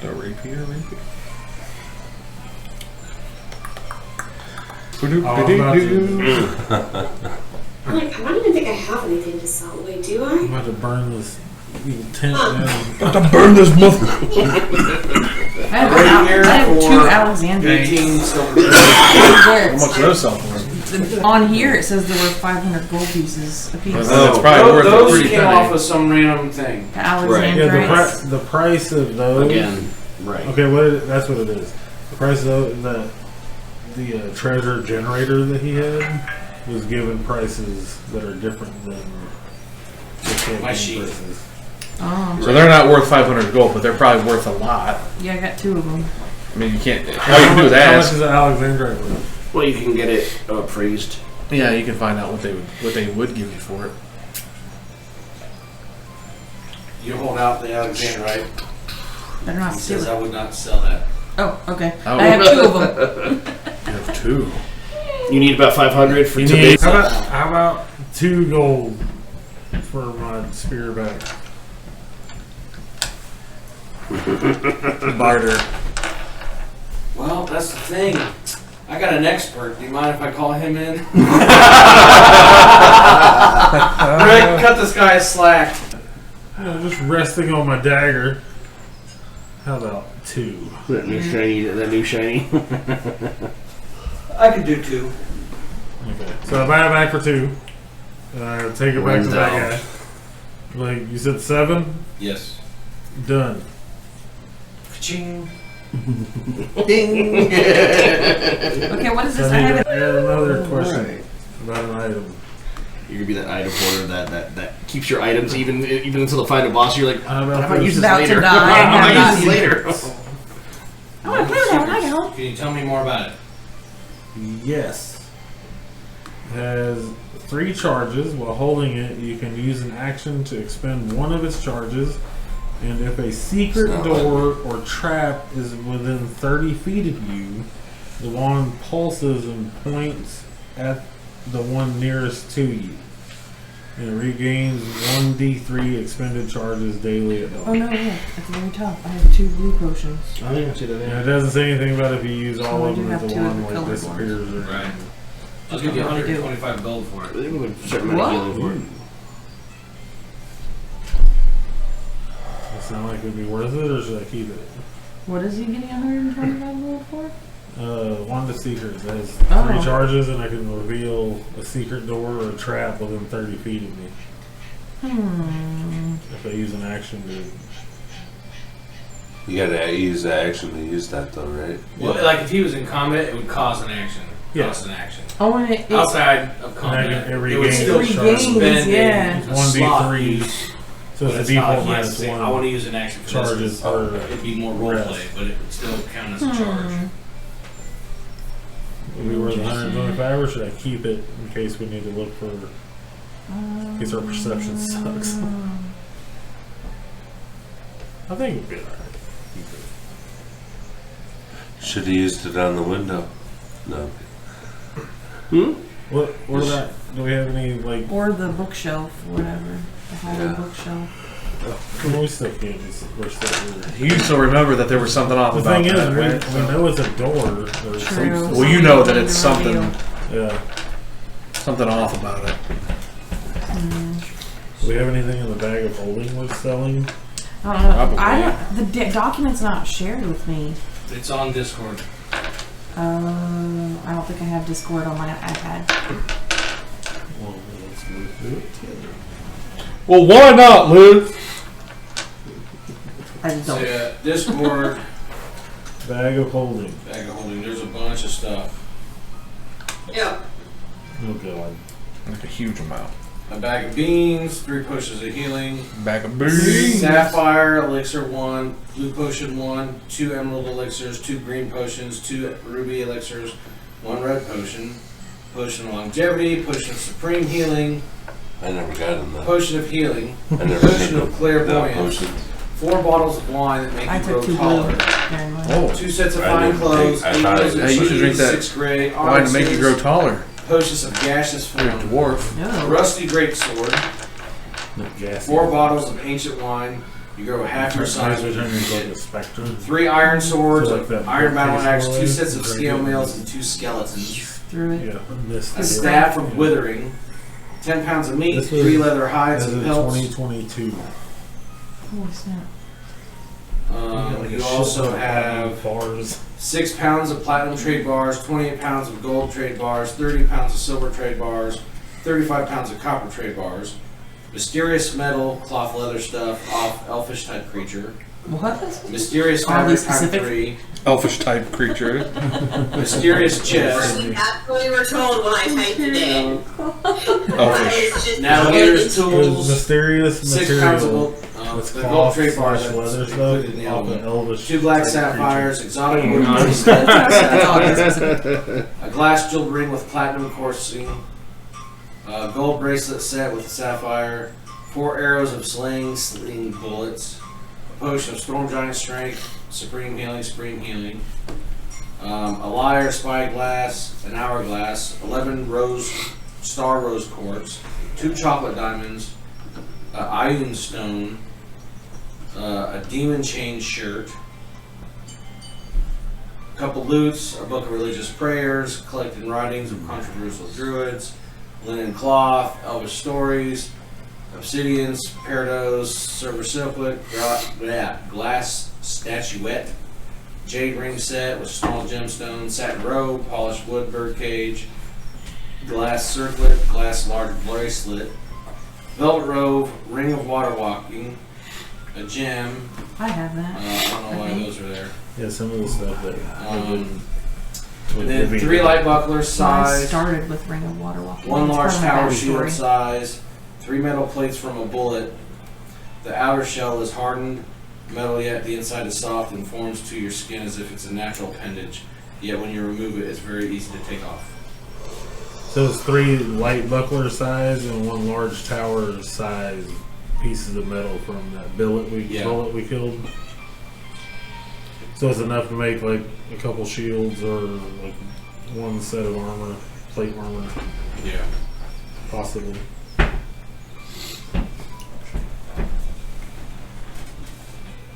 B: The rapier.
I: I'm like, I don't even think I have anything to sell. Wait, do
C: I'm
I: I?
C: about to burn this little tent down.
B: To burn this mother.
D: I have,
F: Rapier
D: I have 2
F: for
D: Alexandrites.
F: 18 silver.
B: How much are those selling for?
D: On here it says there were 500 gold pieces a piece.
B: Well, it's probably worth a
F: Those
B: pretty
F: came
B: penny.
F: off of some random thing.
D: The
C: Yeah,
D: Alexandrites.
C: the price of those.
G: Again, right.
C: Okay, that's what it is. The price of the treasure generator that he had was given prices that are different than the campaign
F: My sheet.
C: prices.
D: Oh,
B: So they're not worth 500 gold, but they're probably worth a lot.
D: yeah, I got 2 of them.
B: I mean, you can't. All you can do is
C: How much
B: ask.
C: is an Alexandrite worth?
G: Well, you can get it appraised.
B: Yeah, you can find out what they would give you for it.
F: You hold out the Alexandrite.
D: Better not
F: He
D: steal
F: says
D: it.
F: I would not sell that.
D: Oh, okay.
B: Oh.
D: I have 2 of them.
B: You have 2.
G: You need about 500 for
C: You
G: to
C: need,
G: base.
C: how about 2 gold for my spear back?
B: Barter.
F: Well, that's the thing. I got an expert. Do you mind if I call him in? Rick, cut this guy slack.
C: Just resting on my dagger. How about 2?
G: That new shiny.
F: I could do 2.
C: Okay. So I buy it back for 2. And I take it back to that guy. Like, you said 7?
F: Yes.
C: Done.
F: Ching.
J: Ding!
D: Okay, what is
C: So
D: this?
C: I
D: I
C: need
D: have
C: to add another question
J: Right.
C: about an item.
G: You're gonna be that item hoarder that keeps your items even until the final boss. You're like,
C: How
G: I
C: about
G: might use this
D: About to
G: later.
D: die,
G: I might
D: have
G: use this later.
D: I want to play with that one. I know.
F: Can you tell me more about it?
C: Yes. Has 3 charges. While holding it, you can use an action to expend one of its charges. And if a secret
A: It's not
C: door or trap is within 30 feet of you, The wand pulses and points at the one nearest to you. And it regains 1d3 expended charges daily at
D: Oh
C: dawn.
D: no, look, at the very top, I have 2 blue potions.
G: I didn't see that.
C: And it doesn't say anything about if you use all
D: Oh, I
C: of
D: do
C: them
D: have
C: if the
D: 2 of
C: wand
D: the
C: like
D: colored
C: disappears or
F: Right.
C: anything.
F: I'll give you
D: What do they do?
F: 125 gold for it.
G: They give a certain amount of healing for it.
C: Does it sound like it'd be worth it, or should I keep it?
D: What is he getting 125 gold for?
C: Wand of Secrets. It has 3
D: Oh.
C: charges, and I can reveal a secret door or a trap within 30 feet of me if I use an action to.
A: You gotta use the action to use that though, right?
F: Well, like if he was in combat, it would cause an action.
C: Yeah.
F: Cause an action.
D: Oh, and it
F: Outside of combat,
C: it
F: it would
C: regains
F: still
C: charges.
F: spend
D: Yeah.
F: a slot
C: 1d3.
F: use,
C: So
F: but
C: it's a
F: it's not
C: default
F: like he has
C: minus
F: to say, I
C: 1
F: want to use an action for
C: charges
F: this.
C: per.
F: It'd be more role
C: rest.
F: play, but it would still count as a charge.
C: Would be worth 125, or should I keep it in case we need to look for? In case our perception sucks. I think it'd be alright. Keep it.
A: Should have used it on the window. No.
C: What about? Do we have any like?
D: Or the bookshelf, whatever. The hallway
A: Yeah.
D: bookshelf.
C: We still can't. We're still.
B: You still remember that there was something off
C: The
B: about
C: thing is,
B: that,
C: we
B: right?
C: know it's a door. Or
D: True.
C: some-
B: Well, you know that it's something,
C: Yeah.
B: something off about it.
C: Do we have anything in the bag of holding worth selling?
D: I don't know.
B: Probably.
D: The document's not shared with me.
F: It's on Discord.
D: I don't think I have Discord on my iPad.
C: Well, let's move through it together.
B: Well, why not, Luke?
D: I just
F: So
D: don't.
F: yeah, Discord,
C: Bag of holding.
F: bag of holding. There's a bunch of stuff.
I: Yep.
C: Oh god.
B: Like a huge amount.
F: A bag of beans, 3 potions of healing,
B: Bag of beans.
F: sapphire elixir 1, blue potion 1, 2 emerald elixirs, 2 green potions, 2 ruby elixirs, 1 red potion, potion of longevity, potion of supreme healing,
A: I never got in that.
F: potion of healing,
A: I never
F: potion
A: took
F: of
A: that
F: clairvoyance,
A: potion.
F: 4 bottles of wine that make
D: I
F: you
D: took
F: grow
D: 2 blue.
F: taller,
D: Never mind.
B: Oh,
F: 2 sets of
A: I
F: fine
A: didn't
F: clothes,
A: think- I
F: 8
A: thought
F: loaves
A: it-
F: of
B: Hey, you should drink
F: cheese,
B: that
F: 6 gray
B: why to make you
F: ounces,
B: grow taller?
F: potions of gaseous
B: You're a
F: form,
B: dwarf.
D: No.
F: rusty great sword,
C: No gas.
F: 4 bottles of ancient wine, you grow half your size with
C: turning into like
F: your
C: a spectrum.
F: 3 iron swords,
C: So like that
F: iron battle axe, 2
C: face
F: sets of
C: roll
F: scale
C: is
F: mails, and 2 skeletons.
D: Through it.
C: Yeah, this
F: A staff from withering, 10 pounds of meat,
C: This was
F: 3 leather hides
C: as
F: and
C: of
F: pelts.
C: 2022.
D: Holy snap.
F: You also have
C: bars.
F: 6 pounds of platinum trade bars, 28 pounds of gold trade bars, 30 pounds of silver trade bars, 35 pounds of copper trade bars, mysterious metal, cloth leather stuff off elfish type creature,
D: What?
F: mysterious
D: Are they
F: fabric times
D: specific?
F: 3,
B: Elfish type creature.
F: mysterious chest,
I: That's what we were told when I typed it in.
B: Elfish.
I: It's just
F: navigator's
C: There's
F: tools,
C: mysterious
F: 6 pounds of
C: material.
F: gold,
C: That's
F: the gold
C: cloth
F: trade bars
C: slash
F: that's
C: leather
F: included
C: stuff
F: in the
C: off an
F: element.
C: elvish
F: 2 black
C: type
F: sapphires, exotic
C: Oh,
F: wood
C: nice.
F: bracelet,
D: That's all very specific.
F: a glass jeweled ring with platinum coursing, a gold bracelet set with sapphire, 4 arrows of sling bullets, a potion of storm giant strength, supreme healing, a lyre, spyglass, an hourglass, 11 star rose quartz, 2 chocolate diamonds, Ioun stone, a demon chain shirt, a couple loots, a book of religious prayers, collected writings of controversial druids, linen cloth, elvish stories, obsidians, peridot, silver circlet, glass statuette, jade ring set with small gemstones, satin robe, polished wood birdcage, glass circlet, glass large bracelet, velvet robe, ring of water walking, a gem.
D: I have that.
F: I don't know why
D: Okay.
F: those are there.
C: Yeah, some of the stuff that.
F: And then 3 light bucklers
D: So I
F: size,
D: started with Ring of Water Walking.
F: 1
D: It's
F: large
D: part of my
F: tower
D: backstory.
F: shield size, 3 metal plates from a bullet. The outer shell is hardened metal, yet the inside is soft and forms to your skin as if it's a natural appendage. Yet when you remove it, it's very easy to take off.
C: So it's 3 light buckler size and 1 large tower size pieces of metal from that bullet we killed. So it's enough to make like a couple shields or like one set of armor, plate armor,
F: Yeah.
C: possibly.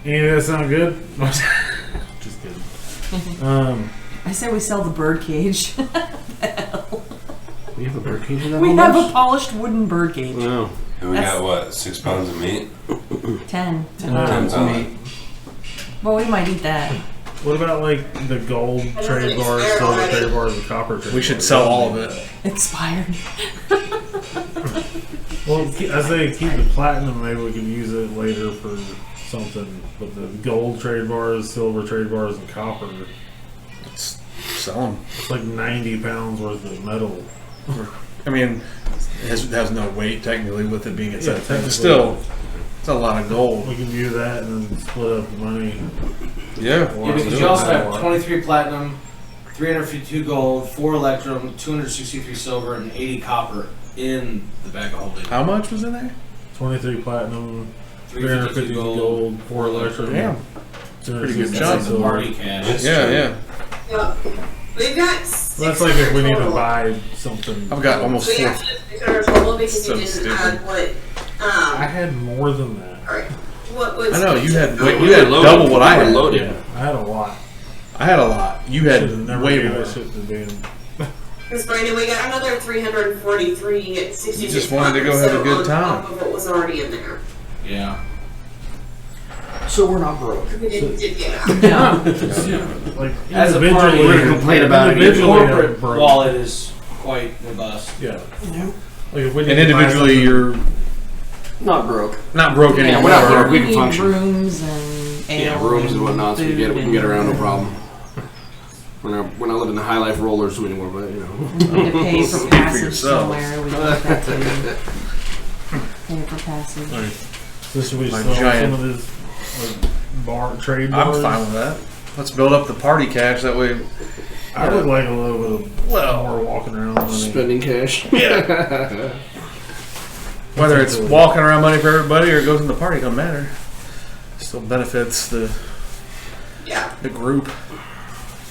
C: Any of that sound good? Just kidding.
D: I say we sell the bird cage.
G: We have a bird cage in that
D: We
G: whole
D: have a
G: house?
D: polished wooden bird cage.
G: No.
A: And we
D: That's-
A: got what, 6 pounds of meat?
D: 10.
A: 10
C: pounds.
A: pounds.
D: Well, we might eat that.
C: What about like the gold trade bars, silver trade bars, and copper trade bars?
B: We should sell all of it.
D: Expired.
C: Well, I say keep the platinum. Maybe we can use it later for something. But the gold trade bars, silver trade bars, and copper,
B: Let's sell them.
C: it's like 90 pounds worth of metal.
B: I mean, it has no weight technically with it being a
C: Yeah,
B: set.
C: technically.
B: Still, it's a lot of gold.
C: We can do that and then split up the money.
B: Yeah.
F: Yeah, because you also have 23 platinum, 352 gold, 4 electrum, 263 silver, and 80 copper in the bag of holding.
B: How much was in there?
C: 23 platinum,
F: 352
C: 350 gold, 4 electric.
B: Damn.
C: Pretty
B: good
F: That's
B: chunk.
F: like the party cash.
A: That's
B: Yeah,
A: true.
B: yeah.
I: Yep. We've got
C: Well, that's like if we need to buy something.
B: I've got almost
I: We
B: 4.
I: have 600 total because
B: So
I: you didn't
B: stupid.
I: add what,
C: I had more than that.
I: alright. What was.
B: I know you had
G: We
B: you had
G: loaded.
B: double what I
G: We were
B: had.
G: loaded.
C: Yeah, I had a lot.
B: I had a lot. You
C: Should've
B: had
C: never
B: way
C: gave
B: more.
C: that shit to Dan.
I: Because Brandon, we got another 343 at 66.
B: You just wanted to go have a good time.
I: On top of what was already in there.
F: Yeah.
H: So we're not broke.
I: We did get out.
C: Like
F: As a party,
C: individually,
F: we're
G: gonna complain about it.
F: The
C: individually,
F: corporate
C: I'm broke.
F: wallet is quite robust.
C: Yeah. Like if we need
B: And
C: to buy
B: individually,
C: something-
B: you're
H: Not broke.
B: not broke
G: Yeah,
B: anymore.
G: we're not broke. We
D: We
G: can
D: need
G: function.
D: rooms and ale
G: Yeah, rooms and whatnot, so we can get around no problem. We're not living the high life rollers anymore, but you know.
D: We need to pay for passage
B: yourself.
D: somewhere. We got that too. Pay for passage.
C: Like, so should we
B: My
C: sell
B: giant-
C: some of this like, bar trade
B: I'm
C: bars?
B: fine with that. Let's build up the party cash. That way,
C: I would like a little bit of more walking around money.
G: Spending cash.
B: whether it's walking around money for everybody or it goes in the party, don't matter. Still benefits the
I: Yeah.
B: group.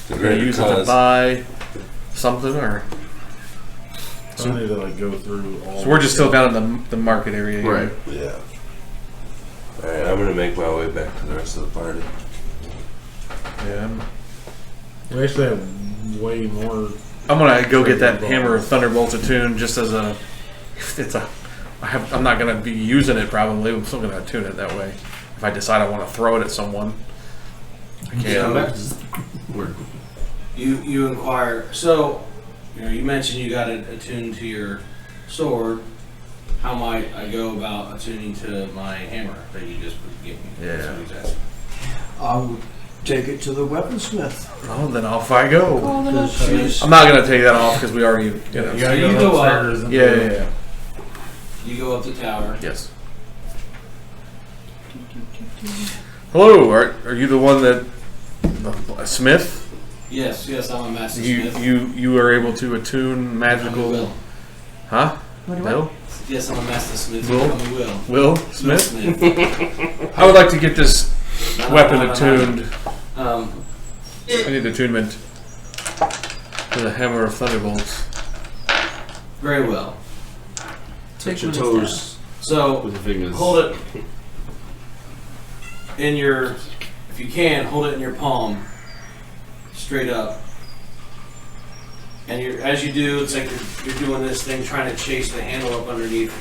A: The
B: We're gonna
A: greater
B: use it to
A: cause.
B: buy something, or
C: So I need to like go through all.
B: so we're just still down in the market area. here.
G: Right.
A: Yeah. Alright, I'm gonna make my way back to the rest of the party.
B: Yeah.
C: We actually have way more.
B: I'm gonna go get that hammer of Thunderbolt attuned just as a. It's a. I'm not gonna be using it probably. I'm still gonna attune it that way. If I decide I want to throw it at someone, I can.
F: You inquire. So, you mentioned you got it attuned to your sword. How might I go about attuning to my hammer that you just gave me? That's what he's asking.
H: I would take it to the weaponsmith.
B: Oh, then off I go.
H: She's-
B: I'm not gonna take that off because we already.
C: You gotta
F: So you
C: go
F: go up.
C: upstairs and
B: Yeah.
F: You go up the tower.
B: Yes. Hello. Are you the one that a smith?
F: Yes, I'm a master
B: You
F: smith.
B: you are able to attune
F: Call me
B: magical.
F: Will.
B: Huh?
D: What?
B: Will?
F: Yes, I'm a master smith.
B: Will?
F: Call me Will.
B: Will
F: Will
B: Smith?
F: Smith.
B: I would like to get this weapon
F: No.
B: attuned.
F: Um,
B: I need attunement to the hammer of thunderbolts.
F: very well.
G: Touch your toes
F: So,
G: with the fingers.
F: hold it in your, if you can, hold it in your palm, straight up. And as you do, it's like you're doing this thing, trying to chase the handle up underneath.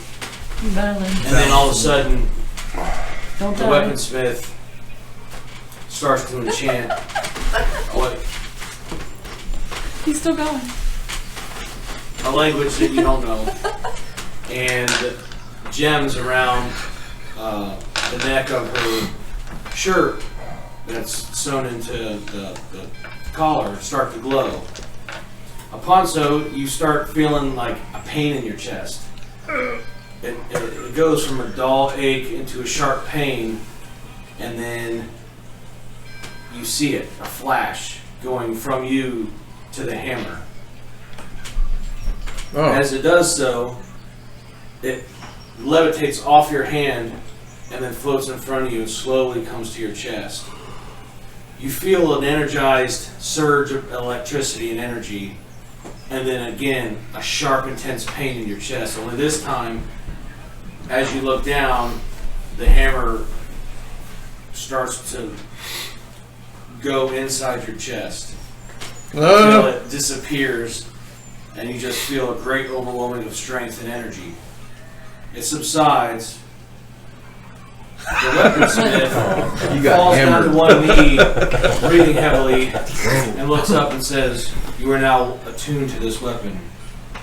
D: Darling.
F: And then all of a sudden,
D: Don't
F: the
D: die.
F: weaponsmith starts to enchant what
D: He's still going.
F: a language that you don't know, and gems around the neck of her shirt that's sewn into the collar start to glow. Upon so, you start feeling like a pain in your chest. It goes from a dull ache into a sharp pain, and then you see it, a flash, going from you to the hammer.
B: Oh.
F: As it does so, it levitates off your hand and then floats in front of you and slowly comes to your chest. you feel an energized surge of electricity and energy, and then again, a sharp, intense pain in your chest. Only this time, as you look down, the hammer starts to go inside your chest. Until it disappears, and you just feel a great overwhelming of strength and energy. It subsides. The weaponsmith falls down to one knee, breathing heavily, and looks up and says, "You are now attuned to this weapon.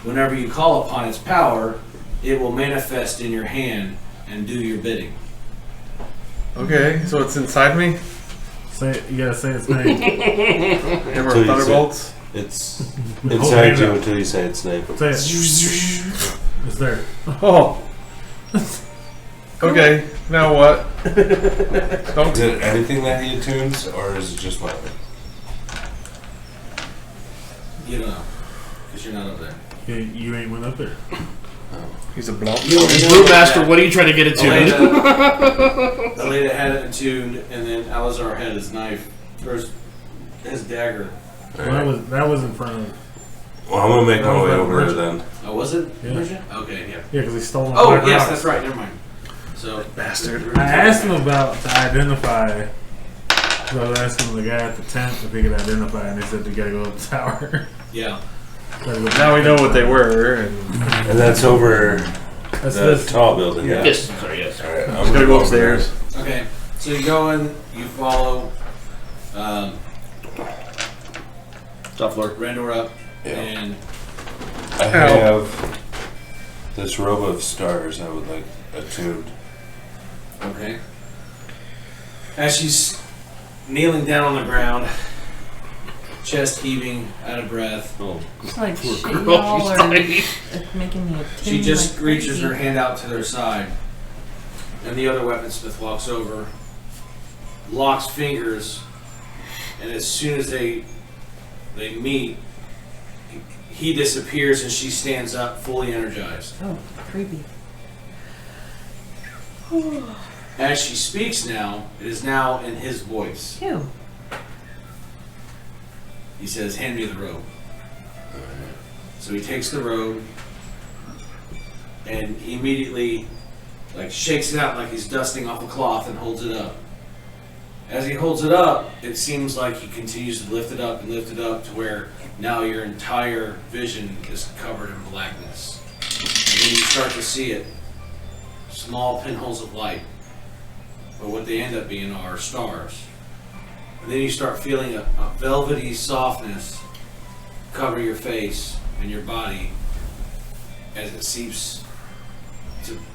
F: Whenever you call upon its power, it will manifest in your hand and do your bidding."
B: Okay, so it's inside me?
C: You gotta say its name.
B: Hammer of Thunderbolts?
A: It's inside you until you say its name.
C: Say it. It's there.
B: Oh. Okay, now what?
A: Is it anything that he attunes, or is it just weapon?
F: You don't know, because you're not up there.
C: You ain't went up there.
B: He's a blunt.
G: Brewmaster, what are you trying to get it to?
F: Aleda had it attuned, and then Alizar had his knife, or his dagger.
C: Well, that was in front of.
A: Well, I'm gonna make my way over there then.
F: Oh, was it?
C: Yeah.
F: Okay, yeah.
C: Yeah, because he stole my.
F: Oh,
C: black
F: yes,
C: rocks.
F: that's right. Never mind. So,
B: Bastard.
C: I asked him about to identify. So I was asking the guy at the tent if he could identify, and they said you gotta go up the tower.
F: yeah.
B: Now we know what they were.
A: And that's over
C: That's
A: the
C: this.
A: tall building, yeah?
G: Yes, sorry, yes.
A: Alright,
B: I'm gonna go upstairs.
F: Okay, so you go in, you follow
G: Top floor.
F: Randor up,
A: Yeah.
F: and
A: I have this robe of stars I would like attuned.
F: okay. As she's kneeling down on the ground, chest heaving, out of breath,
G: Oh,
D: It's like
G: poor
D: shit,
G: girl.
D: y'all
G: She's
D: are
G: tiny.
D: making me
F: she just
D: like
F: reaches
D: crazy.
F: her hand out to their side, and the other weaponsmith walks over, locks fingers, and as soon as they meet, he disappears and she stands up fully energized.
D: Oh, creepy.
F: As she speaks now, it is now in his voice.
D: Ew.
F: He says, "Hand me the robe." So he takes the robe and immediately shakes it out like he's dusting off a cloth and holds it up. As he holds it up, it seems like he continues to lift it up and lift it up to where now your entire vision is covered in blackness. And then you start to see it, small pinholes of light. But what they end up being are stars. And then you start feeling a velvety softness cover your face and your body as it seeps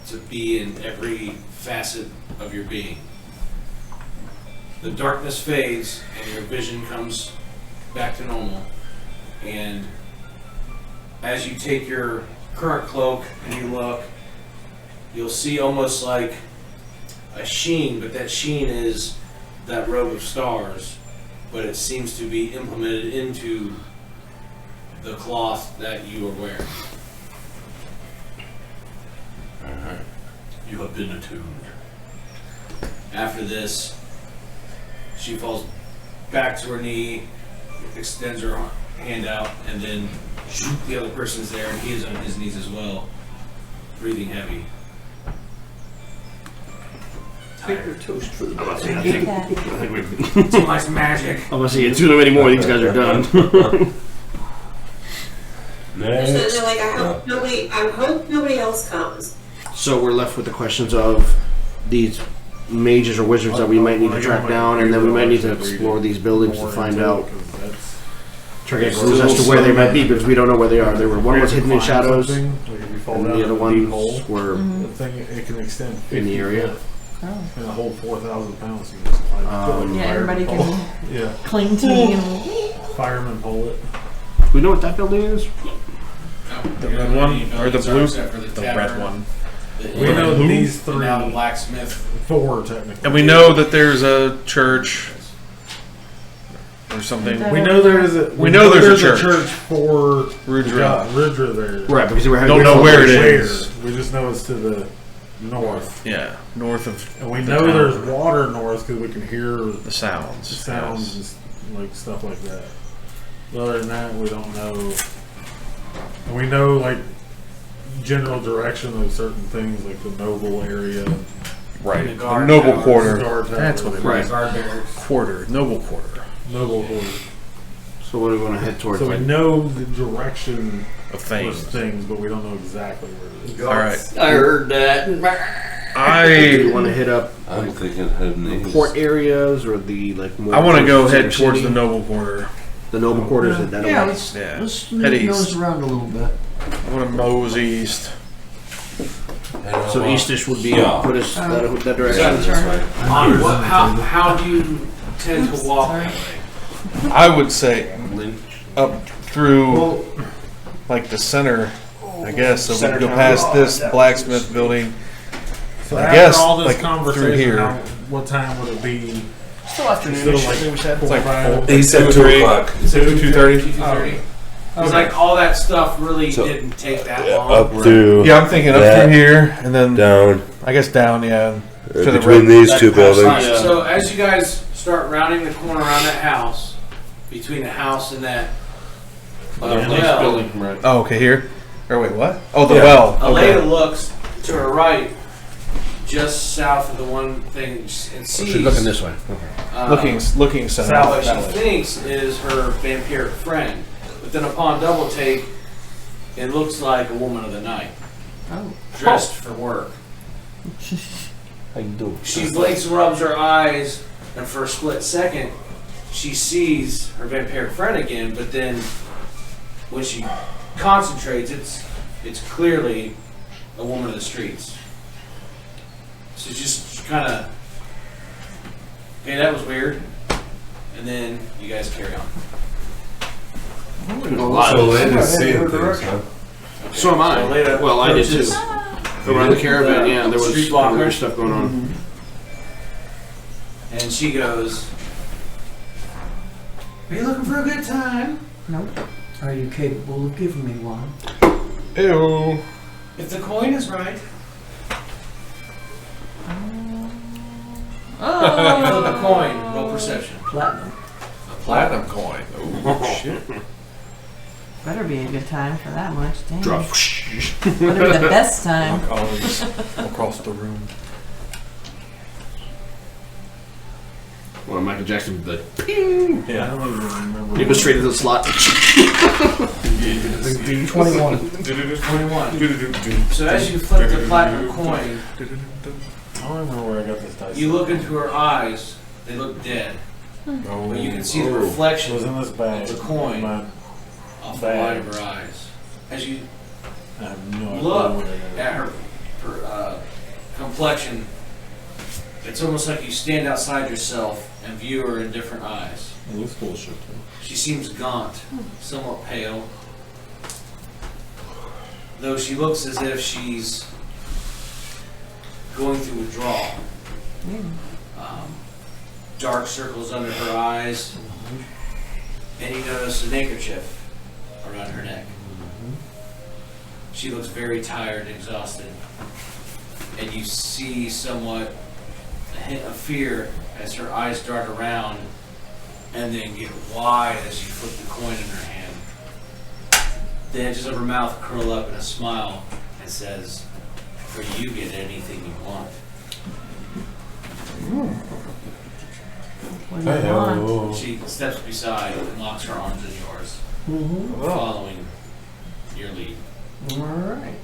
F: to be in every facet of your being. The darkness fades and your vision comes back to normal. And as you take your current cloak and you look, you'll see almost like a sheen, but that sheen is that robe of stars, but it seems to be implemented into the cloth that you are wearing. You have been attuned. After this, she falls back to her knee, extends her hand out, and then the other person's there, and he is on his knees as well, breathing heavy.
H: Finger toast for the
G: I
H: best.
G: think
F: Too much magic.
G: I'm gonna see you too many more. These guys are done.
A: Next.
I: So they're like, I hope nobody else comes.
G: So we're left with the questions of these mages or wizards that we might need to track down, and then we might need to explore these buildings to find out, try to get clues as to where they might be, because we don't know where they are. One was hidden in shadows, and the other ones were
C: The thing, it can extend 50
G: in the area.
C: foot
D: Oh.
C: and hold 4,000 pounds. You can just find
D: Yeah, everybody can
C: Yeah,
D: cling to me and
C: fireman pull it.
G: We know what that building is?
B: The red one? Or the blue? The red one.
C: We know these
F: And
C: three,
F: now the blacksmith.
C: 4 technically.
B: And we know that there's a church or something.
C: We know there is a.
B: We know there's a church.
C: for
B: Rudra.
C: Rudra there.
G: Right, because we're
B: Don't know where it
C: Where?
B: is.
C: We just know it's to the north.
B: Yeah, north of.
C: And we
B: the
C: know
B: town.
C: there's water north because we can hear
B: the sounds.
C: the sounds
B: yes.
C: and like stuff like that. Other than that, we don't know. And we know like general direction of certain things, like the Noble area.
B: Right.
F: The
B: The
F: guard
B: noble
F: towers.
B: quarter.
C: Guard
B: That's
C: towers.
B: what it
G: Right.
B: is.
F: Guard barracks.
B: Quarter. Noble quarter
C: Noble quarter.
G: So what do we want to head towards?
C: So we
G: like,
C: know the direction
B: of
C: for
B: things.
C: things, but we don't know exactly where it is.
B: All right.
J: I heard that.
G: do we
B: I
G: want to hit up
A: I'm thinking heading east.
G: port areas or the like more?
B: want to go
G: towards
B: head
G: center
B: towards
G: city?
B: the noble quarter.
G: The noble quarters. Is that
J: Yeah,
G: away?
J: let's
B: Yeah.
J: let's
B: Head
J: nose
B: east.
J: around a little bit.
B: I want to mose east.
G: So eastish would be
A: Yeah.
G: put us that
A: Yeah,
G: direction.
A: this way.
F: How do you tend to walk that way?
B: I would say up through
G: Well,
B: like the center, I guess. So
G: Center
B: we go
G: town.
B: past this blacksmith building.
C: So
B: I
C: after
B: guess,
C: all this
B: like, through
C: conversation,
B: here.
C: what time would it be?
G: still afternoon.
C: Still like
B: It's like
C: 4,
A: He said 2 o'clock.
B: 2:30.
F: 2:30. It's like all that stuff really didn't take that long.
A: Up through,
B: Yeah, I'm thinking up
A: That-
B: through here and then
A: down,
B: I guess down. Yeah, to the
A: between
B: right.
A: these
B: That
A: two
B: past-
A: buildings.
G: Yeah.
F: So as you guys start rounding the corner around that house, between the house and that
G: Next
F: well,
G: building, right?
B: Oh, okay, here. Or wait, what? Oh, the
A: Yeah.
B: well.
F: Aleda
B: Okay.
F: looks to her right, just south of the one thing, and sees.
G: She's looking this way.
B: Looking south.
F: What she
B: that way.
F: thinks is her vampiric friend, but then upon double take, it looks like a woman of the night, dressed for work.
G: How you doing?
F: She blinks, rubs her eyes, and for a split second, she sees her vampiric friend again. But then, when she concentrates, it's clearly a woman of the streets. So just kind of, okay, that was weird. And then you guys carry on.
A: So Lena's seeing things, huh?
G: So am I.
F: So Leda
G: Well, I did too.
F: approaches
G: Around the caravan, yeah, there was
F: Streetwalker.
G: weird stuff going on.
F: and she goes, "Are you looking for a good time?
J: Nope. Are you capable of giving me one?
B: Ew.
F: If the coin is right." Flip a coin. Roll perception.
J: Platinum.
B: Platinum coin. Oh shit.
D: Better be a good time for that much. Dang.
G: Drop.
D: Better be the best time.
B: Like always across the room.
G: Well, Michael Jackson with the.
C: I don't even remember.
G: He goes straight to the slot.
J: 21.
F: 21. So as you flip the platinum coin,
C: I don't remember where I got this dice.
F: you look into her eyes. They look dead,
B: Oh.
F: but you can see the reflection
C: was in this bag.
F: of the coin
C: My-
F: off the white of her eyes. As you
C: I have no idea
F: look
C: where I got it.
F: at her complexion, it's almost like you stand outside yourself and view her in different eyes.
C: It looks cool shit too.
F: She seems gaunt, somewhat pale, though she looks as if she's going through withdrawal. Dark circles under her eyes, and you notice a handkerchief around her neck. She looks very tired and exhausted, and you see somewhat a hint of fear as her eyes dart around and then get wide as you flip the coin in her hand. The edges of her mouth curl up in a smile and says, "For you get anything you want."
D: What do you want?
F: She steps beside and locks her arms in yours,
J: Mm-hmm.
F: following your lead.
J: All right.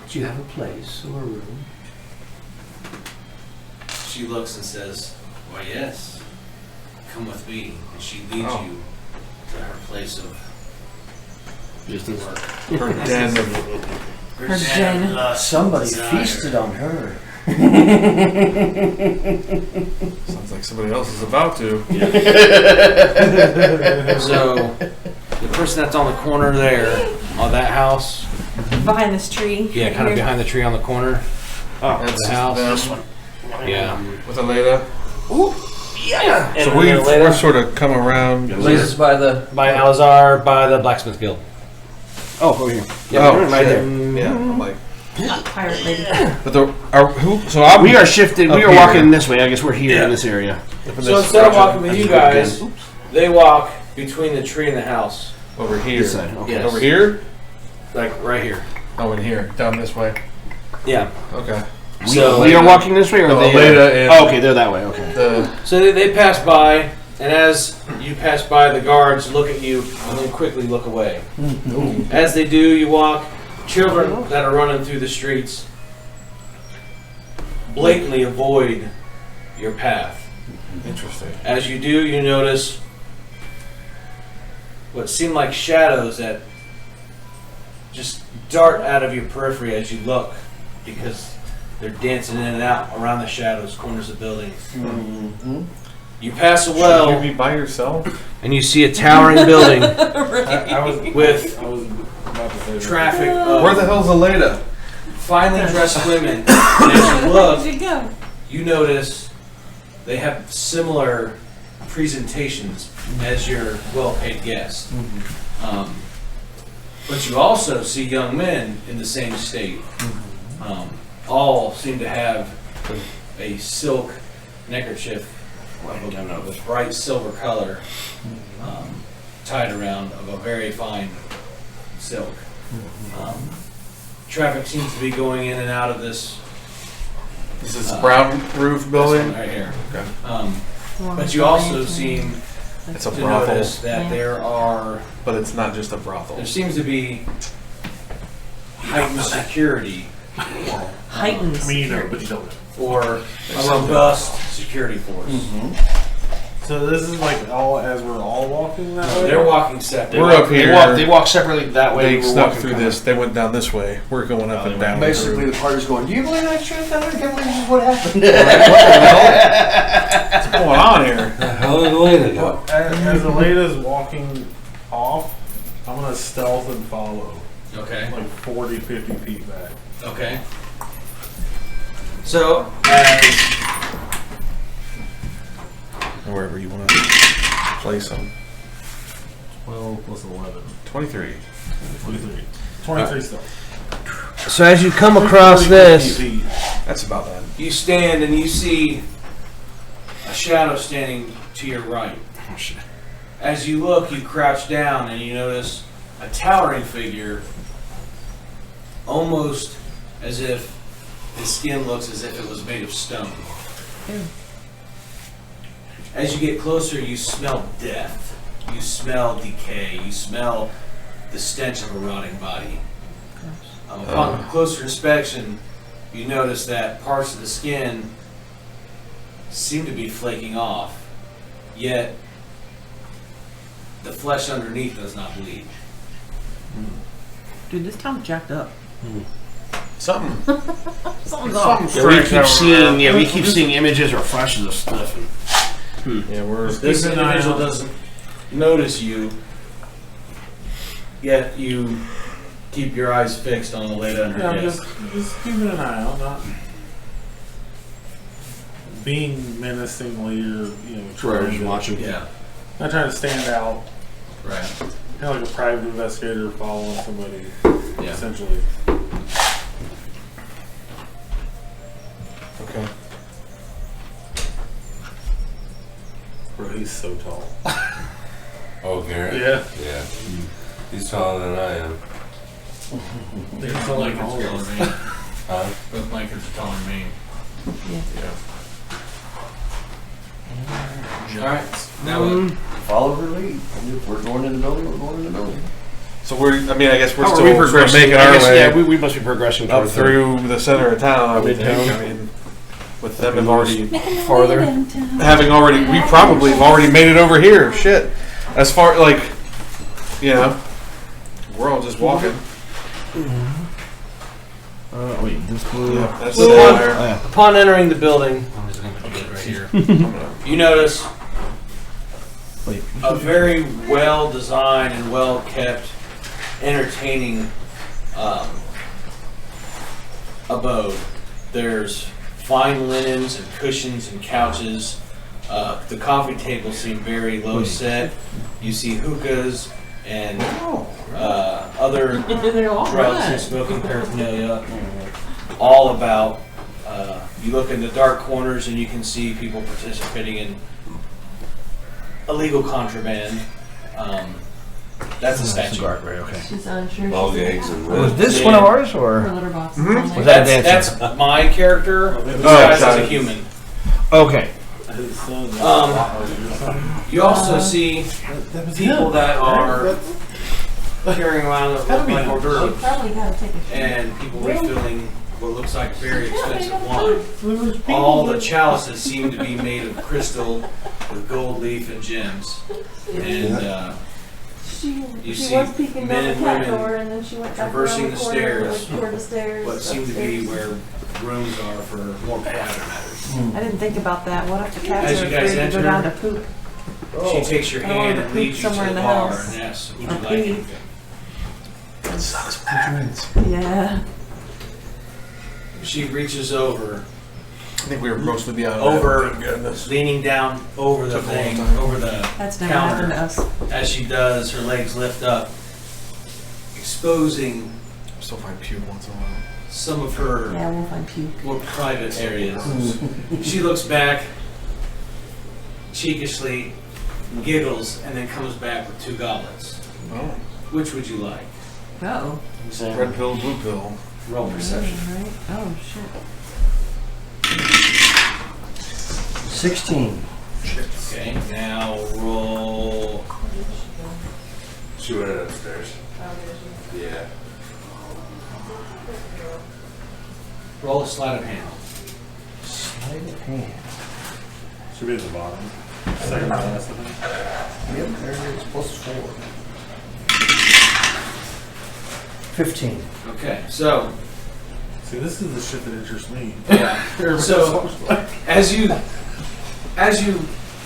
J: Do you have a place or a room?
F: She looks and says, "Why, yes. Come with me." And she leads you to her place of work.
B: Her den of
F: Her
D: Her
F: den
D: den.
F: of lust
J: Somebody
F: and desire.
J: feasted on her.
B: sounds like somebody else is about to.
F: So, the person that's on the corner there, on that house,
D: Behind this tree.
F: yeah, kind of
D: Here.
F: behind the tree on the corner
B: Oh,
F: of the house.
B: this
F: one. Yeah.
B: with Aleda.
F: Yeah.
B: So we're sort of come around.
J: Places by the.
F: By Alazar, by the blacksmith guild.
G: Oh, over here.
F: Yeah,
B: Oh,
F: right
B: shit.
F: there.
B: Yeah, I'm like
D: Pirate lady.
B: But
G: we are shifted. We
B: Up
G: are
B: here.
G: walking this way. I guess we're here in this area.
F: So instead of walking with you guys, they walk between the tree and the house.
B: over here.
G: This side, okay.
F: Yes.
B: Over here?
F: Like right here.
B: Oh, in here. Down this way.
F: Yeah.
B: Okay.
F: So
G: we are walking this way, or
B: No,
G: they?
B: Aleda and
G: Oh, okay, they're that way. Okay.
F: So they pass by, and as you pass by, the guards look at you and then quickly look away. As they do, you walk. Children that are running through the streets blatantly avoid your path.
B: Interesting.
F: As you do, you notice what seem like shadows that just dart out of your periphery as you look, because they're dancing in and out around the shadows, corners of buildings.
J: Mm-hmm.
F: You pass a
B: Should
F: well,
B: you be by yourself?
F: and you see a towering building
C: I was
F: with
C: about to say that.
F: traffic
B: Where the
F: of
B: hell's Aleda?
F: finely dressed women. And as you look,
D: Where'd you go?
F: you notice they have similar presentations as your well-paid guest. But you also see young men in the same state. All seem to have a silk neckerchief of a bright silver color tied around of a very fine silk. Traffic seems to be going in and out of this
B: This is brown roof building?
F: right here.
B: Okay.
F: But you also seem
B: It's a
F: to
B: brothel,
F: notice that
B: but it's not just a brothel.
F: there seems to be heightened security
D: Heightened.
C: I mean, you know, but you don't.
F: or a robust security force.
C: So this is like all as we're all walking that way.
F: They're walking separate.
B: We're up here.
G: They walk separately that way.
B: They
G: we're
B: snuck
G: walking
B: through
G: kinda-
B: this. They went down this way. We're going up and down.
H: Basically, the party's going, do you believe that shit? I can't believe this is what happened.
B: What's going on here?
A: How did Elena go?
C: Well, as Aleda's walking off, I'm gonna stealth and follow,
F: Okay.
C: like 40, 50 feet back.
F: Okay. So as
B: Wherever you want to place them.
C: 12 plus 11.
B: 23.
C: 23. 23 stealth.
F: so as you come across
C: 40,
F: this,
C: 50 feet.
B: That's about that.
F: you stand and you see a shadow standing to your right.
G: Oh, shit.
F: As you look, you crouch down and you notice a towering figure, almost as if his skin looks as if it was made of stone. As you get closer, you smell death. You smell decay. You smell the stench of a rotting body. Upon closer inspection, you notice that parts of the skin seem to be flaking off, yet the flesh underneath does not bleed.
D: Dude, this town's jacked up.
B: Something.
D: Something's off.
G: Yeah, we keep seeing images or flashes of stuff.
B: Yeah, we're.
F: This
C: Keep an eye
F: individual
C: out.
F: doesn't notice you, yet you keep your eyes fixed on the lady under
C: Yeah, I'm
F: desk.
C: just keeping an eye out, not being menacingly or trying to,
G: watching.
F: Yeah,
C: not trying to stand out.
F: right.
C: Kind of like a private investigator following somebody,
F: Yeah.
C: essentially.
B: Okay.
C: Bro, he's so tall.
A: Oh, Garrett?
C: Yeah.
A: Yeah. He's taller than I am.
C: He's
F: Both
C: taller than
F: blankets
C: all
F: are
C: of
F: taller
C: us.
F: than me.
A: Huh?
F: Both blankets are taller than me. Alright, now what?
H: Follow her lead. If we're going in the building, we're going in the building.
B: So we're. I mean, I guess we're
G: How are
B: still
G: we
B: sort of
G: progressing?
B: making
G: I
B: our
G: guess,
B: way
G: yeah, we must be progressing
B: up
G: towards
B: through the center of town. I would think.
G: Midtown.
B: I mean, with them have already
G: farther.
B: having already. We probably have already made it over here. Shit. As far like, we're all just walking.
G: Wait, this blue.
B: Yeah, that's
F: Well,
B: the
G: Oh, yeah.
F: Upon entering the building, I'm just going to put it right here. You notice
G: Wait.
F: a very well designed and well kept, entertaining abode. There's fine linens and cushions and couches. The coffee tables seem very low set. You see hookahs and other
D: They're all
F: drugs and
D: right.
F: smoking paraphernalia. all about, you look in the dark corners and you can see people participating in illegal contraband. That's a statue.
G: Okay.
D: She's unsure.
A: Ball
D: She's
A: gags and
G: Was
A: red.
G: this one of ours,
D: her
G: or
D: litter box.
G: was that a dancer?
F: That's my character, disguised as a human.
G: Okay.
F: You also see people that are carrying around like hors d'oeuvres
D: Probably gotta take a shit.
F: and people refilling what looks like very expensive wine. All the chalices seem to be made of crystal with gold leaf and gems. And you see
D: was peeking
F: men
D: down
F: and
D: the cat
F: women
D: door, and then she went back
F: traversing
D: around
F: the
D: corner and
F: stairs,
D: went toward the stairs.
F: what seem to be where rooms are for more private matters.
D: I didn't think about that. What if the
F: As
D: cats are
F: you guys
D: afraid to go
F: enter,
D: down to poop?
F: She takes your
D: I don't want
F: hand
D: to
F: and
D: poop
F: leads you to
D: somewhere
F: the
D: in the
F: bar
D: house.
F: and asks, would
D: Or
F: you like
D: pee.
F: anything?
D: Yeah.
F: She reaches over,
B: I think we were mostly beyond
F: Over.
B: that. Goodness.
F: leaning down over the
B: Took a long
F: thing,
B: time.
F: over the
D: That's never happened to
F: counter.
D: us.
F: As she does, her legs lift up, exposing
B: Still find puke once in a while.
F: some of her
D: Yeah, we'll find puke.
F: more private areas. She looks back, cheekishly giggles, and then comes back with 2 goblets.
B: Oh.
F: Which would you like?
D: Uh-oh.
B: Red pill, blue pill.
F: Roll perception.
D: Right? Oh, shit.
J: 16.
F: Okay, now roll.
A: She went upstairs. Yeah.
F: Roll a sleight of hand.
J: Sleight of hand.
C: Should be at the bottom. Second to last, I think.
J: Yep, there it is. +4. 15.
F: Okay, so
C: See, this is the shit that interests me.
F: so as you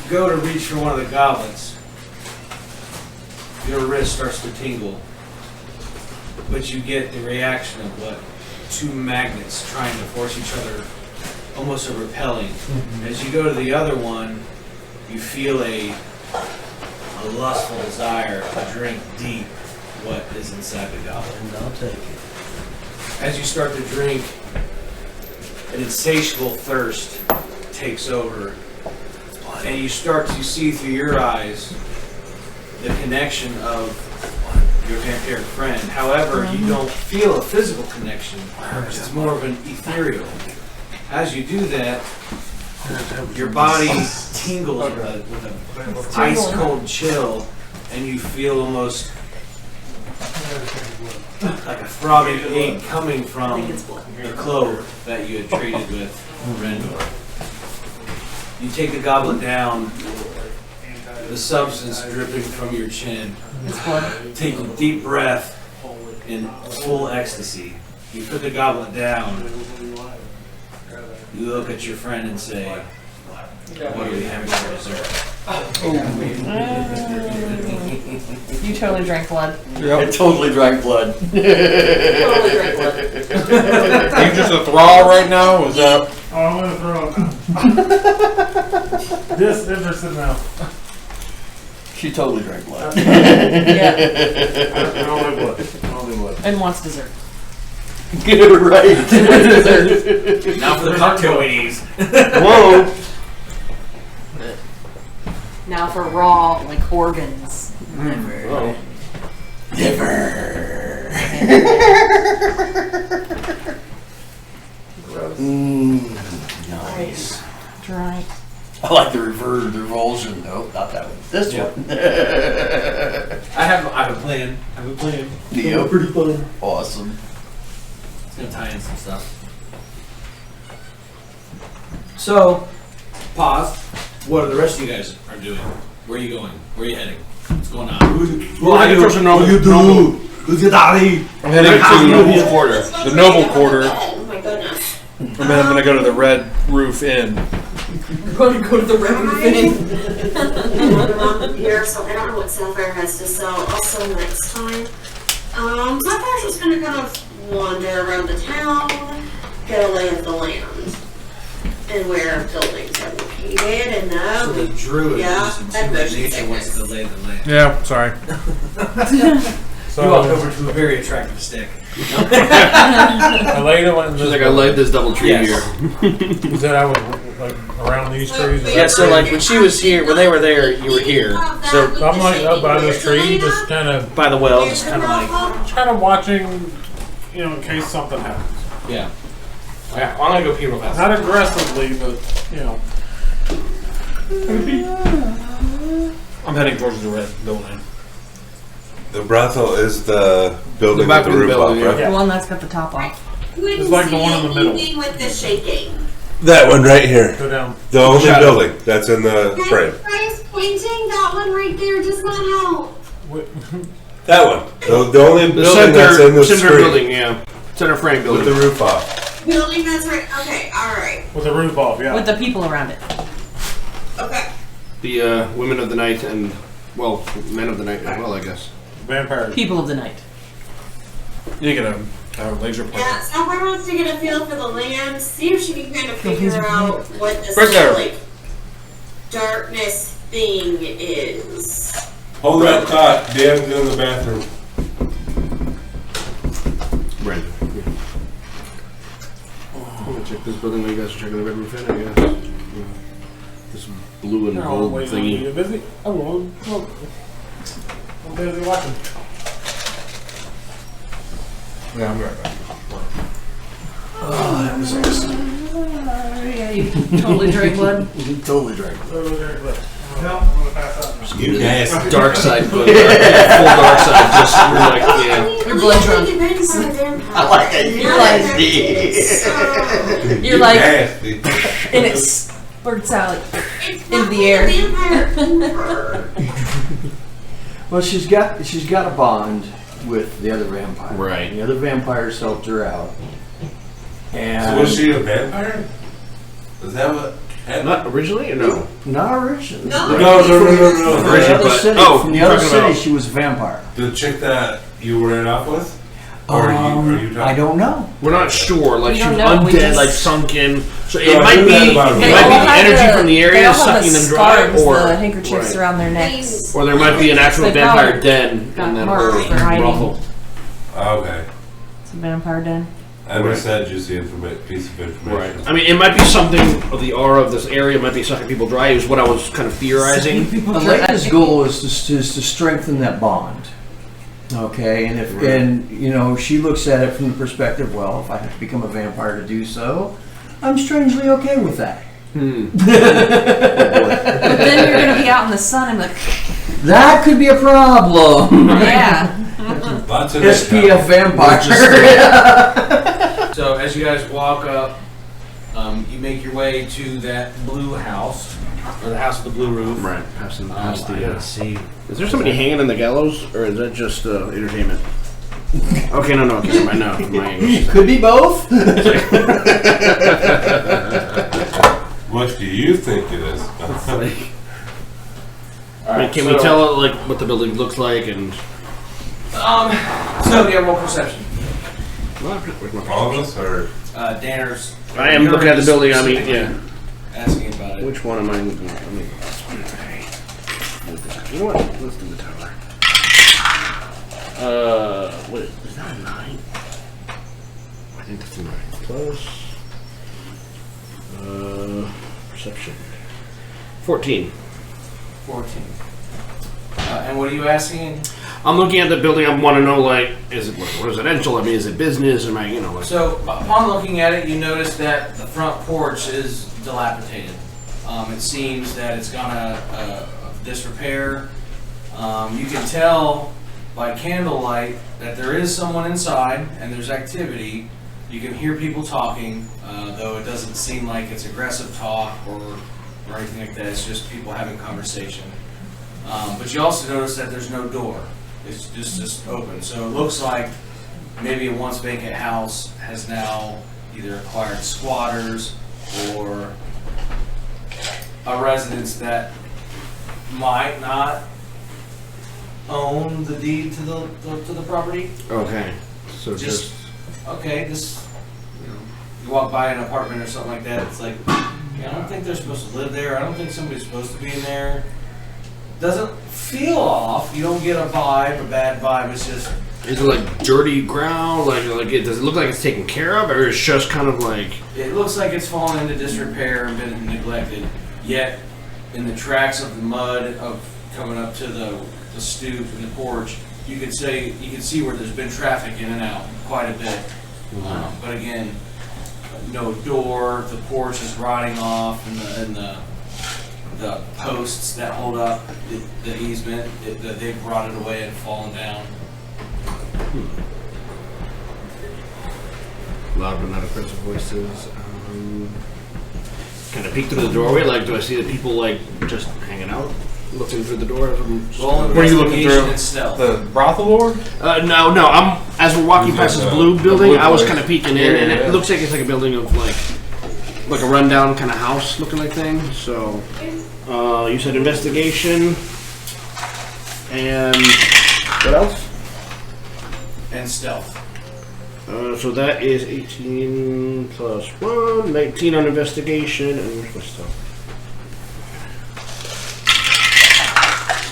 F: go to reach for one of the goblets, your wrist starts to tingle, but you get the reaction of what 2 magnets trying to force each other, almost a repelling. As you go to the other one, you feel a lustful desire to drink deep what is inside the goblet.
J: And I'll take it.
F: As you start to drink, an insatiable thirst takes over, and you start to see through your eyes the connection of your vampiric friend. However, you don't feel a physical connection. It's more of an ethereal. As you do that, your body tingles with an ice cold chill, and you feel almost like a throbbing ache coming from the clove that you had traded with Rendor. You take the goblet down, the substance dripping from your chin. Take a deep breath in full ecstasy. You put the goblet down. You look at your friend and say, "What are we having for dessert?"
D: You totally drank blood.
J: I totally drank blood.
D: Totally drank blood.
B: Are you just a thrall right now? Was that?
C: Oh, I'm gonna throw it now. Disinterested now.
J: She totally drank blood.
D: Yeah.
C: I only blood. Only blood.
D: And wants dessert.
J: Get it right.
F: Now for the cocktail we need.
J: Whoa.
D: Now for raw, like, organs.
J: Whoa. Nice.
D: Dry.
J: I like the revulsion. Nope, not that one. This one.
F: I have a plan. I have a plan.
J: Neo. Pretty fun. Awesome.
F: It's gonna tie in some stuff. So, pause. What are the rest of you guys are doing? Where are you going? Where are you heading? What's going on?
B: What do you do?
F: Who's your daddy?
B: I'm heading to the noble quarter,
I: Oh my goodness.
B: and then I'm gonna go to the Red Roof Inn.
D: You're going to go to the river thing.
I: I'm here, so I don't know what Sapphire has to sell. I'll sell next time. Sapphire's just gonna kind of wander around the town, get a lay of the land, and where buildings are located, and
F: So the druid
I: Yeah,
F: who's in
I: that
F: too much
I: motion
F: nature wants to
I: sickness.
F: lay the land.
B: Yeah, sorry.
F: You walk over to a very attractive stick.
C: Elena went in
G: She's
C: this
G: like, I like this double tree
F: Yes.
G: here.
C: You said I was like around these trees.
F: Yeah, so like when she was here, when they were there, you were here. So
C: I'm like up by this tree, just kind of
F: by the well, just kind of like,
C: watching, you know, in case something happens.
F: yeah. Yeah, I'm gonna go pee real fast.
C: Not aggressively, but you know.
B: I'm heading towards the red building.
A: The brothel is the building
G: The back
A: with the
G: of the
A: roof off,
G: building,
A: right?
G: yeah.
D: The one that's got the top off.
I: Couldn't
C: like the
I: see
C: one in the middle.
I: anything with the shaking.
A: That one right here.
C: Go down.
A: The only
G: Shadow.
A: building that's in the frame.
I: Guys, pointing that one right there does not help.
A: That one. The only
G: The
A: building that's in the
G: center
A: screen.
G: building, yeah. Center frame
A: With
G: building.
A: the roof off.
I: Building that's right. Okay, alright.
C: With the roof off, yeah.
D: With the people around it.
I: Okay.
G: The women of the night and, well, men of the night as well, I guess.
C: Vampires.
D: People of the night.
B: You get a laser pointer.
I: Yeah, Sapphire wants to get a feel for the land, see if she can kind of figure out what this
B: Right there.
I: like darkness thing is.
A: Hold that thought. Dan's in the bathroom.
G: Right. I'm gonna check this building while you guys are checking the red roof in, I guess. This blue and
C: No,
G: gold
C: wait,
G: thingy.
C: you busy? Oh, well, I'm busy watching.
B: Yeah, I'm right back.
D: Yeah, you totally drank blood.
G: Totally drank.
C: No, I'm gonna pass out.
A: You nasty.
G: Dark side, but full dark side. Just you're like, yeah.
D: Your blood drunk.
H: I like that.
D: You're like,
A: nasty.
D: and it spurts out
I: It's
D: in
I: not
D: the air.
I: vampire.
H: Well, she's got a bond with the other vampire.
G: Right.
H: The other vampires helped her out. And
A: So was she a vampire? Is that what happened?
G: Not originally or no?
H: not originally.
I: No.
H: But
A: No.
H: from the
G: Original,
H: other
G: but-
H: city,
G: oh,
H: from the
G: you're
H: other
G: talking
H: city,
G: about-
H: she was a vampire.
A: The chick that you ran off with? Or are you talking?
H: I don't know.
G: We're not sure. Like
D: We
G: she
D: don't
G: was
D: know, we
G: undead,
D: just-
G: like sunken. So
A: No,
G: it
A: I
G: might
A: knew
G: be
A: that about her.
G: it
A: They
G: might
A: all
G: be the
D: have
G: energy
D: the-
G: from the
D: they
G: area
D: all have
G: sucking
D: the
G: them dry,
D: scarves,
G: or
D: the handkerchiefs
G: right.
D: around their necks.
G: or there might be an actual
D: They
G: vampire
D: probably
G: den
D: got
G: in that
D: marks
G: whole
D: for hiding.
G: brothel.
A: Okay.
D: It's a vampire den.
A: I missed that juicy piece of information.
G: I mean, it might be something of the aura of this area. It might be sucking people dry. Is what I was kind of theorizing.
H: Elena's goal is to strengthen that bond. Okay, and if and you know she looks at it from the perspective, well, if I have to become a vampire to do so, I'm strangely okay with that.
D: But then you're gonna be out in the sun and like,
H: That could be a problem.
D: yeah.
A: Lots of
H: SPF vampire.
F: So as you guys walk up, you make your way to that blue house, or the house with the blue roof.
G: Right. Past the.
F: I gotta see.
G: Is there somebody hanging in the gallows, or is that just entertainment? Okay, no. Okay, I know. My English.
H: Could be both.
A: What do you think it is?
G: I mean, can we tell like what the building looks like and?
F: So yeah, roll perception.
A: All of us, or
F: Danner's.
G: I am looking at the building. I mean, yeah.
F: Asking about it.
G: Which one am I looking at? Let me. You know what? Let's do the tower. What is that? A 9? I think that's a 9 plus. Perception. 14.
F: 14. And what are you asking?
G: I'm looking at the building. I want to know, like, is it like residential? I mean, is it business? Am I, you know, like,
F: So upon looking at it, you notice that the front porch is dilapidated. It seems that it's gone of disrepair. You can tell by candlelight that there is someone inside and there's activity. You can hear people talking, though it doesn't seem like it's aggressive talk or anything like that. It's just people having conversation. But you also notice that there's no door. It's just open. So it looks like maybe a once vacant house has now either acquired squatters or a residence that might not own the deed to the property.
G: okay. So just
F: Okay, this, you walk by an apartment or something like that, it's like, yeah, I don't think they're supposed to live there. I don't think somebody's supposed to be in there. Doesn't feel off. You don't get a vibe, a bad vibe. It's just
G: Is it like dirty ground? Like does it look like it's taken care of, or it's just kind of like?
F: It looks like it's fallen into disrepair and been neglected. Yet, in the tracks of the mud of coming up to the stoop and the porch, you can see where there's been traffic in and out quite a bit. But again, no door. The porch is rotting off, and the posts that hold up the easement, they've rotted away and fallen down.
G: Loud but not offensive voices. Kind of peek through the doorway. Like, do I see the people like just hanging out, looking through the door?
F: What
B: are you looking through?
F: The
B: brothel or?
G: No. As we're walking past this blue building, I was kind of peeking in, and it looks like it's like a building of like a rundown kind of house looking like thing. So, you said investigation, and what else?
F: And stealth.
G: So that is 18 plus 1, 19 on investigation, and where's my stealth?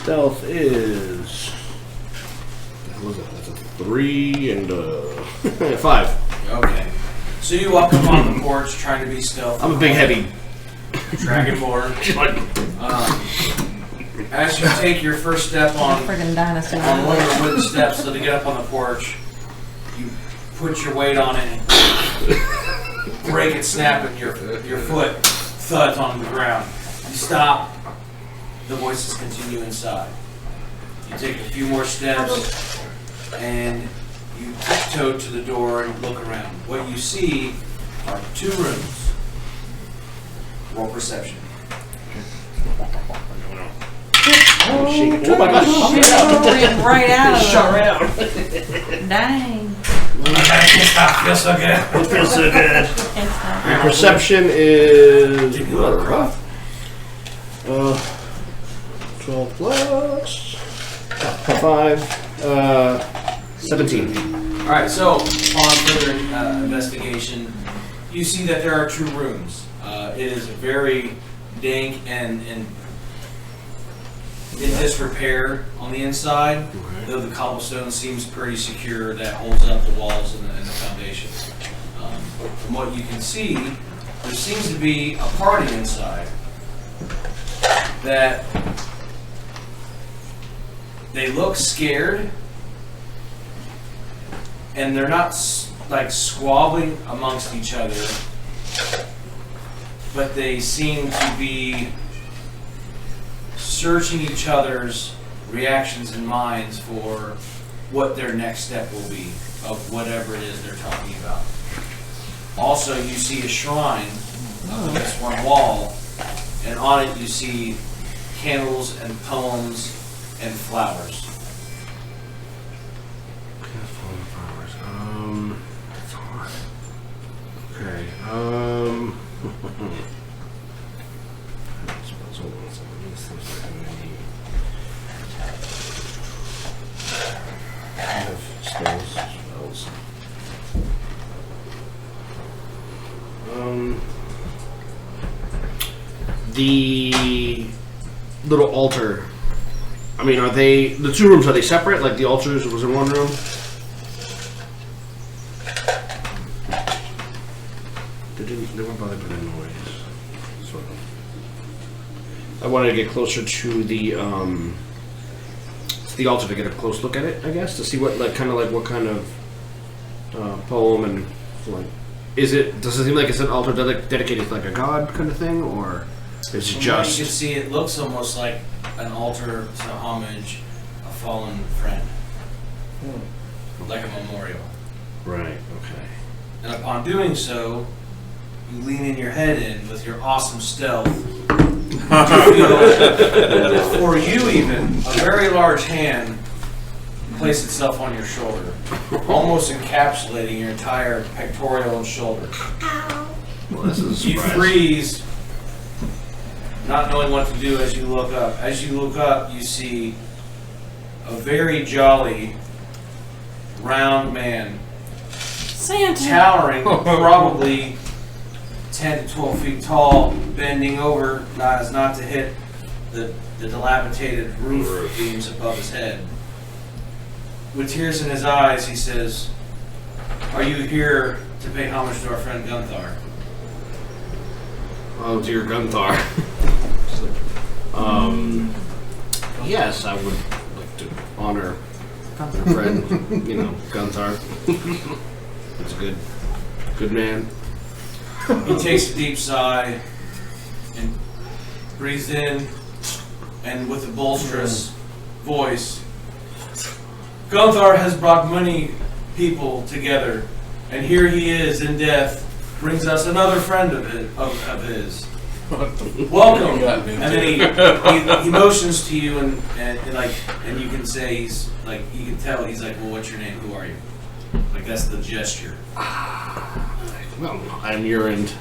G: Stealth is... What was that? That's a 3 and a 5.
F: Okay. So you walk up on the porch trying to be stealthy.
G: I'm a big heavy
F: dragonborn. As you take your first step on
D: Friggin' dinosaur.
F: one of the wooden steps to get up on the porch, you put your weight on it and break it, snapping your foot thuds on the ground. You stop. The voices continue inside. You take a few more steps and you tiptoe to the door and look around. What you see are 2 rooms. Roll perception.
G: Oh my gosh!
D: Shit, right out of
G: Shot
D: them.
G: right out.
D: Dang.
F: Feels so good.
G: It feels so good.
D: It's not
G: Your perception is 12 plus 5, 17.
F: Alright, so upon further investigation, you see that there are 2 rooms. It is very dank and in disrepair on the inside, though the cobblestone seems pretty secure that holds up the walls and the foundation. From what you can see, there seems to be a party inside that they look scared, and they're not like squabbling amongst each other, but they seem to be searching each other's reactions and minds for what their next step will be of whatever it is they're talking about. Also, you see a shrine on this one wall, and on it you see candles and poems and flowers.
G: That's hard. Okay. Spells. The little altar. I mean, are they the 2 rooms? Are they separate? Like the altars was in one room. They weren't bothered by the noise. Sort of. I wanted to get closer to the altar to get a close look at it. I guess to see what what kind of poem and like does it seem like it's an altar dedicated to like a god kind of thing, or is it just?
F: You can see it looks almost like an altar to homage a fallen friend, like a memorial.
G: Right. Okay.
F: And upon doing so, you lean in your head in with your awesome stealth. For you even, a very large hand place itself on your shoulder, almost encapsulating your entire pectoral and shoulder.
G: Well, this is
F: You freeze, not knowing what to do as you look up. As you look up, you see a very jolly, round man,
D: Santa.
F: towering, probably 10 to 12 feet tall, bending over as not to hit the dilapidated roof beams above his head. with tears in his eyes, he says, "Are you here to pay homage to our friend Gunthar?"
G: Oh, dear Gunthar. Yes, I would like to honor our friend, Gunthar. He's a good man.
F: He takes a deep sigh and breathes in, and with a boisterous voice, "Gunthar has brought many people together, and here he is in death, brings us another friend of his. Welcome." And then he motions to you, and you can say he's like, you can tell he's like, "Well, what's your name? Who are you?" Like that's the gesture.
G: Well, I'm Urand.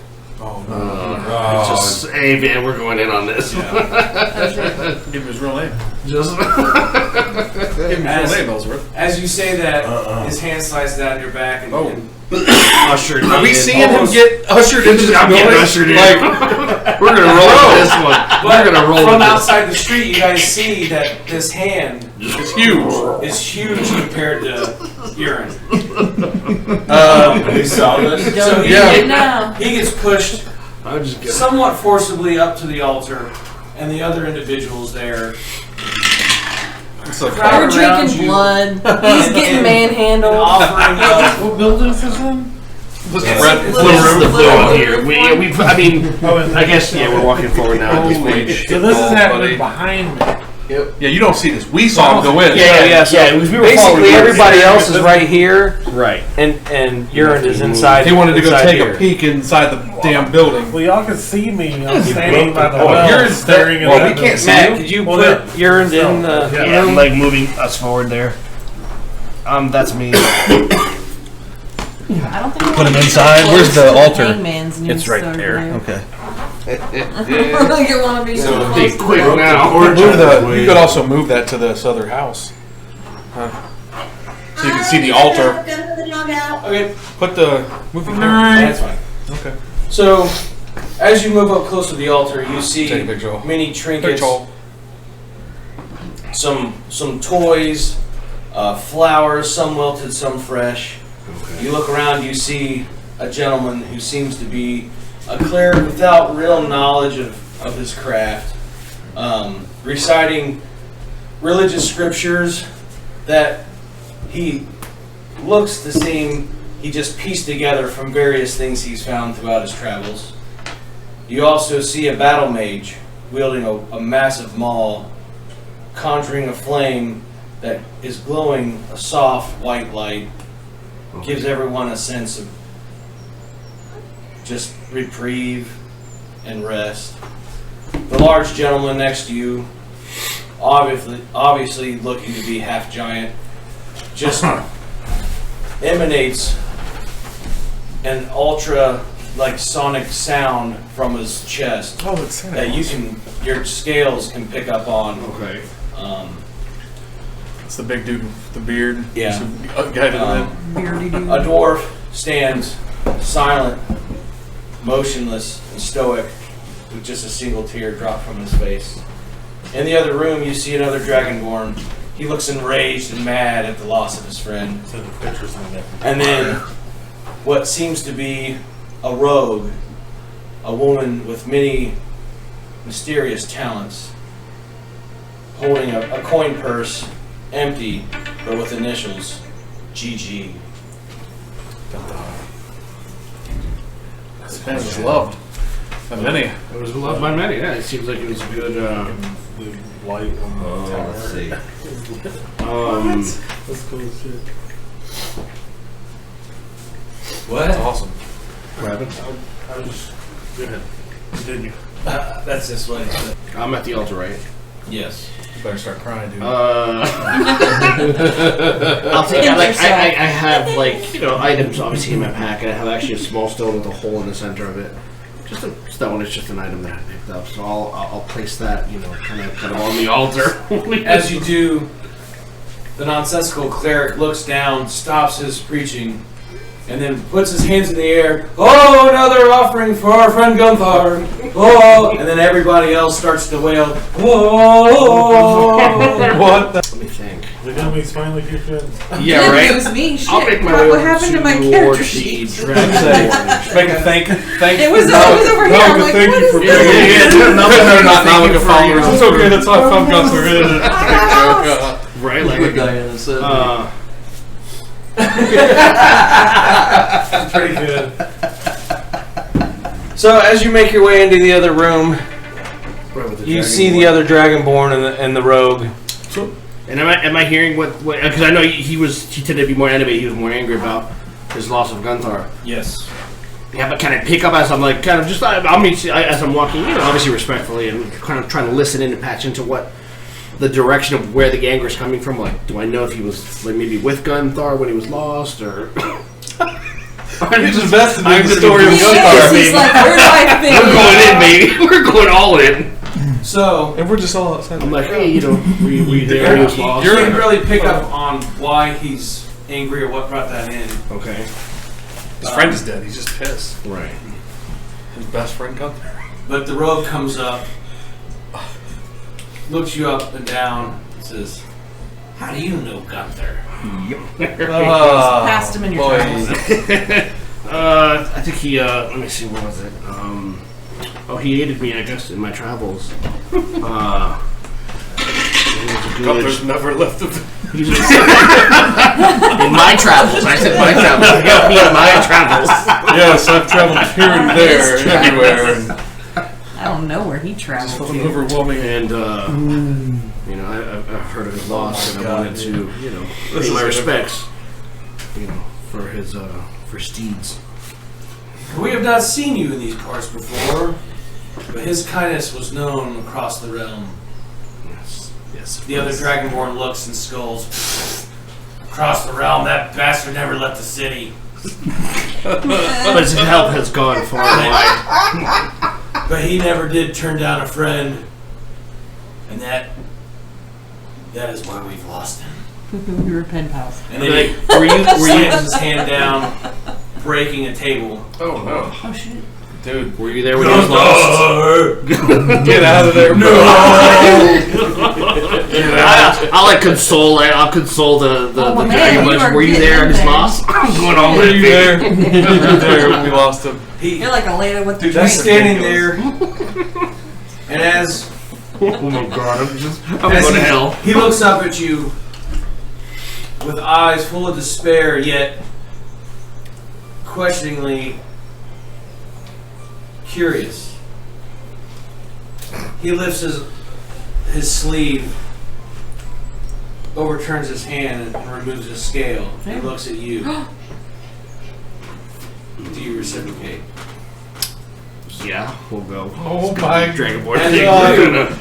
B: Oh, no.
G: It's just, hey man, we're going in on this.
B: Yeah. Give him his real name.
G: Just
B: give him his real name, Ellsworth.
F: As you say that, his hand slides down your back and
G: ushered.
B: Are we seeing him get ushered into this
G: I'm
B: building?
G: getting ushered in.
B: Like,
G: we're gonna roll with this one. We're gonna roll
F: from
G: with this.
F: outside the street, you guys see that this hand
B: it's huge.
F: is huge compared to urine.
A: We saw this.
F: So he gets pushed
G: I'm just kidding.
F: somewhat forcibly up to the altar, and the other individuals there.
B: So
D: We're drinking blood. He's getting
F: An
D: manhandled.
F: offering of
C: What building is this in?
B: this
F: Yes.
B: red
F: It's
B: blue
F: the
B: room.
G: The blue one here. I guess we're walking forward now. At this point.
C: So this is
B: Oh,
C: happening
B: buddy.
C: behind me.
B: Yeah, you don't see this. We saw him go in.
K: Because we were basically everybody else is right here,
G: Right.
K: and Urand is inside.
B: He wanted to go
K: inside
B: take
K: here.
B: a peek inside the damn building.
C: Well, y'all can see me. I'm standing by the
B: Oh,
C: well,
B: you're
C: staring at
B: well,
C: that
B: we can't see
K: Matt,
B: you.
K: could you
C: Well,
K: put Urand in the
C: Yeah,
K: room?
G: like moving us forward there. That's me.
D: I don't think
K: Put him inside. Where's the altar?
D: It's right there.
K: Okay.
D: You want to be so
G: Be
D: close to
G: quick
D: the-
G: now.
B: You could also move that to this other house. Huh. So you can see the altar.
F: Okay,
B: Put the movie there.
F: that's fine.
B: Okay.
F: So, as you move up close to the altar, you see
B: Take a picture.
F: many trinkets,
B: Picture.
F: some toys, flowers, some wilted, some fresh. You look around, you see a gentleman who seems to be a cleric without real knowledge of his craft, reciting religious scriptures that he looks the same. He just pieced together from various things he's found throughout his travels. You also see a battle mage wielding a massive maul, conjuring a flame that is glowing a soft white light, gives everyone a sense of just reprieve and rest. The large gentleman next to you, obviously looking to be half giant, just emanates an ultra sonic sound from his chest
B: Oh, it's Santa
F: that
B: Claus.
F: your scales can pick up on.
G: Okay.
B: It's the big dude with the beard.
F: Yeah.
B: Guy to the
F: Um, A dwarf stands silent, motionless, and stoic, with just a single tear drop from his face. In the other room, you see another dragonborn. He looks enraged and mad at the loss of his friend. And then, what seems to be a rogue, a woman with many mysterious talents, holding a coin purse, empty, but with initials, GG.
B: This man was loved by many.
G: It was loved by many. Yeah, it seems like it was a good.
C: Light on the tower.
A: Let's see.
C: That's cool as shit.
F: What?
B: That's awesome.
C: I was just go ahead. Continue.
F: That's this way.
G: I'm at the altar, right?
F: Yes.
B: You better start crying, dude.
G: I'll take it. I have items obviously in my packet. I have actually a small stone with a hole in the center of it. So that one is just an item that I picked up. So I'll place that, kind of on the altar.
F: As you do, the nonsensical cleric looks down, stops his preaching, and then puts his hands in the air. Oh, another offering for our friend Gunthar. Oh, and then everybody else starts to wail. Oh,
B: What?
G: Let me think.
C: The gummies finally kicked in.
G: Yeah,
D: It
G: right.
D: was me. Shit.
G: I'll make my
D: What
G: way
D: happened to my
G: towards
D: character
G: the
D: sheet?
G: Dragonborn.
B: Make a thank
D: It was over here. I'm like,
C: thank
D: what
C: you
D: is
C: for
D: this?
G: Not
B: Thank you
G: for
B: for yours. It's okay. That's how I found Gunther.
G: Right, like
J: What Diana said.
C: That's pretty good.
K: So as you make your way into the other room, you see the other Dragonborn and the rogue.
G: And am I hearing what? Because I know he tended to be more animated. He was more angry about his loss of Gunther.
F: Yes.
G: Yeah, but can I pick up as I'm like kind of just I'll meet as I'm walking, obviously respectfully, and kind of trying to listen in and patch into what the direction of where the anger is coming from. Like, do I know if he was like maybe with Gunther when he was lost, or?
B: I'm just invested in the story of
D: He
B: Gunther.
D: is. He's like, where do I fit
G: We're going in, baby. We're going all in.
F: So
B: And we're just all outside.
G: I'm like, hey, we there. He was lost.
F: you didn't really pick up on why he's angry or what brought that in.
G: Okay.
B: His friend is dead. He's just pissed.
G: Right.
B: His best friend Gunther.
F: But the rogue comes up, looks you up and down, and says, "How do you know Gunther?"
D: Passed him in your travels.
G: I think he. Let me see. What was it? He aided me, I guess, in my travels. He was a good.
B: Gunther's never left of
G: In my travels, I said my travels. He helped me in my travels.
B: Yes, I've traveled here and there, and everywhere, and
D: I don't know where he
B: it's
D: traveled
B: fucking
D: to.
B: overwhelming.
G: And I've heard of his loss, and I wanted to, pay my respects, for his for steeds.
F: We have not seen you in these parts before, but his kindness was known across the realm.
G: Yes.
F: The other Dragonborn looks and skulls. Across the realm, that bastard never left the city.
G: But his help has gone far away.
F: But he never did turn down a friend. And that is why we've lost him.
D: We were pen pals.
F: And then he slams his hand down, breaking a table.
B: Oh no,
D: Oh shit.
B: dude!
G: Were you there when he was lost?
B: Get out of there! No!
G: I'll console. I'll console the
D: Oh, man,
G: dragon.
D: you are
G: Were you there
D: getting
G: in his
D: there.
G: loss? I'm going all
B: Were
G: in.
B: you there? You were there when we lost him.
D: You're like Elena with the
B: Dude,
D: drink.
B: that's
F: Standing there, and as
G: Oh my god! I'm
F: as
G: going to hell.
F: he looks up at you with eyes full of despair, yet questioningly curious. He lifts his sleeve, overturns his hand, and removes a scale. He looks at you. Do you reciprocate?
G: Yeah, we'll go.
B: Oh my!
G: Dragonborn
F: And,
G: thing. We're gonna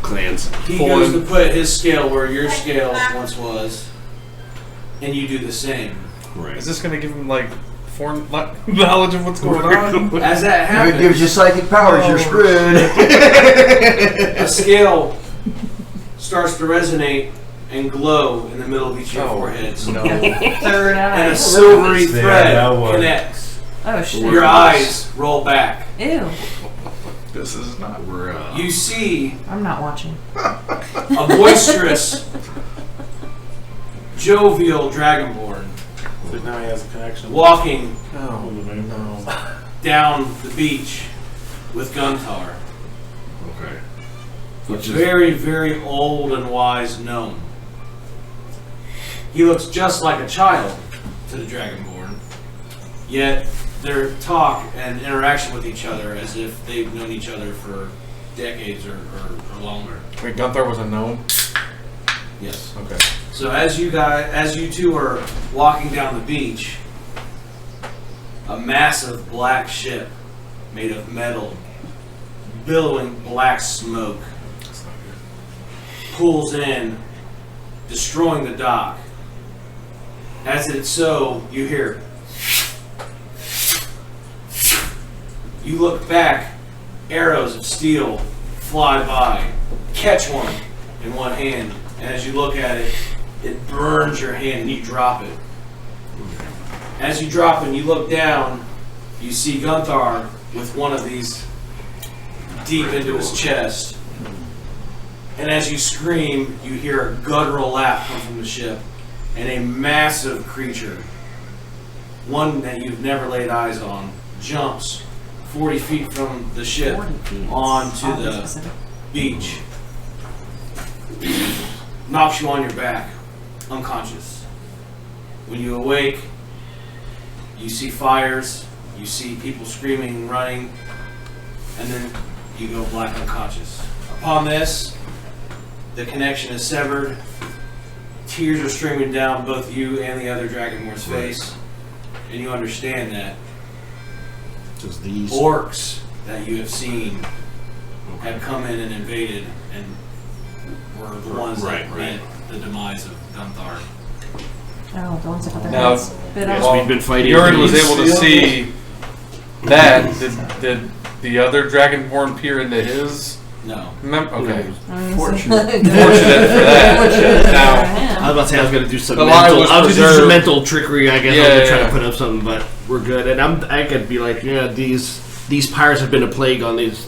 G: clans.
F: He goes to put his scale where your scale once was, and you do the same.
G: Right.
B: Is this gonna give him like foreign knowledge of what's going on?
F: As that
H: If
F: happens,
H: it gives you psychic powers, you're screwed.
F: a scale starts to resonate and glow in the middle of each of your foreheads.
B: No.
D: Third
F: And
D: eye.
F: a silvery
C: Yeah,
F: thread
C: that was-
F: connects.
D: Oh shit.
F: Your eyes roll back.
D: Ew.
B: This is not.
F: You see
D: I'm not watching.
F: a boisterous, jovial dragonborn
C: But now he has a connection.
F: walking
B: Oh
C: No.
F: down the beach with Gunther.
G: Okay.
F: A very, very old and wise gnome. He looks just like a child to the Dragonborn, yet their talk and interaction with each other as if they've known each other for decades or longer.
B: Wait, Gunther was a gnome.
F: Yes.
B: Okay.
F: So as you two are walking down the beach, a massive black ship made of metal, billowing black smoke, pulls in, destroying the dock. As it's so, you hear. You look back, arrows of steel fly by, catch one in one hand, and as you look at it, it burns your hand and you drop it. As you drop it and you look down, you see Gunther with one of these deep into his chest. And as you scream, you hear a guttural laugh come from the ship, and a massive creature, one that you've never laid eyes on, jumps 40 feet from the ship
D: 40 feet.
F: onto
D: Oddly
F: the
D: specific.
F: beach, knocks you on your back, unconscious. When you awake, you see fires, you see people screaming and running, and then you go black unconscious. Upon this, the connection is severed. Tears are streaming down both you and the other Dragonmore's face, and you understand that
G: Just these.
F: orcs that you have seen had come in and invaded and were the ones that meant the demise of Gunthar.
D: Oh, the ones that got their
B: Now,
D: heads bit
G: Yes,
D: off.
G: we've been fighting.
B: Urine was
G: these.
B: able to see that. Did the other Dragonborn peer into his?
F: No.
B: Okay.
H: Fortunate.
B: Fortunate for that. Now,
G: I was about to say I was gonna do some
B: The lie
G: mental.
B: was
G: I was gonna do
B: preserved.
G: some mental trickery. I guess
B: Yeah,
G: I was gonna
B: yeah,
G: try
B: yeah.
G: to put up something, but we're good. And I could be like, yeah, these pirates have been a plague on these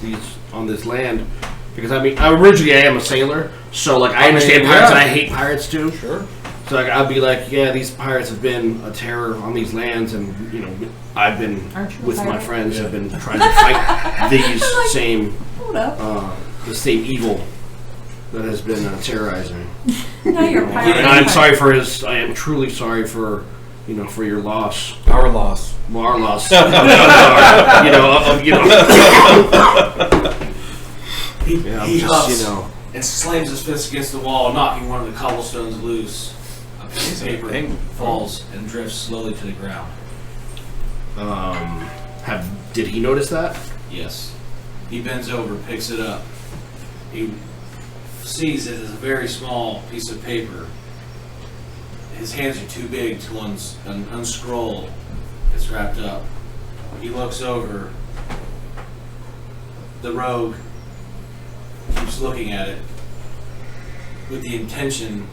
G: on this land. Because I mean, originally I am a sailor, so like I understand
B: mean,
G: pirates
B: yeah.
G: and I hate pirates too.
B: sure.
G: So like, I'd be like, yeah, these pirates have been a terror on these lands, and you know, I've been
D: Aren't you a
G: with my
D: pirate?
G: friends have been trying to fight these same
D: Hold up.
G: the same evil that has been terrorizing.
D: Now you're a pirate.
G: And I'm sorry for his. I am truly sorry for for your loss.
B: Our loss.
G: Well, our loss.
F: He
G: just,
F: huffs and slams his fist against the wall, knocking one of the cobblestones loose. A piece of paper falls and drifts slowly to the ground.
G: Did he notice that?
F: Yes. He bends over, picks it up. He sees it as a very small piece of paper. His hands are too big to unscroll. It's wrapped up. He looks over. The rogue keeps looking at it with the intention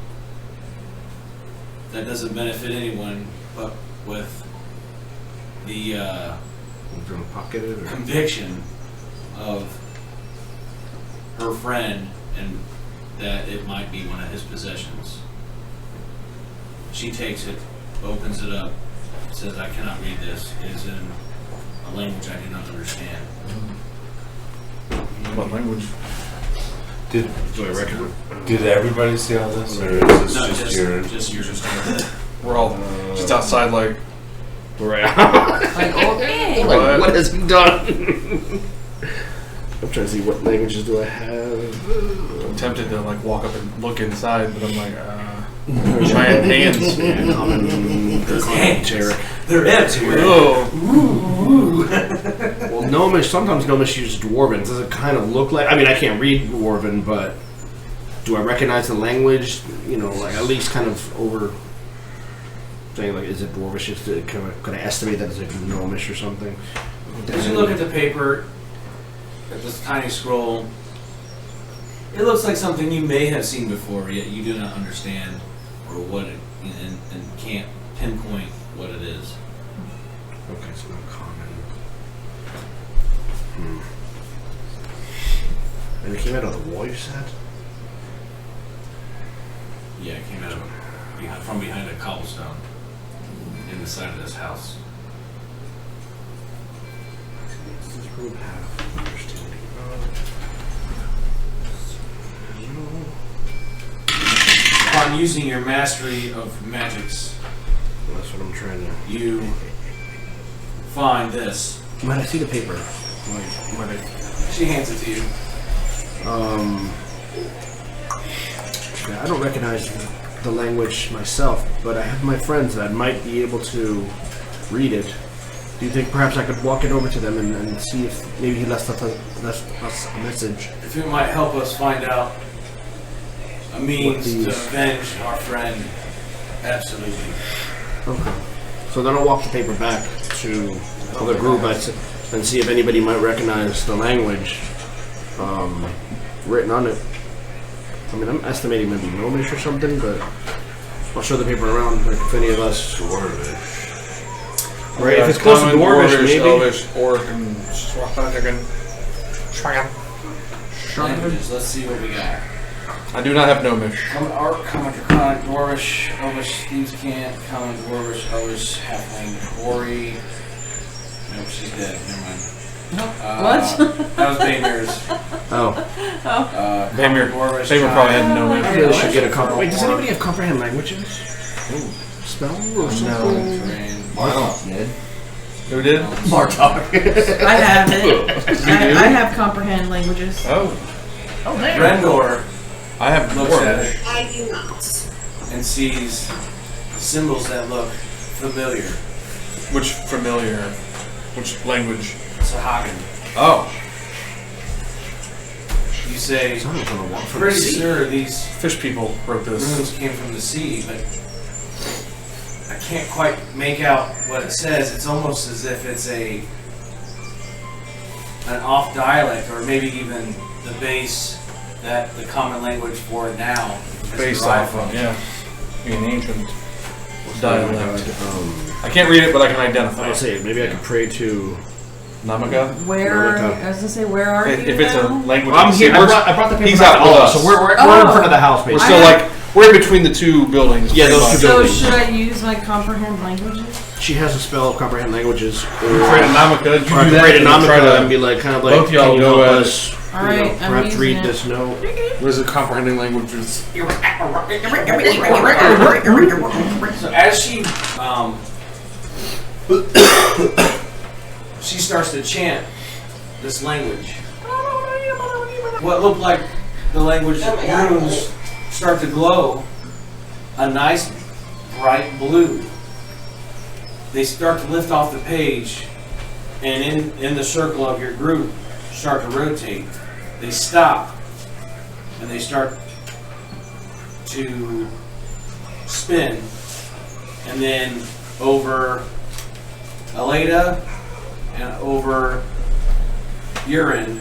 F: that doesn't benefit anyone, but with the
G: Gonna pocket it, or?
F: conviction of her friend and that it might be one of his possessions. She takes it, opens it up, says, I cannot read this. It is in a language I do not understand.
B: What language?
A: Did
G: Do I reckon?
A: did everybody see all this, or is this
F: No,
A: just your?
F: just yours.
B: We're all just outside, like.
G: Right.
D: Like, okay.
G: Like, what has he done? I'm trying to see what languages do I have.
B: I'm tempted to like walk up and look inside, but I'm like, giant hands.
G: Yeah, common. Generic.
F: They're everywhere.
B: Oh.
G: Well, Gnomish, sometimes Gnomish uses Dwarven. Does it kind of look like... I mean, I can't read Dwarven, but do I recognize the language? Like at least kind of over... Saying, like, is it Dwarvish? Just to kind of estimate that it's like Gnomish or something?
F: As you look at the paper, at this tiny scroll, it looks like something you may have seen before, yet you do not understand or what it... and can't pinpoint what it is.
G: Okay, so not common. And it came out of the wall, you said?
F: Yeah, it came out of from behind a cobblestone in the side of this house.
G: Does this room have understanding
F: Upon using your mastery of magics,
G: That's what I'm trying to...
F: you find this.
G: Might I see the paper? Might I...
F: She hands it to you.
G: Yeah, I don't recognize the language myself, but I have my friends that might be able to read it. Do you think perhaps I could walk it over to them and see if maybe he left us a message?
F: If it might help us find out a means to avenge our friend, absolutely.
G: Okay. So then I'll walk the paper back to the group and see if anybody might recognize the language written on it. I mean, I'm estimating maybe Gnomish or something, but I'll show the paper around, like if any of us...
A: Dwarvish.
G: Right, if it's close to Dwarvish, maybe...
B: Elvish, Orc, and Schwagan.
F: Languages, let's see what we got.
B: I do not have Gnomish.
F: Common Art, Common Draconic, Dwarvish, Elvish, Thieves' Cant, Common Dwarvish, Elvish, Halfling, Ori. Nope, she's dead. Never mind.
D: What?
F: That was Baymir's.
G: Oh,
B: Baymir probably had Gnomish.
G: I really should get a comprehend. Wait, does anybody have comprehend languages? Spell or something?
H: Martok did.
B: Who did?
H: Martok.
D: I have it. I have comprehend languages.
B: Oh,
F: Rendor
B: I have
F: looks at
B: Dwarvish.
F: it
I: I do not.
F: and sees symbols that look familiar.
B: Which familiar? Which language?
F: Sahagin.
B: Oh,
F: You say,
G: Someone's gonna walk from
F: pretty
G: the sea.
F: sure these
B: fish people wrote this.
F: runes came from the sea, but I can't quite make out what it says. It's almost as if it's an off dialect, or maybe even the base that the common language for it now is
B: Based
F: derived
B: off
F: from.
B: of, yeah. An ancient
G: Oh
B: dialect. I can't read it, but I can identify
G: I'll
B: it.
G: say maybe I could pray to.
B: Namaka?
D: Where?
G: Okay.
D: I was gonna say, where are you?
B: If it's a
D: now?
B: language,
G: I'm here. I
B: we're-
G: brought the paper
B: he's
G: back
B: out
G: to all
B: with
G: of us,
B: us.
G: so we're in
D: Oh.
G: front of the house,
B: We're
G: basically.
B: still like, we're in between the two buildings.
G: Yeah,
B: pretty
G: those
B: much.
G: two
D: So
G: buildings.
D: should I use my comprehend languages?
G: She has a spell of comprehend languages.
B: You create a Namaka, you
G: Or I
B: do
G: could
B: that,
G: create a
B: and then try
G: Namaka
B: to-
G: and be like, kind of like,
B: both y'all
G: can you
B: go
G: help
B: at
G: us?
D: All right, I'm
G: perhaps
D: using
G: read
D: it.
G: this note.
B: What is it, comprehending languages?
F: So as she starts to chant this language. What looked like the language runes start to glow a nice bright blue. They start to lift off the page, and in the circle of your group start to rotate. They stop and they start to spin, and then over Aleda and over Urine,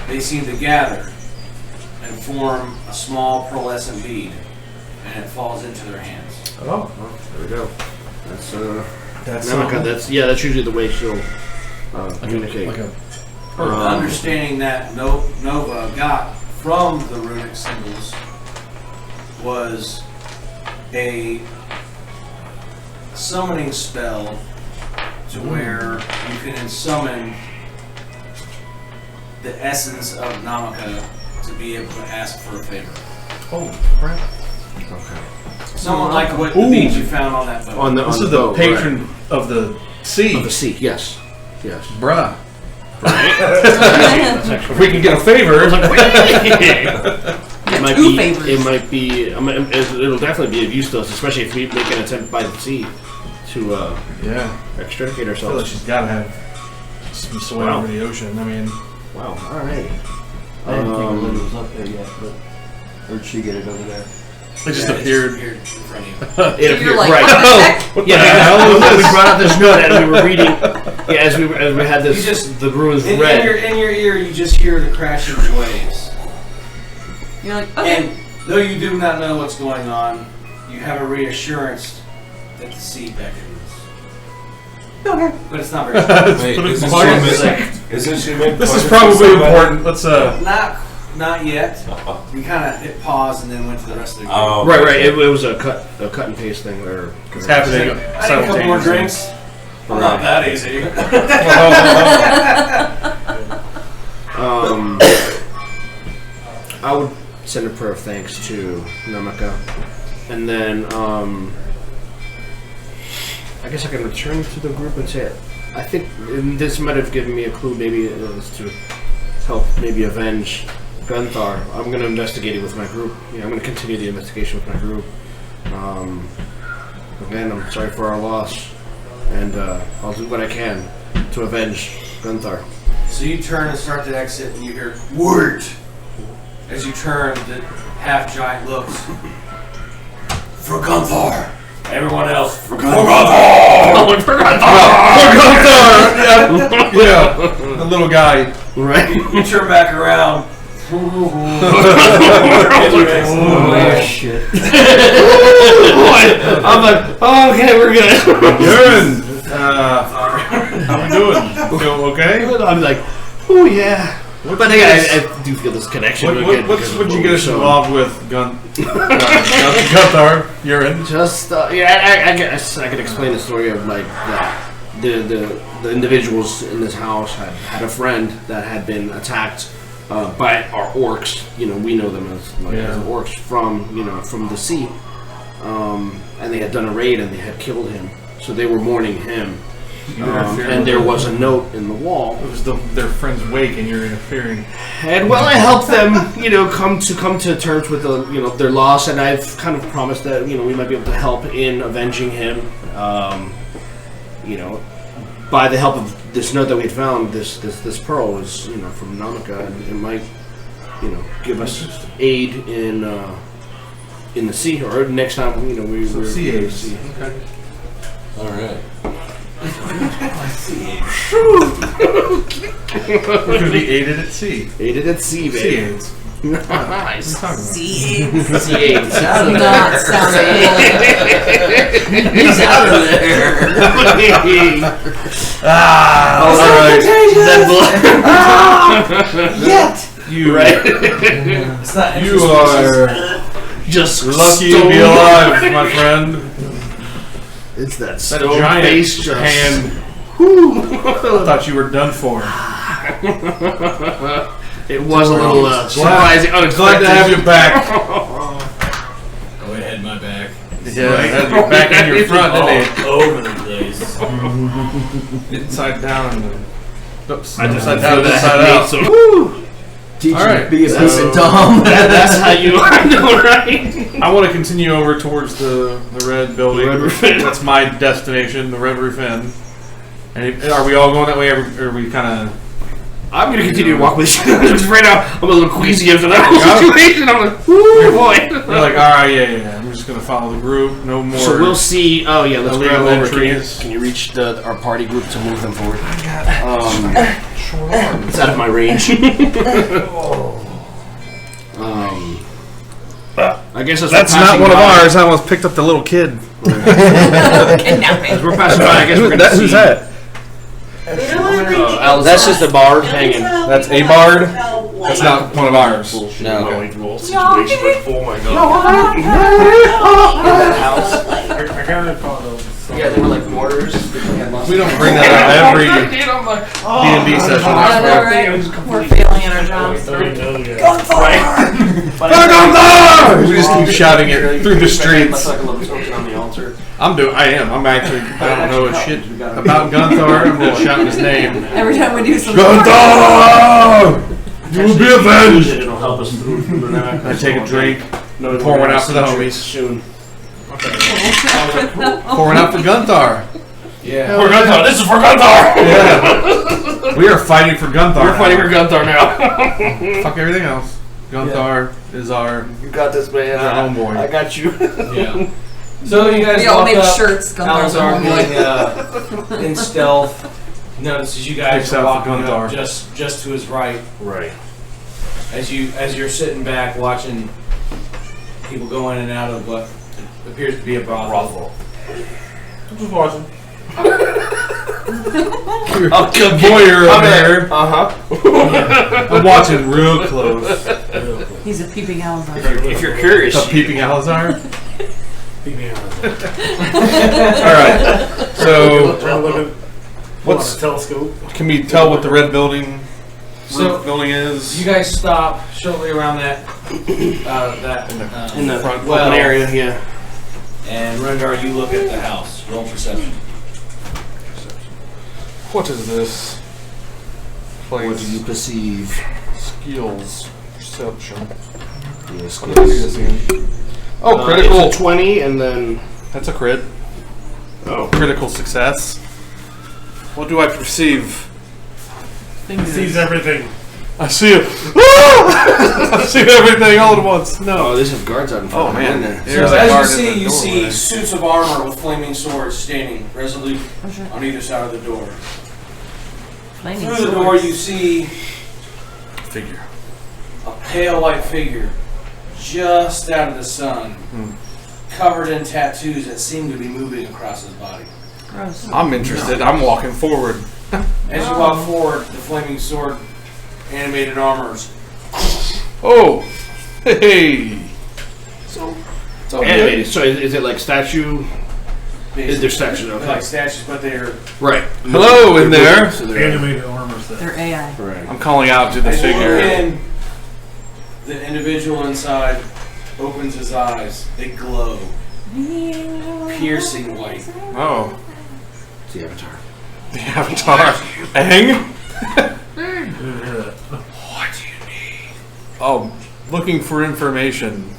F: they seem to gather and form a small pearlescent bead, and it falls into their hands.
B: Oh,
G: There we go. That's
B: that's
G: Namaka. That's usually the way she'll communicate.
B: like a
F: Understanding that Nova got from the runic symbols was a summoning spell to where you can summon the essence of Namaka to be able to ask for a favor.
B: holy crap.
G: Okay.
F: Somewhat like what the
B: Ooh.
F: bead you found on that boat.
B: This is the
G: boat,
B: patron of the sea.
G: Of the sea. Yes. Yes.
B: Bruh.
G: That's
B: If we can get a favor.
G: It might
D: Two
G: be.
D: favors.
G: It might be. It'll definitely be of use to us, especially if we make an attempt by the sea to
B: Yeah.
G: extricate
B: I feel like
G: ourselves.
B: she's got to have some sway
G: Wow.
B: over the ocean. I mean,
G: Wow. All right.
H: I didn't think Linda was up there yet, but where'd she get it over there?
B: it just
F: Yeah,
B: appeared.
F: in front of you.
G: It
D: You're
G: appeared
D: like,
G: right.
D: what the heck?
G: Yeah, because we brought out this note and we were reading. Yeah, as we had this,
F: You just-
G: the runes
F: In
G: read.
F: your ear, you just hear the crashing of waves.
D: You're like, okay.
F: And though you do not know what's going on, you have a reassurance that the sea beckons.
D: Okay.
F: But it's not very strong.
A: Wait,
B: Put it
A: isn't
B: in
A: she
B: the
A: mid- isn't she mid-
B: This is
A: point
B: probably
A: somebody?
B: important. Let's
F: Not yet. We kind of hit pause and then went to the rest of the group.
A: Oh,
G: Right. It was a cut and paste thing, or
B: It's happening.
F: I need a couple more drinks. I'm not that easy.
G: I would send a prayer of thanks to Namaka, and then I guess I can return to the group and say, I think this might have given me a clue, maybe as to help maybe avenge Gunthar. I'm going to investigate it with my group. Yeah, I'm going to continue the investigation with my group. Again, I'm sorry for our loss, and I'll do what I can to avenge Gunthar.
F: So you turn and start to exit, and you hear "word" as you turn. The half-giant looks for Gunthar. Everyone else for Gunthar.
B: yeah, the little guy.
G: Right?
F: You turn back around.
H: Oh shit.
G: I'm like, oh, okay, we're good.
B: Urine. How we doing? Doing okay?
G: I'm like, oh yeah. But again, I do feel this connection.
B: What'd you get us involved with, Gunthar? You're in?
G: Just I guess I could explain the story of like the individuals in this house had a friend that had been attacked by our orcs. You know, we know them as orcs from the sea, and they had done a raid and they had killed him. So they were mourning him. And there was a note in the wall.
B: It was their friend's wake, and you're interfering.
G: And well, I helped them, come to terms with their loss, and I've kind of promised that we might be able to help in avenging him. By the help of this note that we had found, this pearl is from Namaka, and it might give us aid in the sea, or next time we're
B: sea aid.
G: Okay.
K: All right.
B: We're going to be aided at sea.
G: Aided at sea, baby.
B: Sea aids.
G: Nice.
D: Sea aids.
G: Sea aids.
D: Not sound
J: He's out of there.
B: All right.
J: Yet.
B: You are
G: just
B: lucky to be alive, my friend.
G: It's that
B: giant
G: face
B: hand. I thought you were done for.
G: It was a little surprising, unexpected.
B: Glad to have you back.
F: Go ahead, my back.
B: Yeah, had your back and your front, didn't
F: All over the place.
B: he? Inside down and oops.
G: I just
B: Upside down,
G: feel that
B: inside
G: I
B: out.
G: made some-
J: Teach
B: All right.
J: you to be a pussy, Tom.
G: That's how you are, know, right?
B: I want to continue over towards the red building.
G: Red Roof Inn.
B: That's my destination, the Red Roof Inn. And are we all going that way, or are we kind of...
G: I'm going to continue to walk with you. Just right now, I'm a little queasy after that whole situation. I'm like, woo, boy.
B: We're like, all right, yeah. I'm just going to follow the group. No more...
G: So we'll see. Oh, yeah, let's grab
B: illegal
G: over.
B: entries.
G: Can you reach our party group to move them forward?
B: I got it. Short arm.
G: It's out of my range. I guess
B: That's not one of ours. I almost picked up the little kid.
D: Kidnapping.
G: As we're passing by, I guess we're going to see.
B: Who's that?
K: That's just a bard hanging.
B: That's a bard? That's not one of ours.
K: No.
C: Oh my god. I got it caught up.
K: Yeah, they were like mortars.
B: We don't bring that up every D&D session.
D: We're failing at our jobs.
B: We just keep shouting it through the streets.
K: Like a little token on the altar.
B: I'm actually, I don't know a shit about Gunthar. I'm just shouting his name.
D: Every time we do something.
B: Gunthar! You will be avenged!
G: It'll help us through the night.
B: I take a drink,
G: No,
B: pour one out for the homies.
G: Soon.
B: Pour one out for Gunthar.
F: Yeah.
G: For Gunthar. This is for Gunthar!
B: Yeah. We are fighting for Gunthar.
G: We're fighting for Gunthar now.
B: Fuck everything else. Gunthar is our
K: You got this, man.
B: our homeboy.
K: I got you.
F: Yeah. So you guys
D: We all
F: walk
D: make
F: up.
D: shirts. Gunthar's our
F: Alazar being in stealth notices you guys
B: Takes
F: are
B: out the
F: walking up
B: Gunthar.
F: just to his right
G: Right.
F: as you're sitting back watching people go in and out of what appears to be a brothel.
C: I'm just watching.
B: Voyeur over here.
K: Uh-huh.
B: I'm watching real close.
D: He's a peeping Alazar.
K: If you're curious.
B: A peeping Alazar?
C: Peeping out.
B: Alright. So,
C: Trying to look at
B: what's
C: a telescope.
B: can we tell what the red building
F: So
B: building is?
F: you guys stop shortly around that
G: In the
B: front
F: well,
G: open area, yeah.
F: and Rendar, you look at the house. Roll perception.
B: What is this place?
G: What do you perceive?
B: Skills. Perception.
G: Yes,
B: Let me see this again. Oh, critical.
G: It's a 20 and then...
B: That's a crit.
G: Oh.
B: Critical success. What do I perceive?
C: Sees everything.
B: I see it. I see everything all at once.
G: Oh,
B: No.
G: there's some guards out in front.
B: Oh man.
G: There.
F: So
B: There's a
F: as
B: guard
F: you
B: in the
F: see
B: doorway.
F: suits of armor with flaming swords standing resolute on either side of the door. Through the door you see
B: Figure.
F: a pale white figure just out of the sun, covered in tattoos that seem to be moving across his body.
D: Gross.
B: I'm interested. I'm walking forward.
F: As you walk forward, the flaming sword animated armors.
B: Oh, hey. So it's all
G: Animated. So is it like statue? Is there statues?
F: They're
G: Okay.
F: like statues, but they're
G: Right.
B: Hello in there.
G: So they're
C: Animated armors.
D: They're AI.
G: right.
B: I'm calling out to the
F: as you look
B: figure.
F: in, the individual inside opens his eyes. They glow, piercing white.
B: Oh,
G: It's the avatar.
B: the avatar. Aang?
C: Didn't hear that.
G: What do you need?
B: Oh, looking for information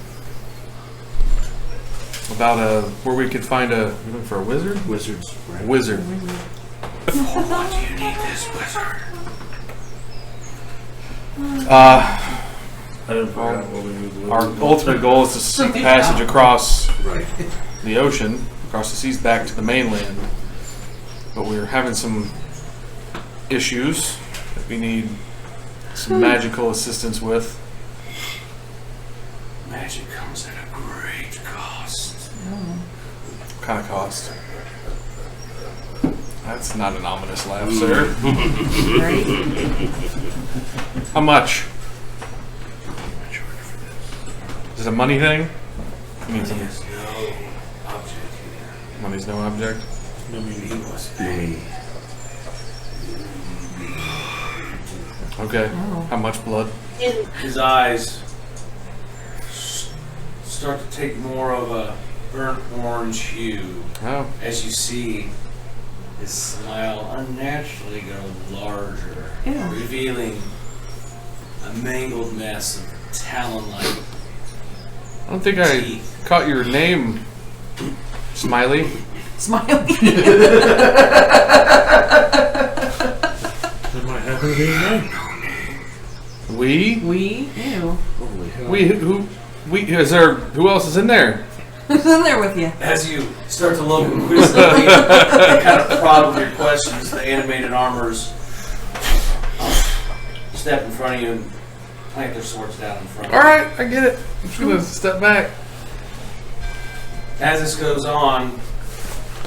B: about where we could find a. You're looking for a wizard?
G: Wizards. Right.
B: Wizard.
G: What do you need this wizard?
B: Uh,
C: I didn't forget what we moved.
B: our ultimate goal is to seek passage across
G: Right.
B: the ocean, across the seas, back to the mainland. But we're having some issues that we need some magical assistance with.
F: Magic comes at a great cost.
B: What kind of cost? That's not an ominous laugh, sir. How much? Is it a money thing? I mean,
F: There's no object here.
B: money's no object.
F: He was paid.
B: Okay. How much blood?
F: His eyes start to take more of a burnt orange hue
B: Oh.
F: as you see his smile unnaturally grow larger,
D: Yeah.
F: revealing a mangled mess of talon-like
B: I don't think I
F: teeth.
B: caught your name, Smiley.
D: Smiley.
C: That might happen to be his name.
B: We?
D: We? Ew.
G: Holy hell.
B: Who else is in there?
D: Who's in there with you?
F: As you start to look inquisitively and kind of prod with your questions, the animated armors step in front of you and plant their swords down in front of you.
B: Alright, I get it. I'm just gonna step back.
F: As this goes on,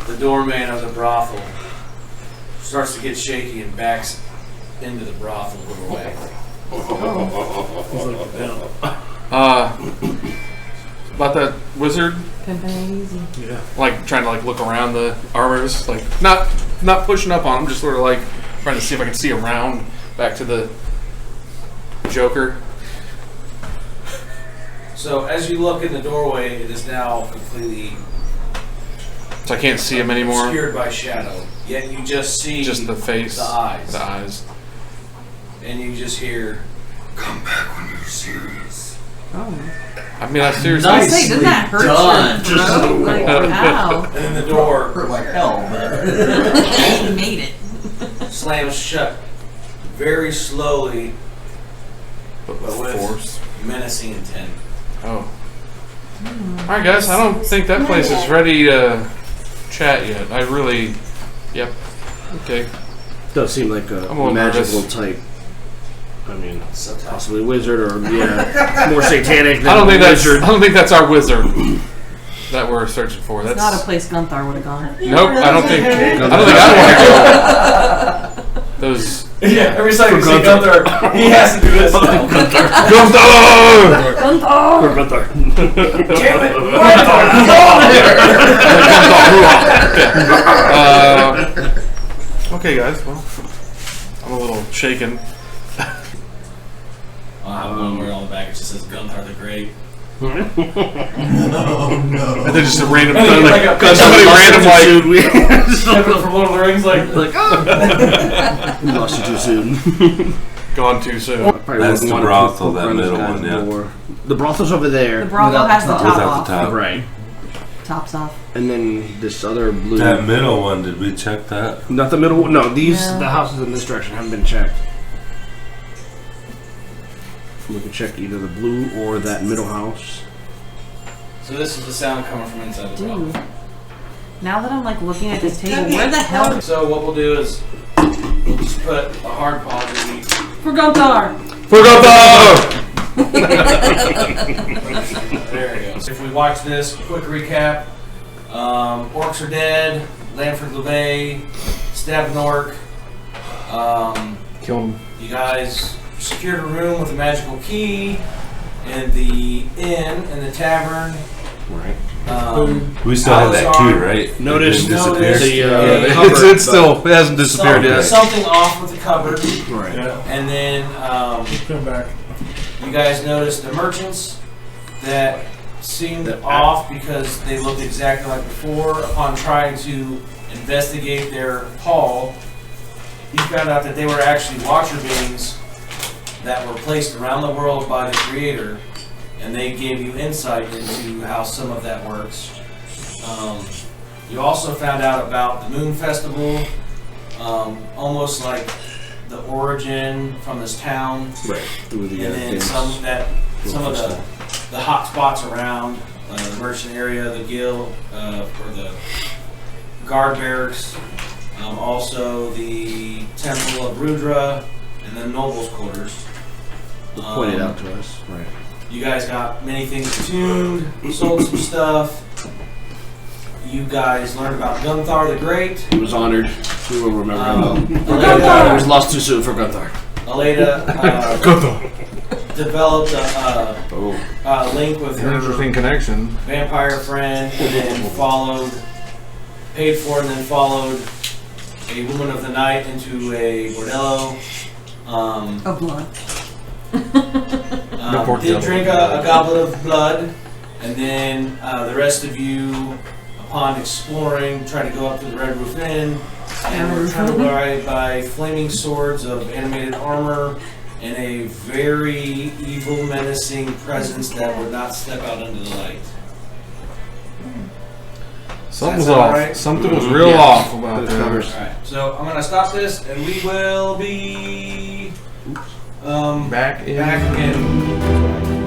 F: the doorman of the brothel starts to get shaky and backs into the brothel doorway.
C: He's like a devil.
B: About that wizard,
D: Pimpin' ain't easy.
C: Yeah.
B: like trying to like look around the armors, like not pushing up on them, just sort of like trying to see if I can see around back to the Joker.
F: So as you look in the doorway, it is now completely
B: So I can't see him anymore.
F: obscured by shadow. Yet you just see
B: Just the face,
F: the eyes,
B: the eyes.
F: and you just hear, "Come back when you're serious."
D: Oh.
B: I mean, I seriously.
D: I was saying, didn't that hurt
H: done.
D: your throat? Like, ow.
F: And then the door
H: Hurt like hell, but
D: He made it.
F: slams shut very slowly, but with
B: Force.
F: menacing intent.
B: Oh. Alright, guys, I don't think that place is ready to chat yet. I really. Yep. Okay.
G: Does seem like a
B: I'm a little
G: magical
B: nervous.
G: type. I mean, possibly wizard or more satanic than
B: I don't think
G: wizard.
B: I don't think that's our wizard that we're searching for.
D: It's
B: That's
D: not a place Gunther would have gone.
B: Nope. I don't think I want to go. Those.
F: Yeah, every time you see Gunther, he has to do this.
B: Gunther!
D: Gunther!
F: Damn it!
B: Okay, guys. Well, I'm a little shaken.
F: I have one where all the baggage just says Gunther the Great.
B: And then just a random,
F: Like a-
B: somebody random like.
F: Stepping from Lord of the Rings, like
G: We lost you too soon.
B: Gone too soon.
G: Probably
A: That's
G: wouldn't
A: the
G: wanna
A: brothel,
G: poke
A: that
G: around those
A: middle
G: guys
A: one, yeah.
G: more. The brothel's over there.
D: The brothel has the top
A: Without
D: off.
A: the top.
G: Right.
D: Tops off.
G: And then this other blue.
A: That middle one, did we check that?
G: Not the middle one. No, these
D: No.
G: the houses in this direction haven't been checked. We can check either the blue or that middle house.
F: So this is the sound coming from inside the brothel.
D: Dude. Now that I'm like looking at this table, where the hell
F: So what we'll do is we'll just put a hard pause in each.
D: for Gunther?
B: For Gunther!
F: There we go. So if we watch this, quick recap. Orcs are dead. Lanford LeVay stabbed an orc.
B: Kill him.
F: You guys secured a room with a magical key, and the inn and the tavern.
G: Right.
A: We still have that key, right?
G: Notice
A: It didn't disappear.
G: the
B: It's still, it hasn't disappeared yet.
F: Something off with the cupboard.
G: right.
F: And then
C: Come back.
F: you guys noticed the merchants that seemed off because they looked exactly like before. Upon trying to investigate their haul, you found out that they were actually watcher beings that were placed around the world by the Creator, and they gave you insight into how some of that works. You also found out about the Moon Festival, almost like the origin from this town,
G: Right. Through the
F: and then
G: things.
F: some of the hot spots around the merchant area, the guild, or the guard barracks, also the temple of Rudra, and the nobles' quarters.
G: Pointed out to us. Right.
F: You guys got many things tuned, sold some stuff. You guys learned about Gunthar the Great.
G: He was honored. We will remember him. It
F: Aleda,
G: was lost too soon for Gunthar.
F: Developed a link with
B: An interesting
F: her
B: connection.
F: vampire friend, and then paid for and then followed a woman of the night into a bordello.
D: Of blood.
F: Did drink a goblet of blood, and then the rest of you, upon exploring, tried to go up to the Red Roof Inn, and were turned away by flaming swords of animated armor and a very evil, menacing presence that would not step out into the light.
B: Something's
F: That's
B: off.
F: alright?
B: Something was real off about that.
F: Alright, so I'm gonna stop this, and we will be
B: Back in.
F: back again.